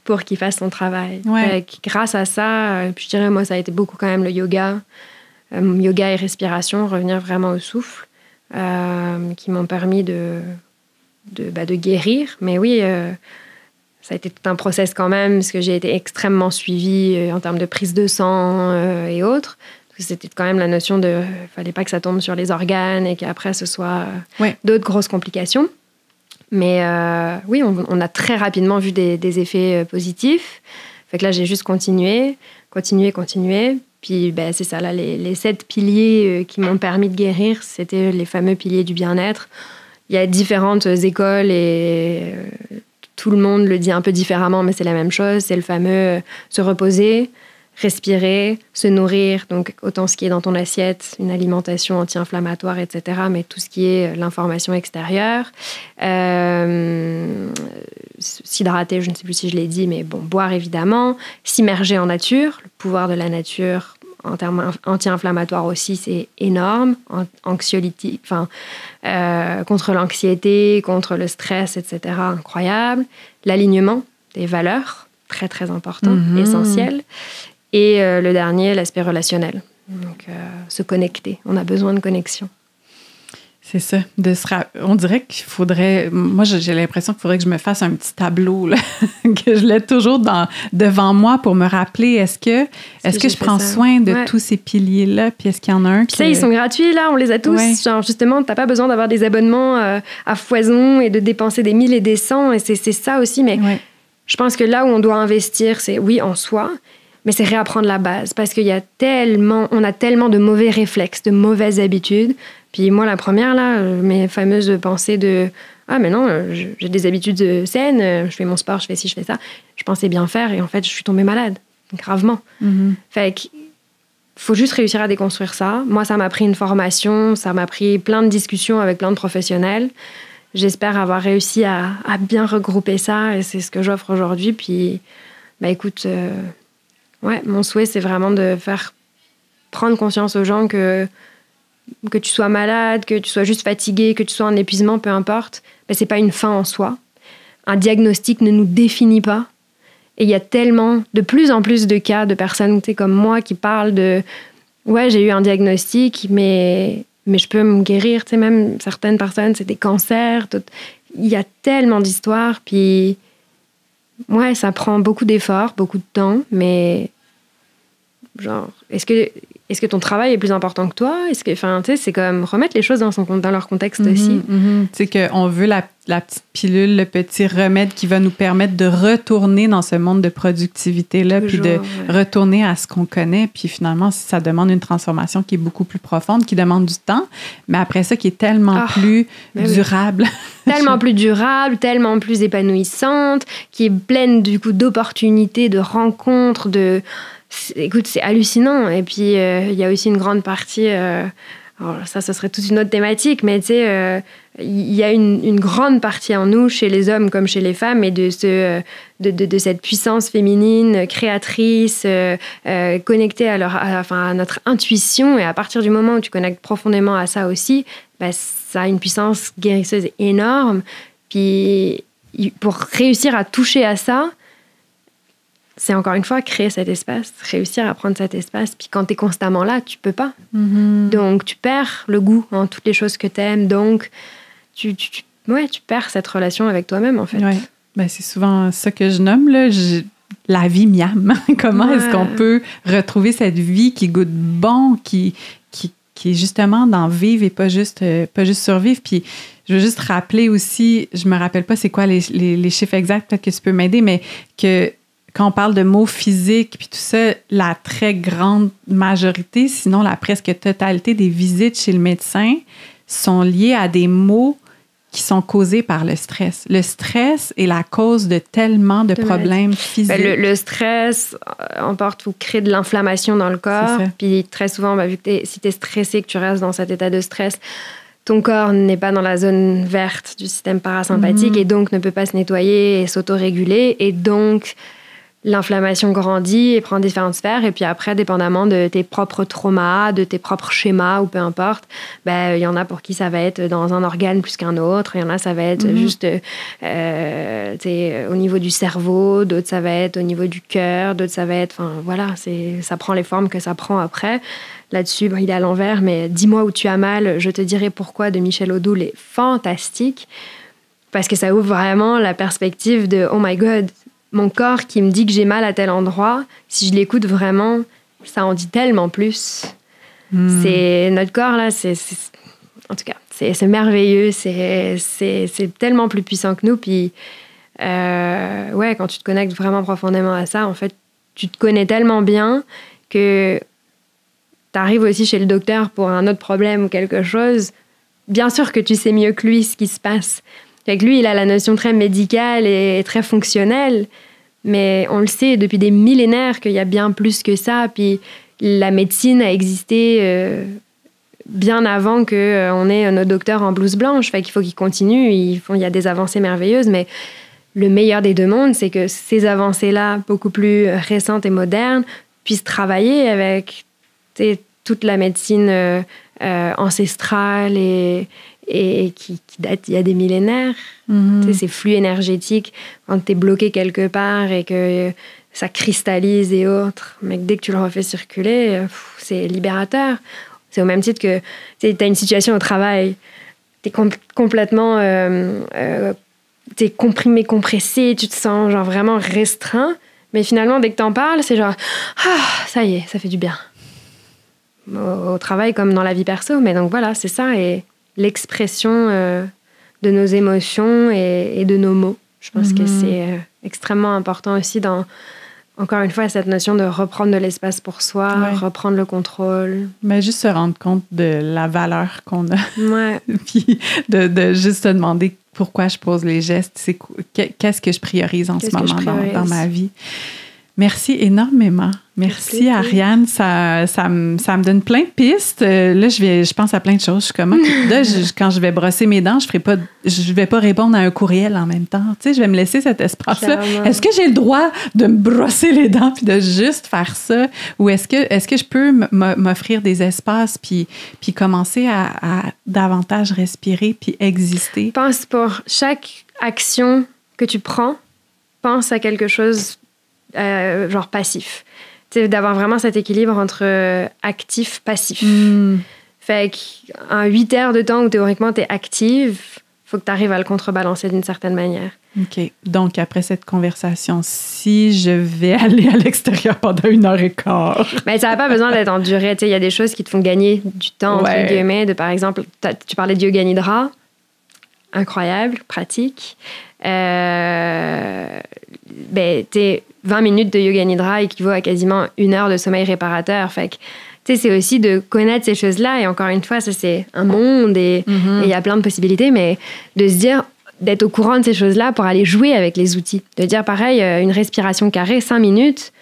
pour qu'il fasse son travail. Ouais. Grâce à ça, je dirais, moi, ça a été beaucoup quand même le yoga. Yoga et respiration, revenir vraiment au souffle, qui m'ont permis de guérir. Mais oui, ça a été tout un process quand même, parce que j'ai été extrêmement suivie en termes de prise de sang et autres. C'était quand même la notion de fallait pas que ça tombe sur les organes et qu'après ce soit d'autres grosses complications. Mais oui, on a très rapidement vu des effets positifs. Fait que là, j'ai juste continué. Puis c'est ça, là, les 7 piliers qui m'ont permis de guérir, c'était les fameux piliers du bien-être. Il y a différentes écoles et tout le monde le dit un peu différemment, mais c'est la même chose. C'est le fameux se reposer, respirer, se nourrir, donc autant ce qui est dans ton assiette, une alimentation anti-inflammatoire, etc., mais tout ce qui est l'information extérieure. S'hydrater, je ne sais plus si je l'ai dit, mais bon, boire évidemment. S'immerger en nature, le pouvoir de la nature en termes anti-inflammatoires aussi, c'est énorme. Anxiolytique, contre l'anxiété, contre le stress, etc., incroyable. L'alignement des valeurs, très très important, essentiel. Et le dernier, l'aspect relationnel. Donc, se connecter. On a besoin de connexion. C'est ça. On dirait qu'il faudrait... Moi, j'ai l'impression qu'il faudrait que je me fasse un petit tableau, là, que je l'ai toujours devant moi pour me rappeler est-ce que je prends soin de tous ces piliers-là, puis est-ce qu'il y en a un qui... Tu sais, ils sont gratuits, là, on les a tous. Ouais. Genre, justement, t'as pas besoin d'avoir des abonnements à foison et de dépenser des 1000 et des 100, et c'est ça aussi, mais je pense que là où on doit investir, c'est, oui, en soi, mais c'est réapprendre la base, parce qu'on a tellement de mauvais réflexes, de mauvaises habitudes. Puis moi, la première, là, mes fameuses pensées de « Ah, mais non, j'ai des habitudes saines, je fais mon sport, je fais ci, je fais ça. » Je pensais bien faire et en fait, je suis tombée malade, gravement. Fait qu'il faut juste réussir à déconstruire ça. Moi, ça m'a pris une formation, ça m'a pris plein de discussions avec plein de professionnels. J'espère avoir réussi à bien regrouper ça et c'est ce que j'offre aujourd'hui. Puis, écoute... mon souhait, c'est vraiment de faire prendre conscience aux gens que tu sois malade, que tu sois juste fatigué, que tu sois en épuisement, peu importe, c'est pas une fin en soi. Un diagnostic ne nous définit pas. Et il y a tellement, de plus en plus de cas de personnes comme moi qui parlent de « Ouais, j'ai eu un diagnostic, mais je peux me guérir. » Tu sais, même certaines personnes, c'est des cancers. Il y a tellement d'histoires, puis... Ouais, ça prend beaucoup d'efforts, beaucoup de temps, mais genre, est-ce que ton travail est plus important que toi? Est-ce que, tu sais, c'est comme remettre les choses dans leur contexte aussi. Tu sais qu'on veut la petite pilule, le petit remède qui va nous permettre de retourner dans ce monde de productivité-là, puis de retourner à ce qu'on connaît. Puis finalement, ça demande une transformation qui est beaucoup plus profonde, qui demande du temps, mais après ça, qui est tellement plus durable. Tellement plus durable, tellement plus épanouissante, qui est pleine du coup d'opportunités, de rencontres, écoute, c'est hallucinant. Et puis, il y a aussi une grande partie... alors ça, ce serait toute une autre thématique, mais tu sais, il y a une grande partie en nous, chez les hommes comme chez les femmes, et de cette puissance féminine, créatrice, connectée à notre intuition. Et à partir du moment où tu connectes profondément à ça aussi, ça a une puissance guérisseuse énorme. Puis, pour réussir à toucher à ça, c'est encore une fois créer cet espace, réussir à prendre cet espace. Puis quand tu es constamment là, tu peux pas. Donc, tu perds le goût en toutes les choses que tu aimes. Donc, tu perds cette relation avec toi-même, en fait. Ouais. C'est souvent ça que je nomme, là. La vie miam. Comment est-ce qu'on peut retrouver cette vie qui goûte bon, qui est justement d'en vivre et pas juste survivre. Puis, je veux juste rappeler aussi, je me rappelle pas c'est quoi les chiffres exacts, peut-être que tu peux m'aider, mais que quand on parle de maux physiques puis tout ça, la très grande majorité, sinon la presque totalité des visites chez le médecin sont liées à des maux qui sont causées par le stress. Le stress est la cause de tellement de problèmes physiques. Le stress emporte ou crée de l'inflammation dans le corps. Puis très souvent, vu que si tu es stressé, que tu restes dans cet état de stress, ton corps n'est pas dans la zone verte du système parasympathique et donc ne peut pas se nettoyer et s'autoréguler. Et donc, l'inflammation grandit et prend différentes sphères. Et puis après, dépendamment de tes propres traumas, de tes propres schémas ou peu importe, il y en a pour qui ça va être dans un organe plus qu'un autre. Il y en a, ça va être juste au niveau du cerveau. D'autres, ça va être au niveau du cœur. D'autres, ça va être... Enfin, voilà, ça prend les formes que ça prend après. Là-dessus, il est à l'envers, mais « Dis-moi où tu as mal, je te dirai pourquoi » de Michel Odoul est fantastique parce que ça ouvre vraiment la perspective de « Oh my God !» Mon corps qui me dit que j'ai mal à tel endroit, si je l'écoute vraiment, ça en dit tellement plus. C'est notre corps, là, en tout cas, c'est merveilleux. C'est tellement plus puissant que nous. Puis, quand tu te connectes vraiment profondément à ça, en fait, tu te connais tellement bien que tu arrives aussi chez le docteur pour un autre problème ou quelque chose. Bien sûr que tu sais mieux que lui ce qui se passe. Fait que lui, il a la notion très médicale et très fonctionnelle, mais on le sait depuis des millénaires qu'il y a bien plus que ça. Puis la médecine a existé bien avant qu'on ait nos docteurs en blouse blanche. Fait qu'il faut qu'ils continuent. Il y a des avancées merveilleuses, mais le meilleur des deux mondes, c'est que ces avancées-là, beaucoup plus récentes et modernes, puissent travailler avec toute la médecine ancestrale et qui date il y a des millénaires. Ces flux énergétiques, quand tu es bloqué quelque part et que ça cristallise et autres, mais dès que tu le refais circuler, c'est libérateur. C'est au même titre que tu as une situation au travail, tu es complètement t'es comprimé, compressé, tu te sens genre vraiment restreint, mais finalement, dès que tu en parles, c'est genre « Ah, ça y est, ça fait du bien ». Au travail comme dans la vie perso, mais donc voilà, c'est ça, et l'expression de nos émotions et de nos mots. Je pense que c'est extrêmement important aussi dans, encore une fois, cette notion de reprendre de l'espace pour soi, reprendre le contrôle. Mais juste se rendre compte de la valeur qu'on a. Ouais. Puis de juste se demander pourquoi je pose les gestes, qu'est-ce que je priorise en ce moment dans ma vie. Merci énormément. Merci, Ariane. Ça me donne plein de pistes. Là, je pense à plein de choses. Je suis comme, là, quand je vais brosser mes dents, je vais pas répondre à un courriel en même temps. Tu sais, je vais me laisser cet espace-là. Clairement. Est-ce que j'ai le droit de me brosser les dents puis de juste faire ça? Ou est-ce que je peux m'offrir des espaces puis commencer à davantage respirer puis exister? Pense pour chaque action que tu prends, pense à quelque chose genre passif. Tu sais, d'avoir vraiment cet équilibre entre actif, passif. Fait qu'en 8 heures de temps où théoriquement tu es active, faut que tu arrives à le contrebalancer d'une certaine manière. OK. Donc, après cette conversation, si je vais aller à l'extérieur pendant 1h15... Mais ça n'a pas besoin d'être en durée. Tu sais, il y a des choses qui te font gagner du temps, entre guillemets. Par exemple, tu parlais de yoga nidra. Incroyable, pratique. T'es 20 minutes de yoga nidra équivaut à quasiment 1 heure de sommeil réparateur. Fait que, tu sais, c'est aussi de connaître ces choses-là. Et encore une fois, ça, c'est un monde et il y a plein de possibilités, mais de se dire, d'être au courant de ces choses-là pour aller jouer avec les outils. De dire, pareil, une respiration carrée, 5 minutes,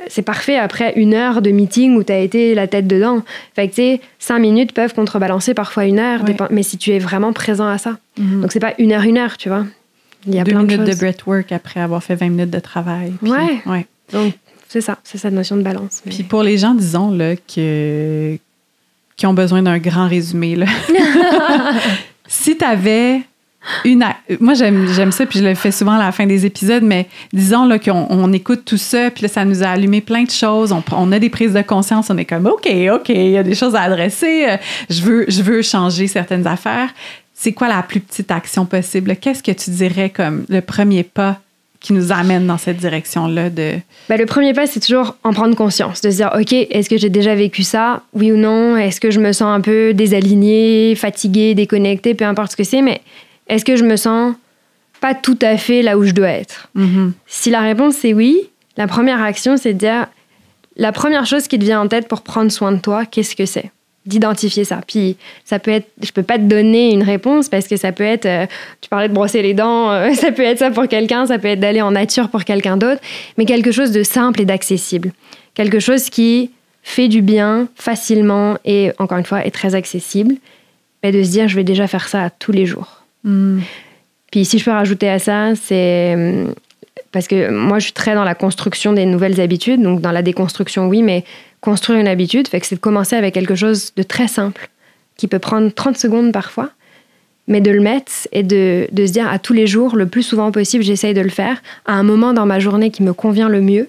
c'est parfait après 1 heure de meeting où tu as été la tête dedans. Fait que, tu sais, 5 minutes peuvent contrebalancer parfois 1 heure, mais si tu es vraiment présent à ça. Donc, c'est pas 1 heure, tu vois. Il y a 2 plein minutes de choses. De breathwork après avoir fait 20 minutes de travail. Puis, Donc, c'est ça, c'est cette notion de balance. Puis pour les gens, disons, là, qui ont besoin d'un grand résumé, là. Si tu avais moi, j'aime ça, puis je le fais souvent à la fin des épisodes, mais disons là, qu'on écoute tout ça, puis là, ça nous a allumé plein de choses. On a des prises de conscience, on est comme, OK, il y a des choses à adresser. Je veux changer certaines affaires. C'est quoi la plus petite action possible? Qu'est-ce que tu dirais comme le premier pas qui nous amène dans cette direction-là? Le premier pas, c'est toujours en prendre conscience, de se dire, OK, est-ce que j'ai déjà vécu ça? Oui ou non? Est-ce que je me sens un peu désalignée, fatiguée, déconnectée, peu importe ce que c'est, mais est-ce que je me sens pas tout à fait là où je dois être? Si la réponse c'est oui, la première action, c'est de dire, la première chose qui te vient en tête pour prendre soin de toi, qu'est-ce que c'est? d'identifier ça. Puis ça peut être, je peux pas te donner une réponse parce que ça peut être, tu parlais de brosser les dents, ça peut être ça pour quelqu'un, ça peut être d'aller en nature pour quelqu'un d'autre, mais quelque chose de simple et d'accessible. Quelque chose qui fait du bien facilement et, encore une fois, est très accessible. Et de se dire, je vais déjà faire ça tous les jours. Puis si je peux rajouter à ça, c'est... Parce que moi, je suis très dans la construction des nouvelles habitudes, donc dans la déconstruction, oui, mais construire une habitude, fait que c'est de commencer avec quelque chose de très simple, qui peut prendre 30 secondes parfois, mais de le mettre et de se dire à tous les jours, le plus souvent possible, j'essaye de le faire, à un moment dans ma journée qui me convient le mieux,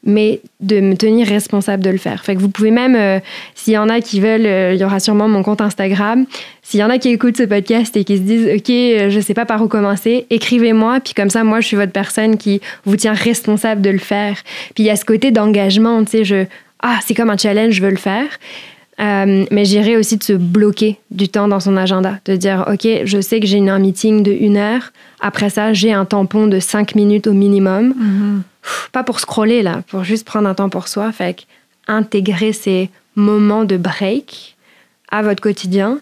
mais de me tenir responsable de le faire. Fait que vous pouvez même, s'il y en a qui veulent, il y aura sûrement mon compte Instagram, s'il y en a qui écoutent ce podcast et qui se disent « Ok, je sais pas par où commencer », écrivez-moi, puis comme ça, moi, je suis votre personne qui vous tient responsable de le faire. Puis il y a ce côté d'engagement, tu sais, c'est comme un challenge, je veux le faire. Mais j'irais aussi de se bloquer du temps dans son agenda, de dire « Ok, je sais que j'ai un meeting de 1 heure, après ça, j'ai un tampon de 5 minutes au minimum. Pas pour scroller, là, pour juste prendre un temps pour soi. Fait intégrer ces moments de break à votre quotidien.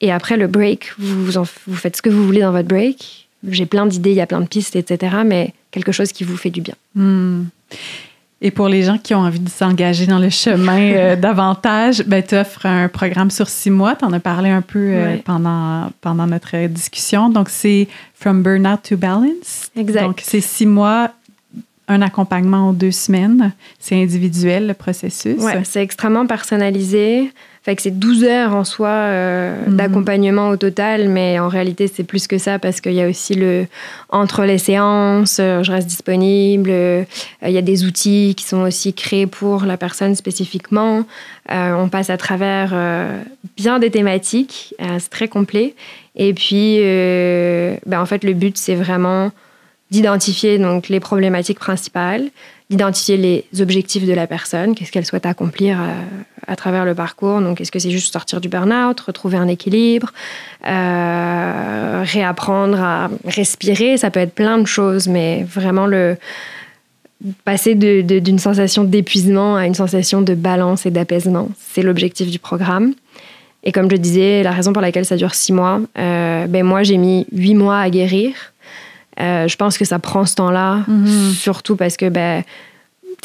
Et après le break, vous faites ce que vous voulez dans votre break. J'ai plein d'idées, il y a plein de pistes, etc. Mais quelque chose qui vous fait du bien. Et pour les gens qui ont envie de s'engager dans le chemin davantage, tu offres un programme sur 6 mois. Tu en as parlé un peu pendant notre discussion. Donc, c'est From Burnout to Balance. Exact. Donc, c'est 6 mois, un accompagnement en 2 semaines. C'est individuel, le processus. Oui, c'est extrêmement personnalisé. Fait que c'est 12 heures en soi d'accompagnement au total, mais en réalité, c'est plus que ça parce qu'il y a aussi entre les séances, je reste disponible. Il y a des outils qui sont aussi créés pour la personne spécifiquement. On passe à travers bien des thématiques. C'est très complet. Et puis, en fait, le but, c'est vraiment d'identifier donc, les problématiques principales, d'identifier les objectifs de la personne, qu'est-ce qu'elle souhaite accomplir à travers le parcours. Donc, est-ce que c'est juste sortir du burn-out, retrouver un équilibre, réapprendre à respirer, ça peut être plein de choses, mais vraiment passer d'une sensation d'épuisement à une sensation de balance et d'apaisement, c'est l'objectif du programme. Et comme je disais, la raison pour laquelle ça dure 6 mois, moi, j'ai mis 8 mois à guérir. Je pense que ça prend ce temps-là, surtout parce que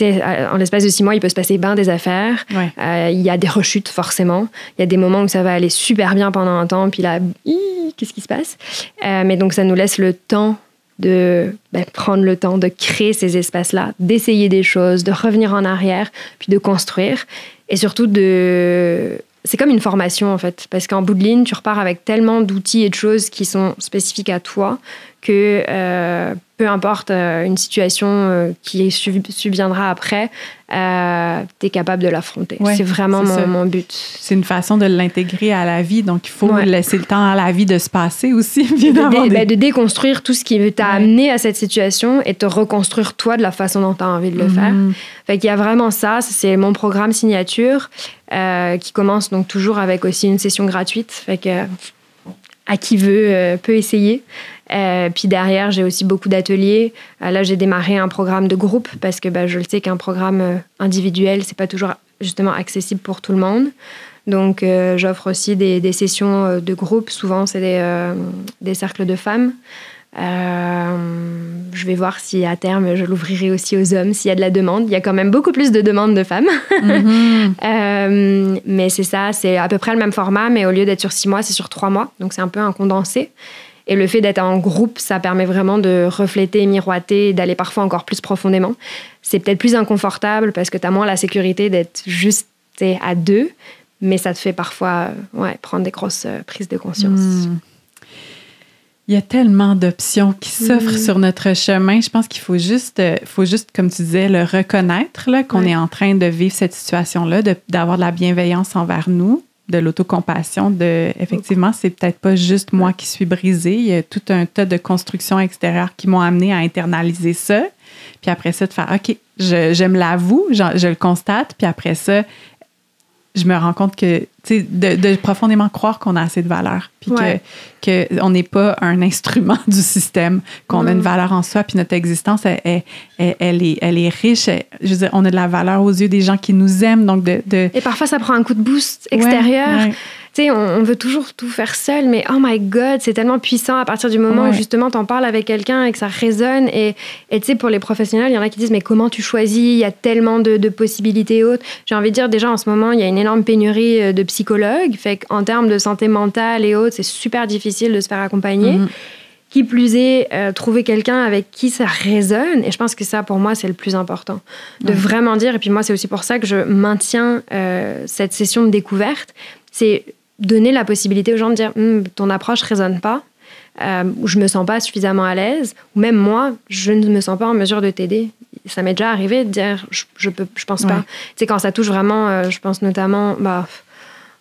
en l'espace de 6 mois, il peut se passer bien des affaires. Ouais. Il y a des rechutes, forcément. Il y a des moments où ça va aller super bien pendant un temps, puis là, qu'est-ce qui se passe? Mais donc, ça nous laisse le temps de prendre le temps de créer ces espaces-là, d'essayer des choses, de revenir en arrière, puis de construire. Et surtout, c'est comme une formation, en fait. Parce qu'en bout de ligne, tu repars avec tellement d'outils et de choses qui sont spécifiques à toi que peu importe une situation qui subviendra après, tu es capable de l'affronter. Ouais, c'est vraiment mon but. C'est une façon de l'intégrer à la vie, donc il faut laisser le temps à la vie de se passer aussi. De déconstruire tout ce qui t'a amené à cette situation et te reconstruire toi de la façon dont tu as envie de le faire. Fait qu'il y a vraiment ça, c'est mon programme signature qui commence donc toujours avec aussi une session gratuite. Fait que à qui veut peut essayer. Puis derrière, j'ai aussi beaucoup d'ateliers. Là, j'ai démarré un programme de groupe parce que je le sais qu'un programme individuel, c'est pas toujours justement accessible pour tout le monde. Donc, j'offre aussi des sessions de groupe. Souvent, c'est des cercles de femmes. Je vais voir si à terme, je l'ouvrirai aussi aux hommes, s'il y a de la demande. Il y a quand même beaucoup plus de demandes de femmes. Mais c'est ça, c'est à peu près le même format, mais au lieu d'être sur 6 mois, c'est sur 3 mois. Donc, c'est un peu un condensé. Et le fait d'être en groupe, ça permet vraiment de refléter, miroiter, d'aller parfois encore plus profondément. C'est peut-être plus inconfortable parce que tu as moins la sécurité d'être juste à 2, mais ça te fait parfois prendre des grosses prises de conscience. Il y a tellement d'options qui s'offrent sur notre chemin. Je pense qu'il faut juste, comme tu disais, le reconnaître, là, qu'on est en train de vivre cette situation-là, d'avoir de la bienveillance envers nous, de l'autocompassion, effectivement, c'est peut-être pas juste moi qui suis brisée. Il y a tout un tas de constructions extérieures qui m'ont amené à internaliser ça. Puis après ça, de faire, OK, je me l'avoue, je le constate. Puis après ça, je me rends compte que, tu sais, de profondément croire qu'on a assez de valeur, puis que on n'est pas un instrument du système, qu'on a une valeur en soi, puis notre existence, elle est riche. Je veux dire, on a de la valeur aux yeux des gens qui nous aiment, donc Et parfois, ça prend un coup de boost extérieur. Ouais. Tu sais, on veut toujours tout faire seul, mais oh my God, c'est tellement puissant à partir du moment où justement t'en parles avec quelqu'un et que ça résonne. Et tu sais, pour les professionnels, il y en a qui disent, mais comment tu choisis? Il y a tellement de possibilités autres. J'ai envie de dire, déjà, en ce moment, il y a une énorme pénurie de psychologues. Fait qu'en termes de santé mentale et autres, c'est super difficile de se faire accompagner. Qui plus est, trouver quelqu'un avec qui ça résonne. Et je pense que ça, pour moi, c'est le plus important. De vraiment dire, et puis moi, c'est aussi pour ça que je maintiens cette session de découverte, c'est donner la possibilité aux gens de dire ton approche ne résonne pas, ou je ne me sens pas suffisamment à l'aise, ou même moi, je ne me sens pas en mesure de t'aider. Ça m'est déjà arrivé de dire je pense pas. Tu sais, quand ça touche vraiment, je pense notamment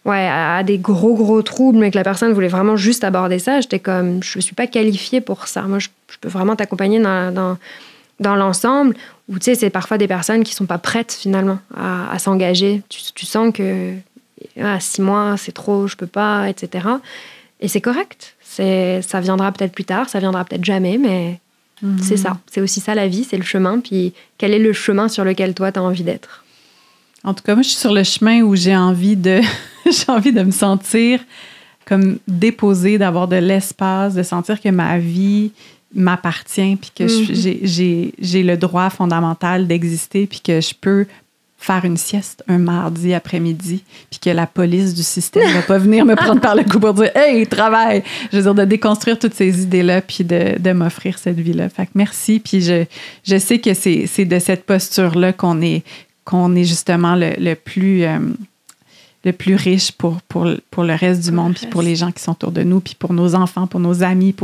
à des gros troubles, mais que la personne voulait vraiment juste aborder ça, j'étais comme, je ne suis pas qualifiée pour ça. Moi, je peux vraiment t'accompagner dans l'ensemble, où tu sais, c'est parfois des personnes qui ne sont pas prêtes finalement à s'engager. Tu sens que 6 mois, c'est trop, je peux pas, etc. Et c'est correct. Ça viendra peut-être plus tard, ça viendra peut-être jamais, mais c'est ça. C'est aussi ça la vie, c'est le chemin. Puis quel est le chemin sur lequel toi, tu as envie d'être? En tout cas, moi, je suis sur le chemin où j'ai envie de me sentir comme déposée, d'avoir de l'espace, de sentir que ma vie m'appartient, puis que j'ai le droit fondamental d'exister, puis que je peux faire une sieste un mardi après-midi, puis que la police du système ne va pas venir me prendre par le cou pour dire « Hey, travaille! » Je veux dire, de déconstruire toutes ces idées-là, puis de m'offrir cette vie-là. Fait que merci, puis je sais que c'est de cette posture-là qu'on est justement le plus riche pour le reste du monde, puis pour les gens qui sont autour de nous, puis pour nos enfants, pour nos amis,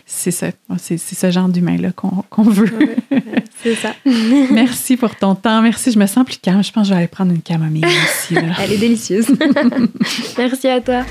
c'est ce genre d'humain-là qu'on veut. C'est ça. Merci pour ton temps. Merci, je me sens plus calme. Je pense que je vais aller prendre une camomille ici. Là. Elle est délicieuse. Merci à toi.